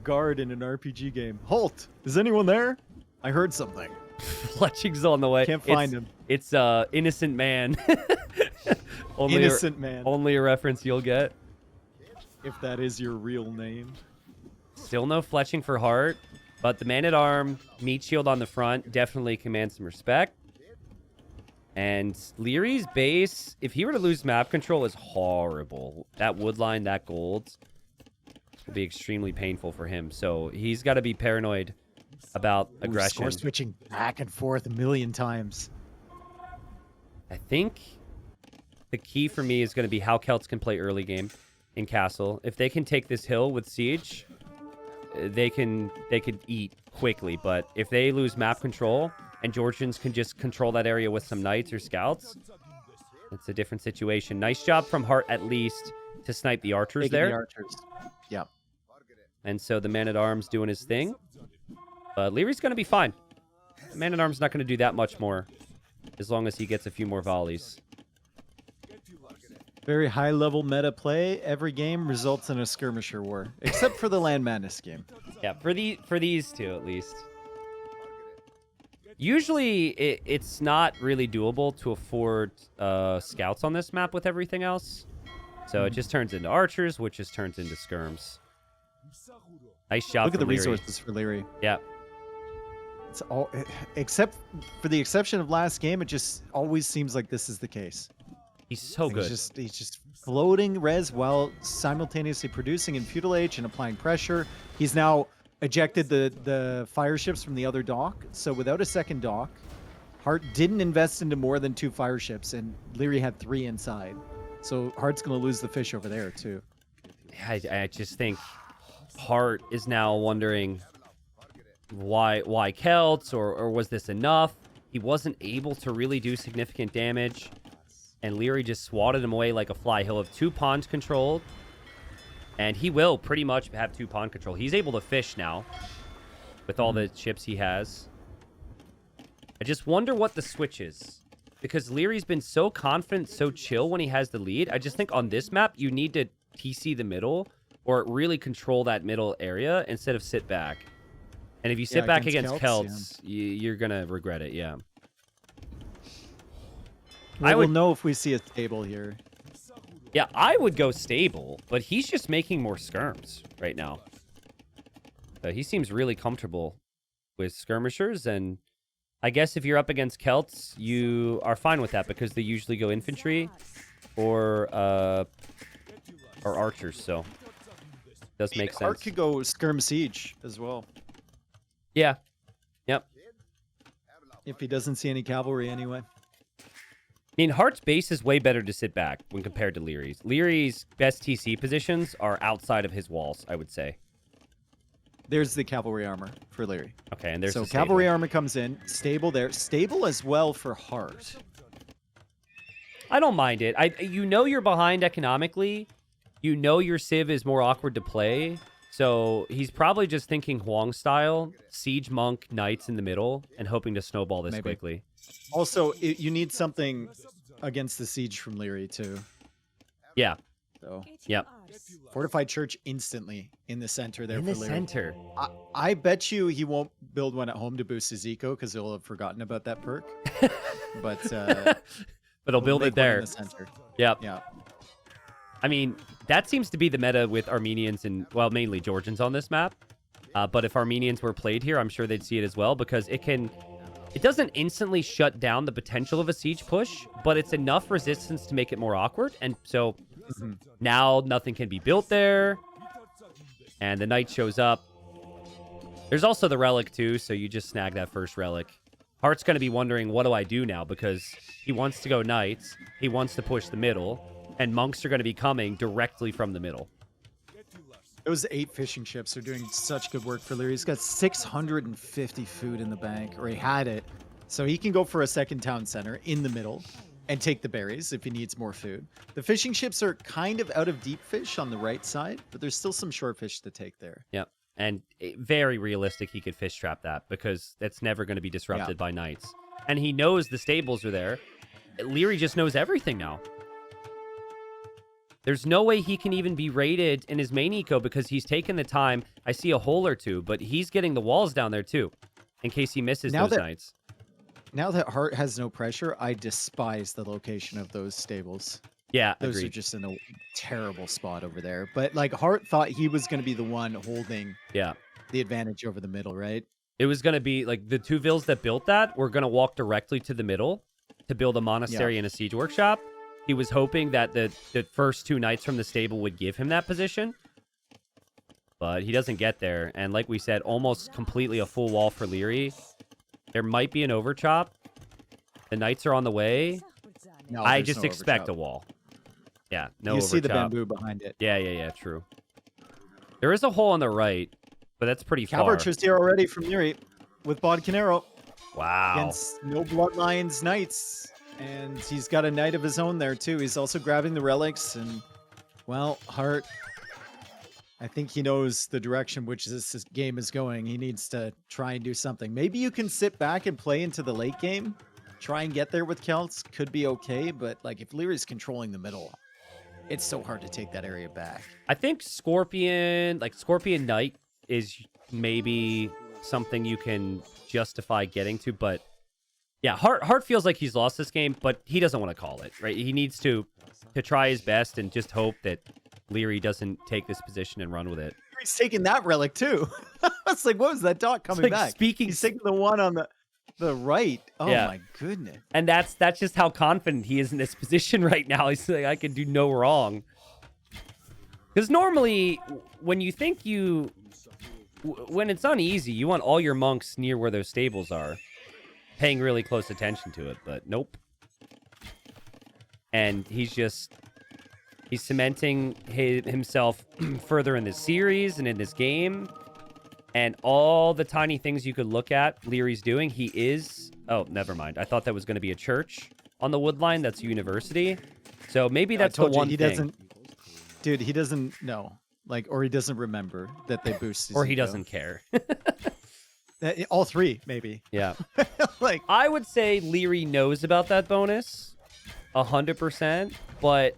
guard in an RPG game. Halt! Is anyone there? I heard something. Fletching's on the way. Can't find him. It's innocent man. Innocent man. Only a reference you'll get. If that is your real name. Still no fletching for Hearttt, but the man-at-arm, meat shield on the front, definitely commands some respect. And Leary's base, if he were to lose map control, is horrible. That wood line, that gold, will be extremely painful for him. So he's got to be paranoid about aggression. Score switching back and forth a million times. I think the key for me is going to be how Celts can play early game in Castle. If they can take this hill with Siege, they could eat quickly. But if they lose map control and Georgians can just control that area with some knights or scouts, it's a different situation. Nice job from Hearttt, at least, to snipe the archers there. The archers. Yeah. And so the man-at-arms doing his thing. But Leary's going to be fine. The man-at-arms not going to do that much more as long as he gets a few more volleys. Very high-level meta play. Every game results in a skirmisher war, except for the Land Madness game. Yeah, for these two, at least. Usually, it's not really doable to afford scouts on this map with everything else. So it just turns into archers, which just turns into skirms. Nice job. Look at the Liereyy. resources for Liereyy. Yeah. It's all, except for the exception of last game, it just always seems like this is the case. He's so good. He's just floating res while simultaneously producing in Feudal Age and applying pressure. He's now ejected the fire ships from the other dock. So without a second dock, Hearttt didn't invest into more than 2 fire ships, and Liereyy had 3 inside. So Heartt's going to lose the fish over there too. I just think Hearttt is now wondering why Celts, or was this enough? He wasn't able to really do significant damage, and Liereyy just swatted him away like a fly. He'll have 2 pawns controlled, and he will pretty much have 2 pawn control. He's able to fish now with all the ships he has. I just wonder what the switch is, because Leary's been so confident, so chill when he has the lead. I just think on this map, you need to TC the middle or really control that middle area instead of sit back. And if you sit back against Celts, you're going to regret it, yeah. I would know if we see a stable here. Yeah, I would go stable, but he's just making more skirms right now. He seems really comfortable with skirmishers, and I guess if you're up against Celts, you are fine with that because they usually go infantry or archers, so it does make sense. Hearttt could go skirm siege as well. Yeah. Yep. If he doesn't see any cavalry anyway. I mean, Heartt's base is way better to sit back when compared to Leary's. Leary's best TC positions are outside of his walls, I would say. There's the cavalry armor for Liereyy. Okay, and there's so the cavalry armor comes in. Stable there. Stable as well for Hearttt. I don't mind it. You know you're behind economically. You know your Civ is more awkward to play. So he's probably just thinking Huang style, siege monk, knights in the middle, and hoping to snowball this Maybe. quickly. Also, you need something against the siege from Liereyy too. Yeah. So Yep. fortified church instantly in the center there In for the Liereyy. center. I bet you he won't build one at home to boost his eco because he'll have forgotten about that perk. But But he'll build make it one there. in the center. Yep. Yeah. I mean, that seems to be the meta with Armenians and, well, mainly Georgians on this map. But if Armenians were played here, I'm sure they'd see it as well because it doesn't instantly shut down the potential of a siege push, but it's enough resistance to make it more awkward. And so now nothing can be built there. And the knight shows up. There's also the relic too, so you just snag that first relic. Heartt's going to be wondering, what do I do now? Because he wants to go knights. He wants to push the middle. And monks are going to be coming directly from the middle. Those 8 fishing ships are doing such good work for Liereyy. He's got 650 food in the bank, or he had it. So he can go for a second town center in the middle and take the berries if he needs more food. The fishing ships are kind of out of deep fish on the right side, but there's still some short fish to take there. Yep. And very realistic he could fish trap that because that's never going to be disrupted by knights. And he knows the stables are there. Liereyy just knows everything now. There's no way he can even be raided in his main eco because he's taken the time. I see a hole or two, but he's getting the walls down there too, in case he misses those knights. Now that Heartt has no pressure, I despise the location of those stables. Yeah, those agreed. are just in a terrible spot over there. But like Heartt thought he was going to be the one holding the advantage over the middle, right? It was going to be like the 2 vills that built that were going to walk directly to the middle to build a monastery and a siege workshop. He was hoping that the first 2 knights from the stable would give him that position. But he doesn't get there. And like we said, almost completely a full wall for Liereyy. There might be an overchop. The knights are on the way. No, I just expect a wall. Yeah, no overchop. You see the bamboo behind it. Yeah, true. There is a hole on the right, but that's pretty far. Cavalry's here already from Liereyy with Bodcanero. Wow. Against no Bloodlines Knights. And he's got a knight of his own there, too. He's also grabbing the relics. And, well, Heartt, I think he knows the direction which this game is going. He needs to try and do something. Maybe you can sit back and play into the late game. Try and get there with Celts. Could be okay. But, like, if Lierey's controlling the middle, it's so hard to take that area back. I think Scorpion Knight is maybe something you can justify getting to, but yeah, Heartt feels like he's lost this game, but he doesn't want to call it, right? He needs to try his best and just hope that Liereyy doesn't take this position and run with it. He's taking that relic too. It's like, what was that dot coming back? He's taking the one on the right. Oh my goodness. And that's just how confident he is in this position right now. He's like, I can do no wrong. Because normally, when you think when it's uneasy, you want all your monks near where those stables are, paying really close attention to it, but nope. And he's cementing himself further in this series and in this game. And all the tiny things you could look at Lierey's doing, he is... Oh, never mind. I thought that was going to be a church on the wood line. That's a university. So maybe that's the one thing. Dude, he doesn't know. Like, or he doesn't remember that they boosted. Or he doesn't care. All 3, maybe. Yeah. Like, I would say Liereyy knows about that bonus 100%, but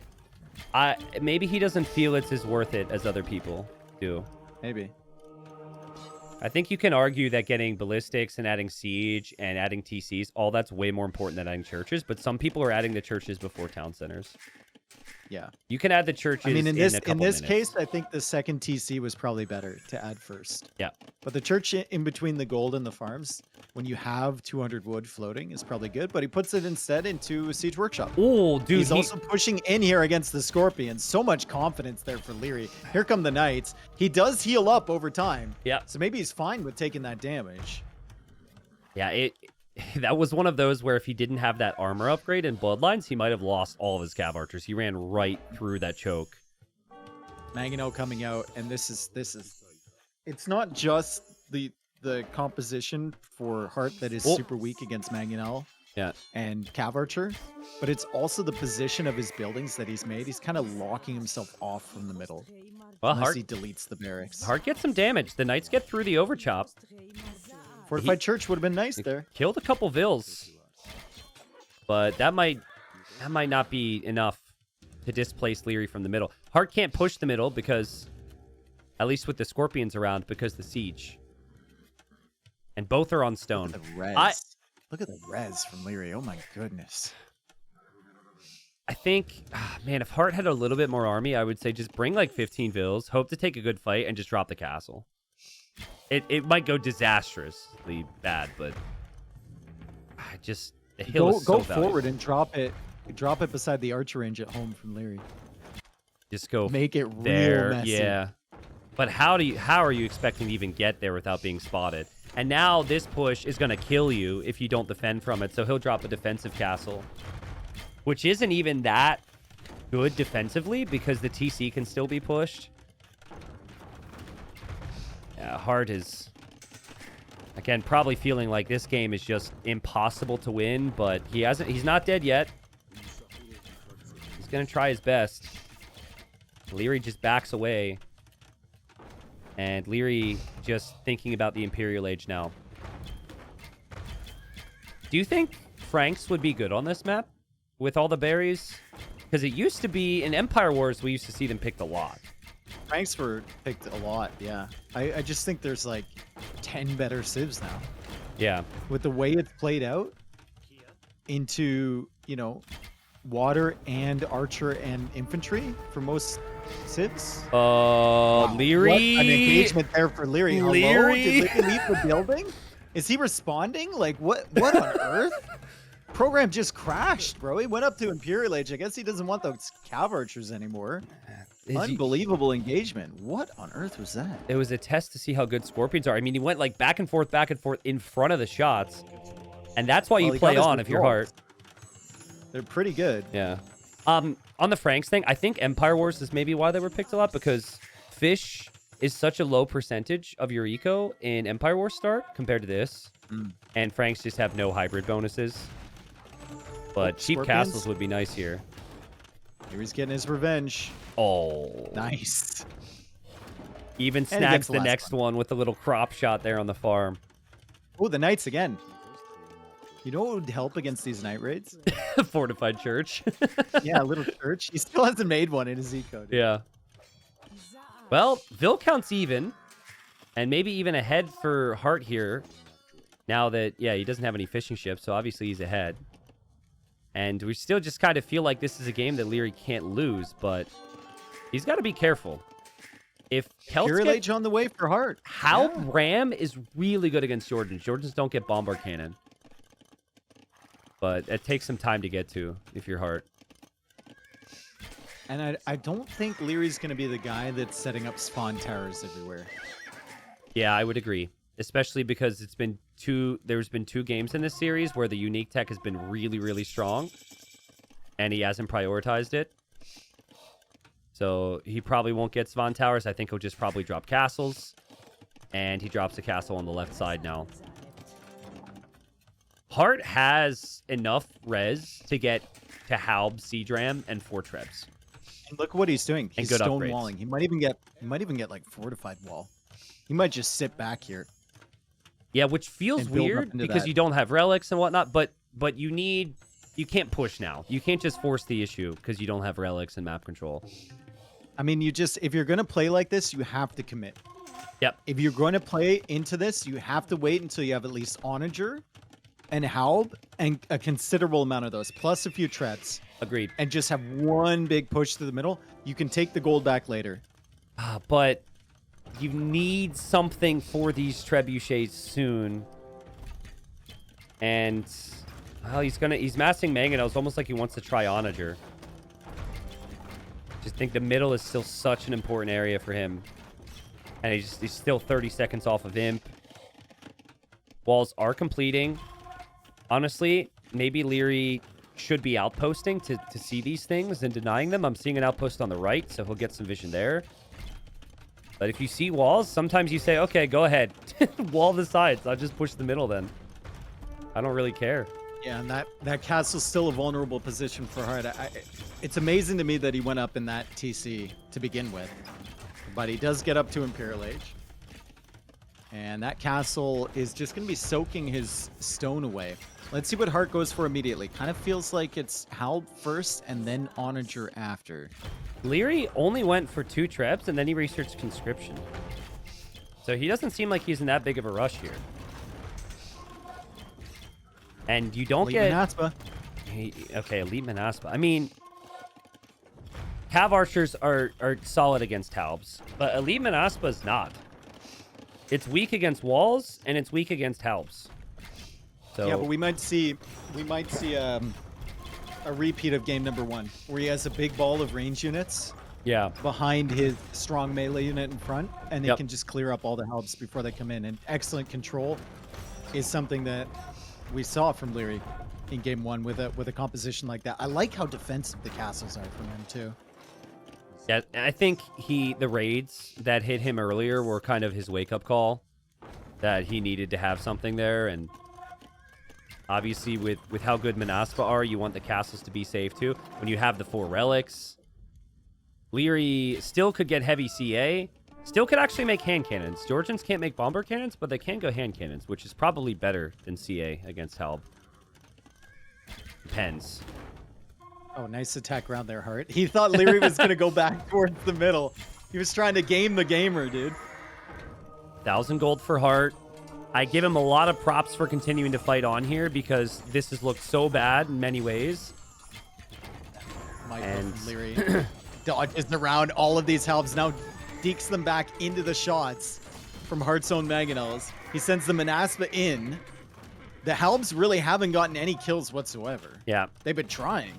maybe he doesn't feel it's as worth it as other people do. Maybe. I think you can argue that getting ballistics and adding siege and adding TCs, all that's way more important than adding churches, but some people are adding the churches before town centers. Yeah. You can add the churches. I mean, in this minutes. case, I think the second TC was probably better to add first. Yeah. But the church in between the gold and the farms, when you have 200 wood floating, is probably good. But he puts it instead into a siege workshop. Oh, dude. He's also pushing in here against the Scorpions. So much confidence there for Liereyy. Here come the Knights. He does heal up over time. Yeah. So maybe he's fine with taking that damage. Yeah, that was one of those where if he didn't have that armor upgrade in Bloodlines, he might have lost all of his cav archers. He ran right through that choke. Mangonel coming out, and this is it's not just the composition for Heartt that is super weak against Mangonel and cav archer, but it's also the position of his buildings that he's made. He's kind of locking himself off from the middle. Well, Unless Heartt he deletes the barracks. gets some damage. The knights get through the overchop. Fortified church would have been nice there. Killed a couple vills, but that might not be enough to displace Liereyy from the middle. Heartt can't push the middle because, at least with the scorpions around, because the siege. And both are on stone. Look at the res. Look at the res from Liereyy. Oh my goodness. I think, man, if Heartt had a little bit more army, I would say just bring like 15 vills, hope to take a good fight, and just drop the castle. It might go disastrously bad, but I just the hill is so go valuable. forward and drop it. Drop it beside the archer range at home from Liereyy. Just go Make it there, real messy. yeah. But how are you expecting to even get there without being spotted? And now this push is going to kill you if you don't defend from it. So he'll drop a defensive castle, which isn't even that good defensively because the TC can still be pushed. Yeah, Heartt is, again, probably feeling like this game is just impossible to win, but he's not dead yet. He's going to try his best. Liereyy just backs away. And Liereyy just thinking about the Imperial Age now. Do you think Franks would be good on this map with all the berries? Because it used to be in Empire Wars, we used to see them picked a lot. Franks were picked a lot, yeah. I just think there's like 10 better civs now. Yeah. With the way it's played out into, you know, water and archer and infantry for most civs. Wow, Liereyy. What an engagement there for Liereyy. Hello? Liereyy. Did Liereyy leave the building? Is he responding? Like, what on earth? Program just crashed, bro. He went up to Imperial Age. I guess he doesn't want those cav archers anymore. Unbelievable engagement. What on earth was that? It was a test to see how good Scorpions are. I mean, he went like back and forth in front of the shots. And that's why you play on if you're Heartt. They're pretty good. Yeah. On the Franks thing, I think Empire Wars is maybe why they were picked a lot, because fish is such a low percentage of your eco in Empire Wars start compared to this. And Franks just have no hybrid bonuses. But cheap Scorpions? castles would be nice here. Here he's getting his revenge. Oh. Nice. Even And he snags gets the the last next one with a little crop shot there on the farm. Oh, the knights again. You know what would help against these night raids? Fortified church. Yeah, a little church. He still hasn't made one in his eco. Dude. Yeah. Well, Vil counts even. And maybe even ahead for Heartt here. Now that, yeah, he doesn't have any fishing ships, so obviously he's ahead. And we still just kind of feel like this is a game that Liereyy can't lose, but he's got to be careful. If Imperial Age on the way for Heartt. How Ram is really good against Jordans. Jordans don't get bombard cannon. But it takes some time to get to if you're Heartt. And I don't think Leary's going to be the guy that's setting up spawn towers everywhere. Yeah, I would agree. Especially because there's been two games in this series where the unique tech has been really, really strong. And he hasn't prioritized it. So he probably won't get spawn towers. I think he'll just probably drop castles. And he drops a castle on the left side now. Heartt has enough res to get to Halb, Siege Ram, and 4 Trebs. And look what he's doing. He's good upgrades. stonewalling. He might even get like fortified wall. He might just sit back here. Yeah, which feels And build up weird into because that. you don't have relics and whatnot, but you can't push now. You can't just force the issue because you don't have relics and map control. I mean, if you're going to play like this, you have to commit. Yep. If you're going to play into this, you have to wait until you have at least Onager and Halb and a considerable amount of those, plus a few Treads. Agreed. And just have one big push to the middle. You can take the gold back later. But you need something for these trebuchets soon. And well, he's massing mangonels almost like he wants to try Onager. Just think the middle is still such an important area for him. And he's still 30 seconds off of Imp. Walls are completing. Honestly, maybe Liereyy should be outposting to see these things and denying them. I'm seeing an outpost on the right, so he'll get some vision there. But if you see walls, sometimes you say, okay, go ahead. Wall the sides. I'll just push the middle then. I don't really care. Yeah, and that castle's still a vulnerable position for Heartt. It's amazing to me that he went up in that TC to begin with. but he does get up to Imperial Age. And that castle is just going to be soaking his stone away. Let's see what Hearttt goes for immediately. Kind of feels like it's Halb first and then Onager after. Liereyy only went for 2 trebs, and then he researched conscription. So he doesn't seem like he's in that big of a rush here. And you don't Elite get... Manaspa. Okay, Elite Manaspa. I mean, Cav Archers are solid against Halbs, but Elite Manaspa is not. It's weak against walls, and it's weak against Halbs. So... Yeah, but we might see a repeat of game number 1, where he has a big ball of range units yeah. behind his strong melee unit in front, and he Yep. can just clear up all the Halbs before they come in. And excellent control is something that we saw from Liereyy in game 1 with a composition like that. I like how defensive the castles are from him too. Yeah, I think the raids that hit him earlier were kind of his wake-up call, that he needed to have something there, and obviously with how good Manaspa are, you want the castles to be safe too. When you have the 4 relics, Liereyy still could get heavy CA, still could actually make hand cannons. Georgians can't make bomber cannons, but they can go hand cannons, which is probably better than CA against Halb. Depends. Oh, nice attack round there, Hearttt. He thought Liereyy was going to go back towards the middle. He was trying to game the gamer, dude. 1,000 gold for Hearttt. I give him a lot of props for continuing to fight on here because this has looked so bad in many ways. And Liereyy dodges around all of these Halbs, now dekes them back into the shots from Heartt's own Mangonels. He sends the Manaspa in. The Halbs really haven't gotten any kills whatsoever. Yeah. They've been trying.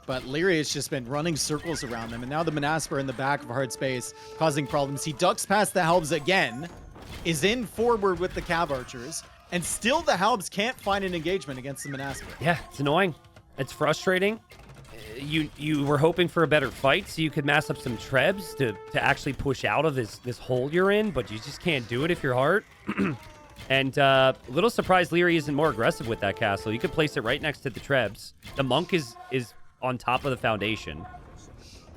But Liereyy has just been running circles around them. And now the Manaspa are in the back of Heartt's base, causing problems. He ducks past the Halbs again, is in forward with the Cav Archers, and still the Halbs can't find an engagement against the Manaspa. Yeah, it's annoying. It's frustrating. You were hoping for a better fight so you could mass up some trebs to actually push out of this hole you're in, but you just can't do it if you're Hearttt. And a little surprised Liereyy isn't more aggressive with that castle. You could place it right next to the trebs. The monk is on top of the foundation.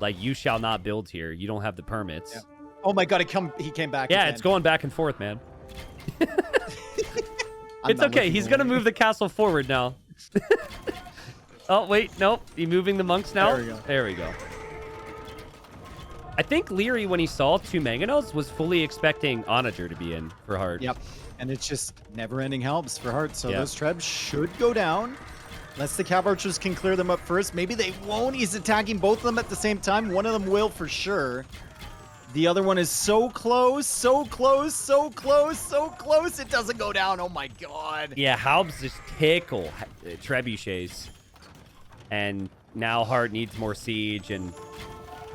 Like, you shall not build here. You don't have the permits. Yeah. Oh my god, he came back Yeah, again. it's going back and forth, man. It's okay. He's going to move the castle forward now. Oh, wait. Nope. You moving the monks now? There we go. There we go. I think Liereyy, when he saw 2 Mangonels, was fully expecting Onager to be in for Hearttt. Yep. And it's just never-ending Halbs for Hearttt. So Yeah. those trebs should go down. Unless the Cav Archers can clear them up first. Maybe they won't. He's attacking both of them at the same time. One of them will for sure. The other one is so close, so close, so close, so close. It doesn't go down. Oh my god. Yeah, Halbs just tickle trebuchets. And now Hearttt needs more siege. And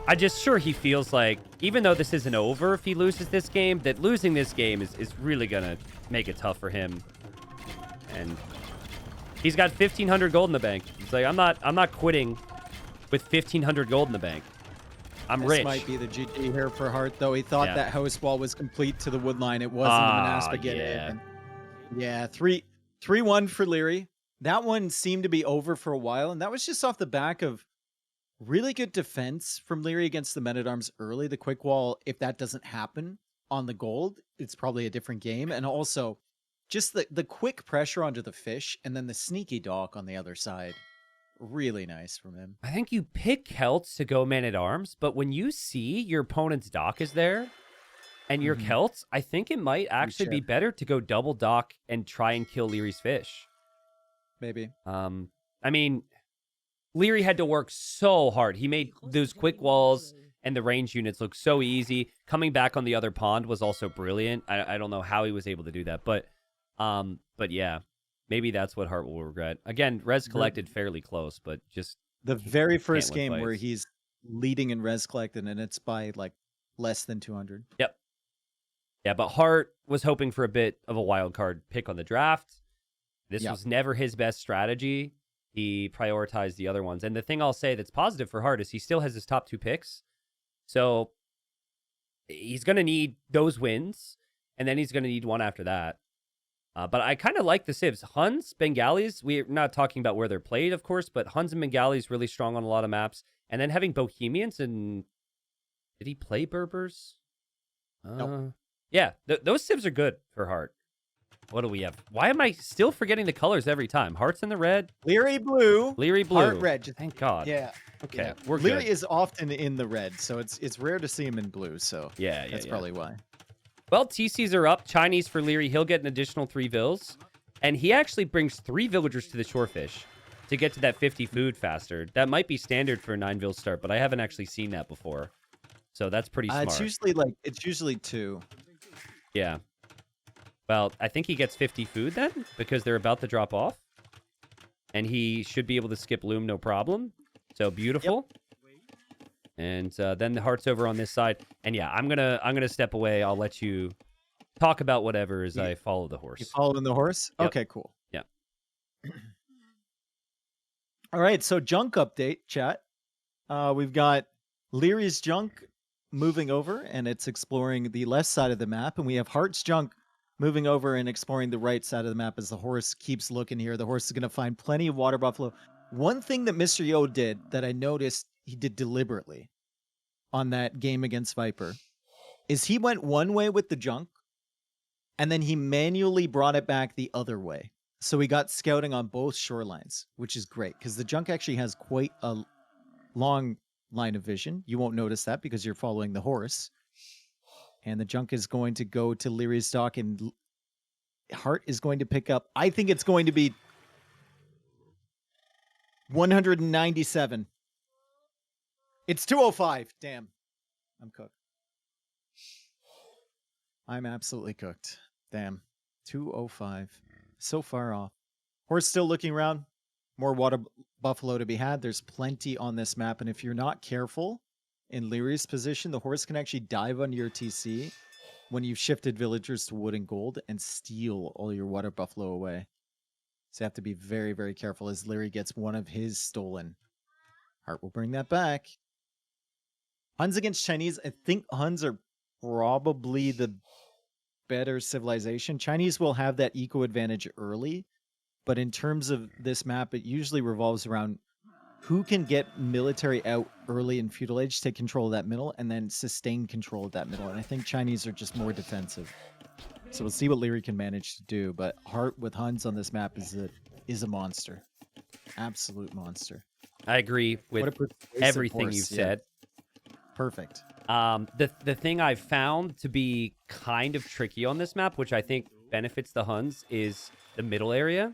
I'm just sure he feels like, even though this isn't over if he loses this game, that losing this game is really going to make it tough for him. And he's got 1,500 gold in the bank. He's like, I'm not quitting with 1,500 gold in the bank. I'm This rich. might be the GG here for Hearttt, though. He thought Yeah. that house wall was complete to the wood line. It wasn't. The Manaspa get yeah. it. And yeah, 3-1 for Liereyy. That one seemed to be over for a while, and that was just off the back of really good defense from Liereyy against the Men-at-Arms early. The quick wall, if that doesn't happen on the gold, it's probably a different game. And also, just the quick pressure onto the fish, and then the sneaky dock on the other side. Really nice from him. I think you pick Celts to go Man-at-Arms, but when you see your opponent's dock is there and your Celts, I think it might actually be better to go double dock and try and kill Lierey's fish. Maybe. I mean, Liereyy had to work so hard. He made those quick walls and the range units look so easy. Coming back on the other pond was also brilliant. I don't know how he was able to do that, but yeah. Maybe that's what Hearttt will regret. Again, res collected fairly close, but just the very first win game where fights. he's leading in res collected, and it's by like less than 200. Yep. Yeah, but Hearttt was hoping for a bit of a wild card pick on the draft. This was never his best strategy. He prioritized the other ones. And the thing I'll say that's positive for Hearttt is he still has his top 2 picks. So he's going to need those wins, and then he's going to need one after that. But I kind of like the civs. Huns, Bengalis, we're not talking about where they're played, of course, but Huns and Bengalis really strong on a lot of maps. And then having Bohemians and... Did he play Berbers? Nope. Yeah, those civs are good for Heartt. What do we have? Why am I still forgetting the colors every time? Heart's in the red. Liereyy blue. Liereyy blue. Heartt red. Thank God. Yeah. Okay, Yeah. we're Liereyy good. is often in the red, so it's rare to see him in blue. So Yeah, that's probably why. Well, TCs are up. Chinese for Liereyy. He'll get an additional 3 vills. And he actually brings 3 villagers to the shorefish to get to that 50 food faster. That might be standard for a 9 vill start, but I haven't actually seen that before. So that's pretty smart. It's usually 2. Yeah. Well, I think he gets 50 food then because they're about to drop off. And he should be able to skip loom no problem. So beautiful. Yep. And then the Heart's over on this side. And yeah, I'm gonna step away. I'll let you talk about whatever as I follow the horse. You following the horse? Yep. Okay, cool. Yeah. All right, so junk update, chat. We've got Lierey's junk moving over, and it's exploring the left side of the map, and we have Heart's junk moving over and exploring the right side of the map as the horse keeps looking here. The horse is going to find plenty of water buffalo. One thing that Mr. Yo did that I noticed he did deliberately on that game against Viper is he went one way with the junk, and then he manually brought it back the other way. So we got scouting on both shorelines, which is great because the junk actually has quite a long line of vision. You won't notice that because you're following the horse. And the junk is going to go to Lierey's dock, and Heartt is going to pick up. I think it's going to be 197. It's 205. Damn. I'm cooked. I'm absolutely cooked. Damn. 205. So far off. Horse still looking around. More water buffalo to be had. There's plenty on this map. And if you're not careful in Lierey's position, the horse can actually dive under your TC when you've shifted villagers to wood and gold and steal all your water buffalo away. So you have to be very, very careful as Liereyy gets one of his stolen. Heartt will bring that back. Huns against Chinese. I think Huns are probably the better civilization. Chinese will have that eco advantage early, but in terms of this map, it usually revolves around who can get military out early in Feudal Age, take control of that middle, and then sustain control of that middle. And I think Chinese are just more defensive. So we'll see what Liereyy can manage to do. But Heartt with Huns on this map is a monster. Absolute monster. I agree with everything you've said. Perfect. The thing I've found to be kind of tricky on this map, which I think benefits the Huns, is the middle area.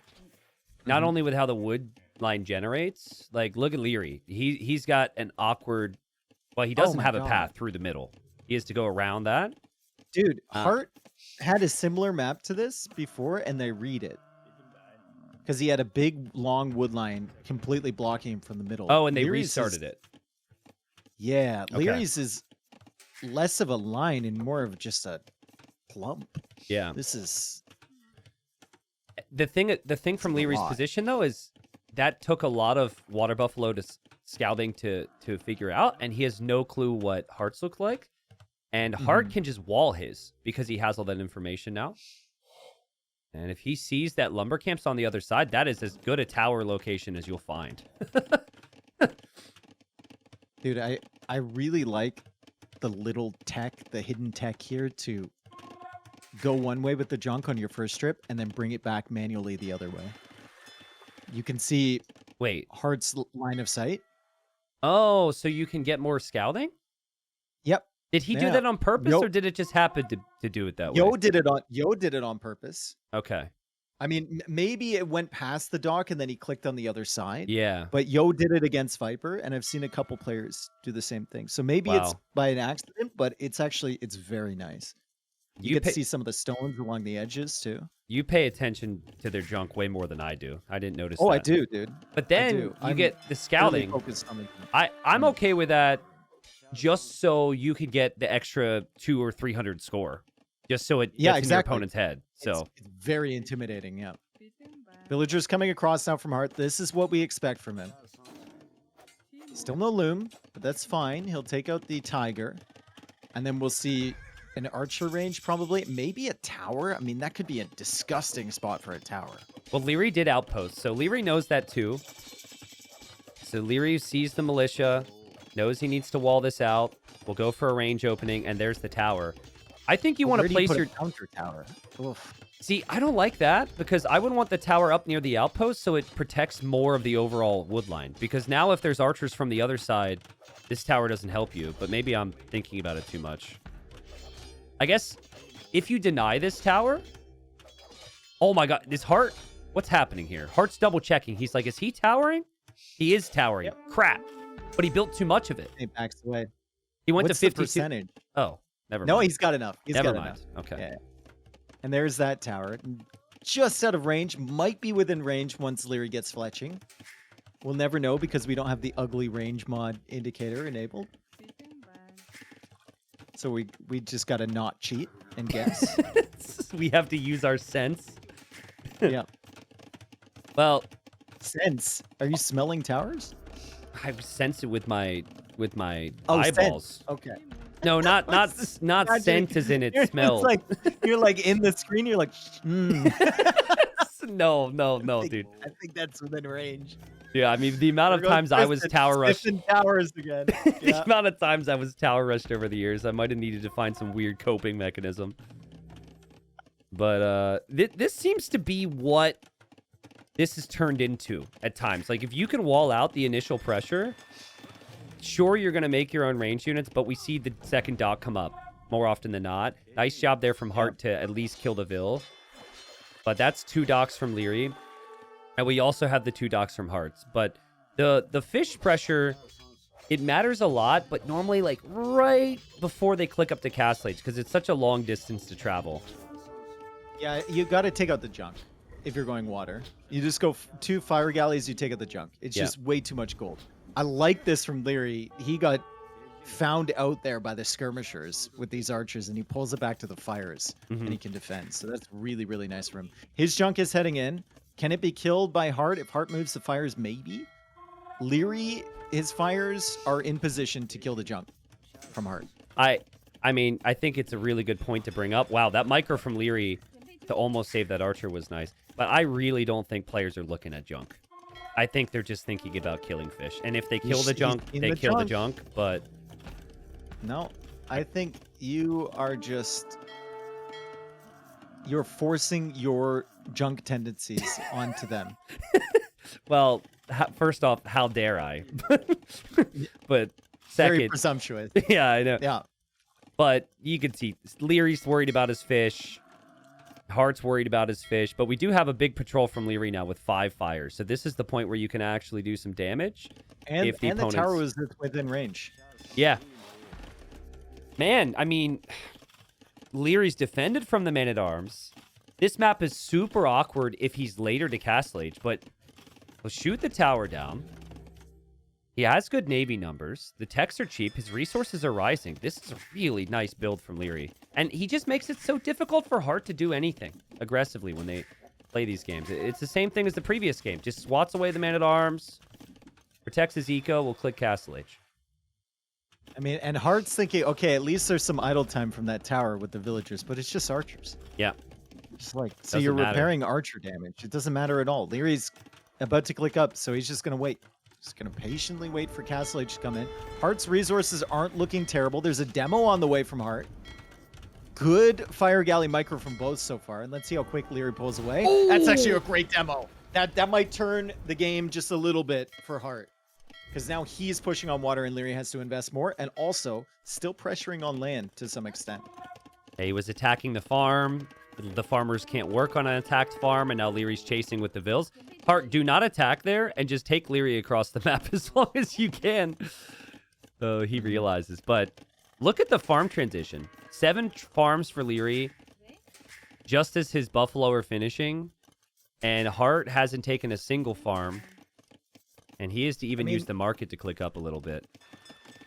Not only with how the wood line generates, like look at Liereyy. He's got an awkward, well, he doesn't have a path through the middle. He has to go around that. Dude, Heartt had a similar map to this before, and they read it. Because he had a big, long wood line completely blocking him from the middle. Oh, and they restarted it. Yeah, okay. Lierey's is less of a line and more of just a plump. Yeah. This is... The thing from Lierey's position, though, is that took a lot of water buffalo to scouting to figure out, and he has no clue what Heartts look like. And Heartt can just wall his because he has all that information now. And if he sees that lumber camp's on the other side, that is as good a tower location as you'll find. Dude, I really like the little tech, the hidden tech here to go one way with the junk on your first trip and then bring it back manually the other way. You can see Heartt's line of sight. Oh, so you can get more scouting? Yep. Did he do that on purpose, or did it just happen to do it that way? Yo did it on purpose. Okay. I mean, maybe it went past the dock and then he clicked on the other side. Yeah. But Yo did it against Viper, and I've seen a couple players do the same thing. So maybe it's by an accident, but it's very nice. You get to see some of the stones along the edges too. You pay attention to their junk way more than I do. I didn't notice that. Oh, I do, dude. But then you get the scouting. I'm okay with that, just so you could get the extra 200 or 300 score, just so it gets in your opponent's head. So it's very intimidating. Yeah. Villagers coming across now from Heartt. This is what we expect from him. Still no loom, but that's fine. He'll take out the tiger, and then we'll see an archer range, probably. Maybe a tower. I mean, that could be a disgusting spot for a tower. Well, Liereyy did outpost, so Liereyy knows that too. So Liereyy sees the militia, knows he needs to wall this out. We'll go for a range opening, and there's the tower. I think you want Where to do you place put your... a counter tower? Oof. See, I don't like that because I would want the tower up near the outpost so it protects more of the overall wood line. Because now if there's archers from the other side, this tower doesn't help you. But maybe I'm thinking about it too much. I guess if you deny this tower... Oh my god, this Heartt... What's happening here? Heartt's double checking. He's like, is he towering? He is towering. Yep. Crap. But he built too much of it. He backs away. He went What's to 52. the percentage? Oh, never mind. No, he's got enough. He's never got mind. enough. Okay. Yeah. And there's that tower. Just out of range. Might be within range once Liereyy gets fletching. We'll never know because we don't have the ugly range mod indicator enabled. So we just got to not cheat and guess. We have to use our sense. Yeah. Well, Sense. Are you smelling towers? I sense it with my Oh, eyeballs. Sense. Okay. No, not Imagine- scent as in it It's smells. like you're like in the screen. You're like, No, dude. I think that's within range. Yeah, I mean the amount of There goes times I was Tristan, tower rushed. sniffing towers again. The Yeah. amount of times I was tower rushed over the years, I might have needed to find some weird coping mechanism. But this seems to be what this has turned into at times. Like if you can wall out the initial pressure, sure you're gonna make your own range units, but we see the second dock come up more often than not. Nice job there from Heartt to at least kill the Vil. But that's 2 docks from Liereyy. And we also have the 2 docks from Heartts. But the fish pressure, it matters a lot, but normally like right before they click up to Castle Age, because it's such a long distance to travel. Yeah, you got to take out the junk if you're going water. You just go 2 fire galleys, you take out the junk. It's Yeah. just way too much gold. I like this from Liereyy. He got found out there by the skirmishers with these archers, and he pulls it back to the fires, and he can defend. So that's really, really nice for him. His junk is heading in. Can it be killed by Heartt? If Heartt moves the fires, maybe. Liereyy, his fires are in position to kill the junk from Heartt. I mean, I think it's a really good point to bring up. Wow, that micro from Liereyy to almost save that archer was nice. But I really don't think players are looking at junk. I think they're just thinking about killing fish. And if they kill the junk, they kill the junk. But no, I think you are you're forcing your junk tendencies onto them. well, first off, how dare I? But Very second, presumptuous. yeah, I know. Yeah. But you can see Lierey's worried about his fish. Heartt's worried about his fish. But we do have a big patrol from Liereyy now with 5 fires. So this is the point where you can actually do some damage. And, if the the tower opponent's- was within range. Yeah. Man, I mean, Lierey's defended from the man-at-arms. This map is super awkward if he's later to Castle Age, but he'll shoot the tower down. He has good Navy numbers. The techs are cheap. His resources are rising. This is a really nice build from Liereyy. And he just makes it so difficult for Heartt to do anything aggressively when they play these games. It's the same thing as the previous game. Just swats away the man-at-arms, protects his eco, will click Castle Age. I mean, and Heartt's thinking, okay, at least there's some idle time from that tower with the villagers, but it's just archers. Yeah. Just like, so Doesn't you're matter. repairing archer damage. It doesn't matter at all. Lierey's about to click up, so he's just going to wait. Just going to patiently wait for Castle Age to come in. Heartt's resources aren't looking terrible. There's a demo on the way from Heartt. Good fire galley micro from both so far. And let's see how quick Liereyy pulls away. Ooh. That's actually a great demo. That might turn the game just a little bit for Heartt. Because now he's pushing on water and Liereyy has to invest more. And also still pressuring on land to some extent. He was attacking the farm. The farmers can't work on an attacked farm, and now Lierey's chasing with the Vils. Heartt, do not attack there, and just take Liereyy across the map as long as you can. Oh, he realizes. But look at the farm transition. 7 farms for Liereyy, just as his Buffalo are finishing. And Heartt hasn't taken a single farm. And he has to even use the market to click up a little bit.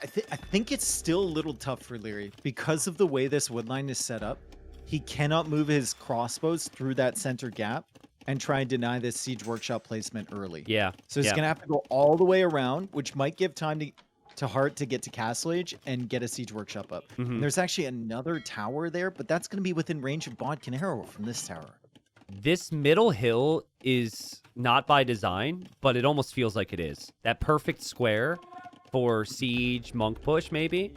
I think it's still a little tough for Liereyy because of the way this woodline is set up. He cannot move his crossbows through that center gap and try and deny this siege workshop placement early. Yeah. So he's gonna have to go all the way around, which might give time to Heartt to get to Castle Age and get a siege workshop up. And there's actually another tower there, but that's gonna be within range of Bodkin Arrow from this tower. This middle hill is not by design, but it almost feels like it is. That perfect square for siege, monk push, maybe.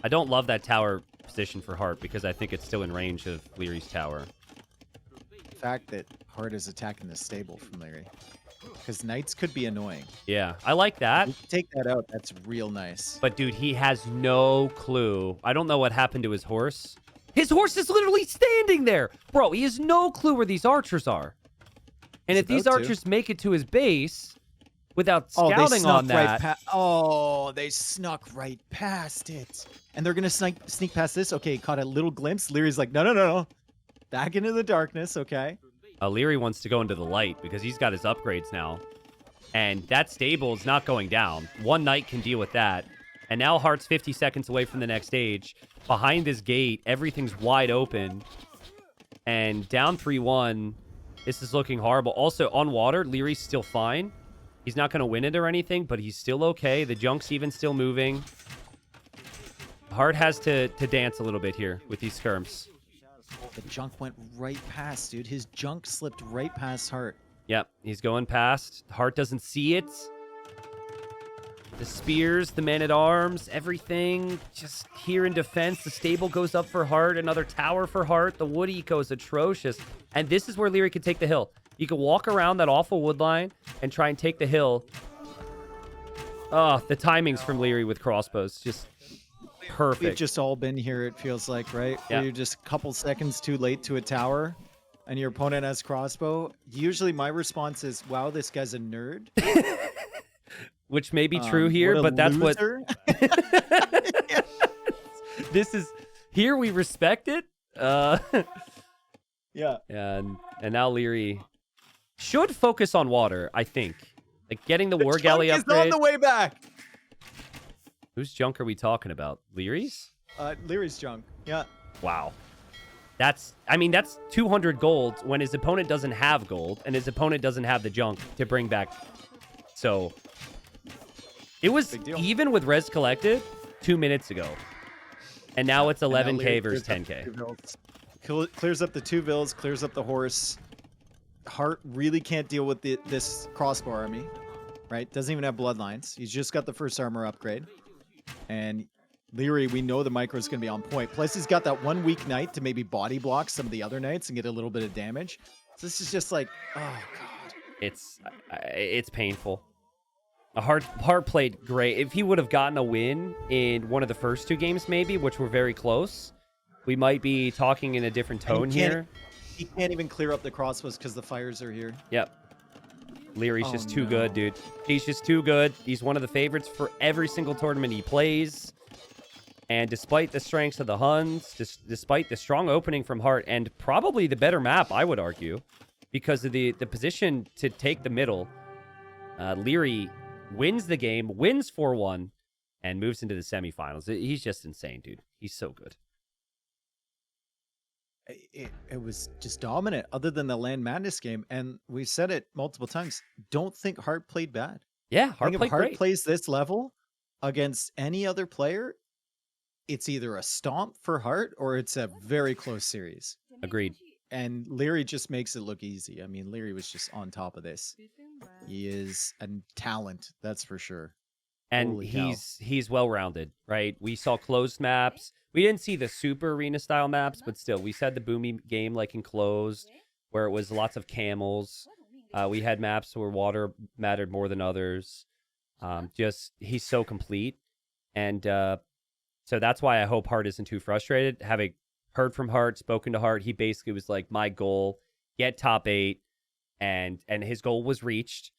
I don't love that tower position for Hearttt because I think it's still in range of Lierey's tower. The fact that Hearttt is attacking the stable from Liereyy. Because knights could be annoying. Yeah, I like that. If you take that out, that's real nice. But dude, he has no clue. I don't know what happened to his horse. His horse is literally standing there. Bro, he has no clue where these archers are. And if these archers make it to his base without scouting on that... they snuck right past it. And they're going to sneak past this. Okay, caught a little glimpse. Lierey's like, no. Back into the darkness, okay. Liereyy wants to go into the light because he's got his upgrades now. And that stable is not going down. One knight can deal with that. And now Heartt's 50 seconds away from the next stage. Behind this gate, everything's wide open. And down 3-1, this is looking horrible. Also, on water, Lierey's still fine. He's not going to win it or anything, but he's still okay. The junk's even still moving. Hearttt has to dance a little bit here with these skirms. The junk went right past, dude. His junk slipped right past Hearttt. Yep, he's going past. Hearttt doesn't see it. The spears, the men-at-arms, everything just here in defense. The stable goes up for Hearttt. Another tower for Hearttt. The wood eco is atrocious. And this is where Liereyy could take the hill. You could walk around that awful wood line and try and take the hill. Oh, the timings from Liereyy with crossbows. Just perfect. We've just all been here, it feels like, right? Yeah. Where you're just a couple seconds too late to a tower and your opponent has crossbow. Usually my response is, wow, this guy's a nerd. Which may be true here, but that's loser. what... This is... Here we respect it. Yeah. And now Liereyy should focus on water, I think. Like getting the war galley upgrade. He's on the way back. Whose junk are we talking about? Lierey's? Lierey's junk. Yeah. Wow. That's 200 gold when his opponent doesn't have gold and his opponent doesn't have the junk to bring back. So it was even with res collected 2 minutes ago. And now it's 11k versus 10k. Clears up the 2 vills, clears up the horse. Hearttt really can't deal with this crossbow army, right? Doesn't even have bloodlines. He's just got the first armor upgrade. And Liereyy, we know the micro is going to be on point. Plus, he's got that 1 weak knight to maybe body block some of the other knights and get a little bit of damage. So this is just like, oh, God. It's painful. Hearttt played great. If he would have gotten a win in one of the first 2 games, maybe, which were very close, we might be talking in a different tone here. He can't even clear up the crossbows because the fires are here. Yep. Leary's just too good, dude. He's just too good. He's one of the favorites for every single tournament he plays. And despite the strengths of the Huns, despite the strong opening from Hearttt, and probably the better map, I would argue, because of the position to take the middle, Liereyy wins the game, wins 4-1, and moves into the semifinals. He's just insane, dude. He's so good. It was just dominant other than the Land Madness game. And we said it multiple times. Don't think Hearttt played bad. Yeah, Hearttt played great. If Hearttt plays this level against any other player, it's either a stomp for Hearttt or it's a very close series. Agreed. And Liereyy just makes it look easy. I mean, Liereyy was just on top of this. He is a talent, that's for sure. And he's well-rounded, right? We saw closed maps. We didn't see the super arena style maps, but still, we said the boomy game like enclosed, where it was lots of camels. We had maps where water mattered more than others. He's so complete. And so that's why I hope Hearttt isn't too frustrated. Having heard from Hearttt, spoken to Hearttt, he basically was like, my goal, get top 8. And his goal was reached.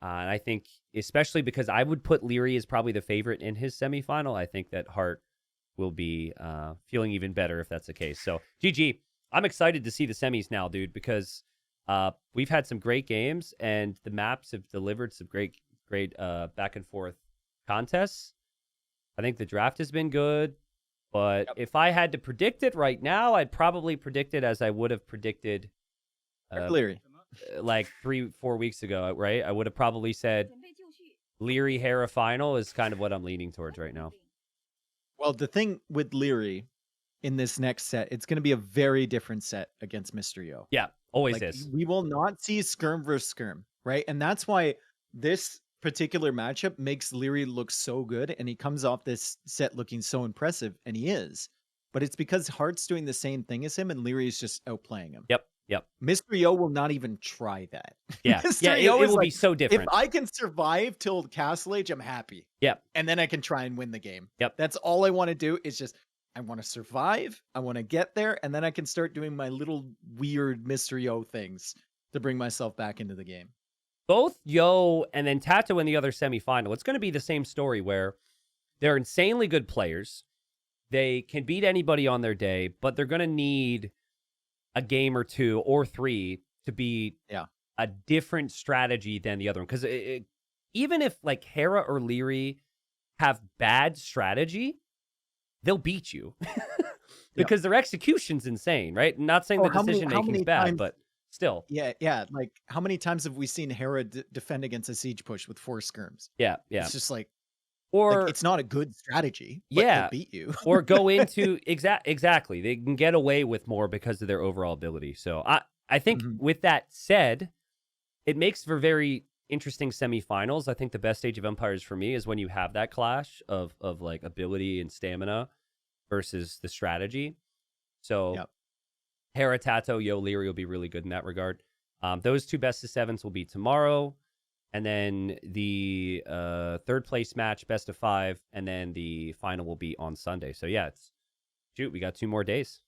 And I think, especially because I would put Liereyy as probably the favorite in his semifinal, I think that Hearttt will be feeling even better if that's the case. So, GG. I'm excited to see the semis now, dude, because we've had some great games, and the maps have delivered some great back and forth contests. I think the draft has been good, but if I had to predict it right now, I'd probably predict it as I would have predicted Liereyy. Like 3-4 weeks ago, right? I would have probably said Liereyy Hera final is kind of what I'm leaning towards right now. Well, the thing with Liereyy in this next set, it's going to be a very different set against Mysterio. Yeah, always is. We will not see skirm versus skirm, right? And that's why this particular matchup makes Liereyy look so good, and he comes off this set looking so impressive, and he is. but it's because Heartt's doing the same thing as him, and Lierey's just outplaying him. Yep. Yep. Mr. Yo will not even try that. Yeah. Mr. Yeah. It, Yo it is will be like, so if different. I can survive till Castle Age, I'm happy. Yep. And then I can try and win the game. Yep. That's all I want to do is just, I want to survive. I want to get there. And then I can start doing my little weird Mr. Yo things to bring myself back into the game. Both Yo and then Tato in the other semifinal, it's going to be the same story where they're insanely good players. They can beat anybody on their day, but they're going to need a game or two or three to be a different strategy than the other one. Because even if like Hera or Liereyy have bad strategy, they'll beat you because their execution's insane, right? Not saying the decision making is bad, but still. Yeah. Like, how many times have we seen Hera defend against a siege push with 4 skirms? Yeah. It's just like, or it's not a good strategy, but they'll beat you. Or go into exactly. They can get away with more because of their overall ability. So I think with that said, it makes for very interesting semifinals. I think the best Age of Empires for me is when you have that clash of like ability and stamina versus the strategy. So Hera, Tato, Yo, Liereyy will be really good in that regard. Those 2 best of 7s will be tomorrow. And then the 3rd place match, best of 5, and then the final will be on Sunday. So yeah, we got 2 more days.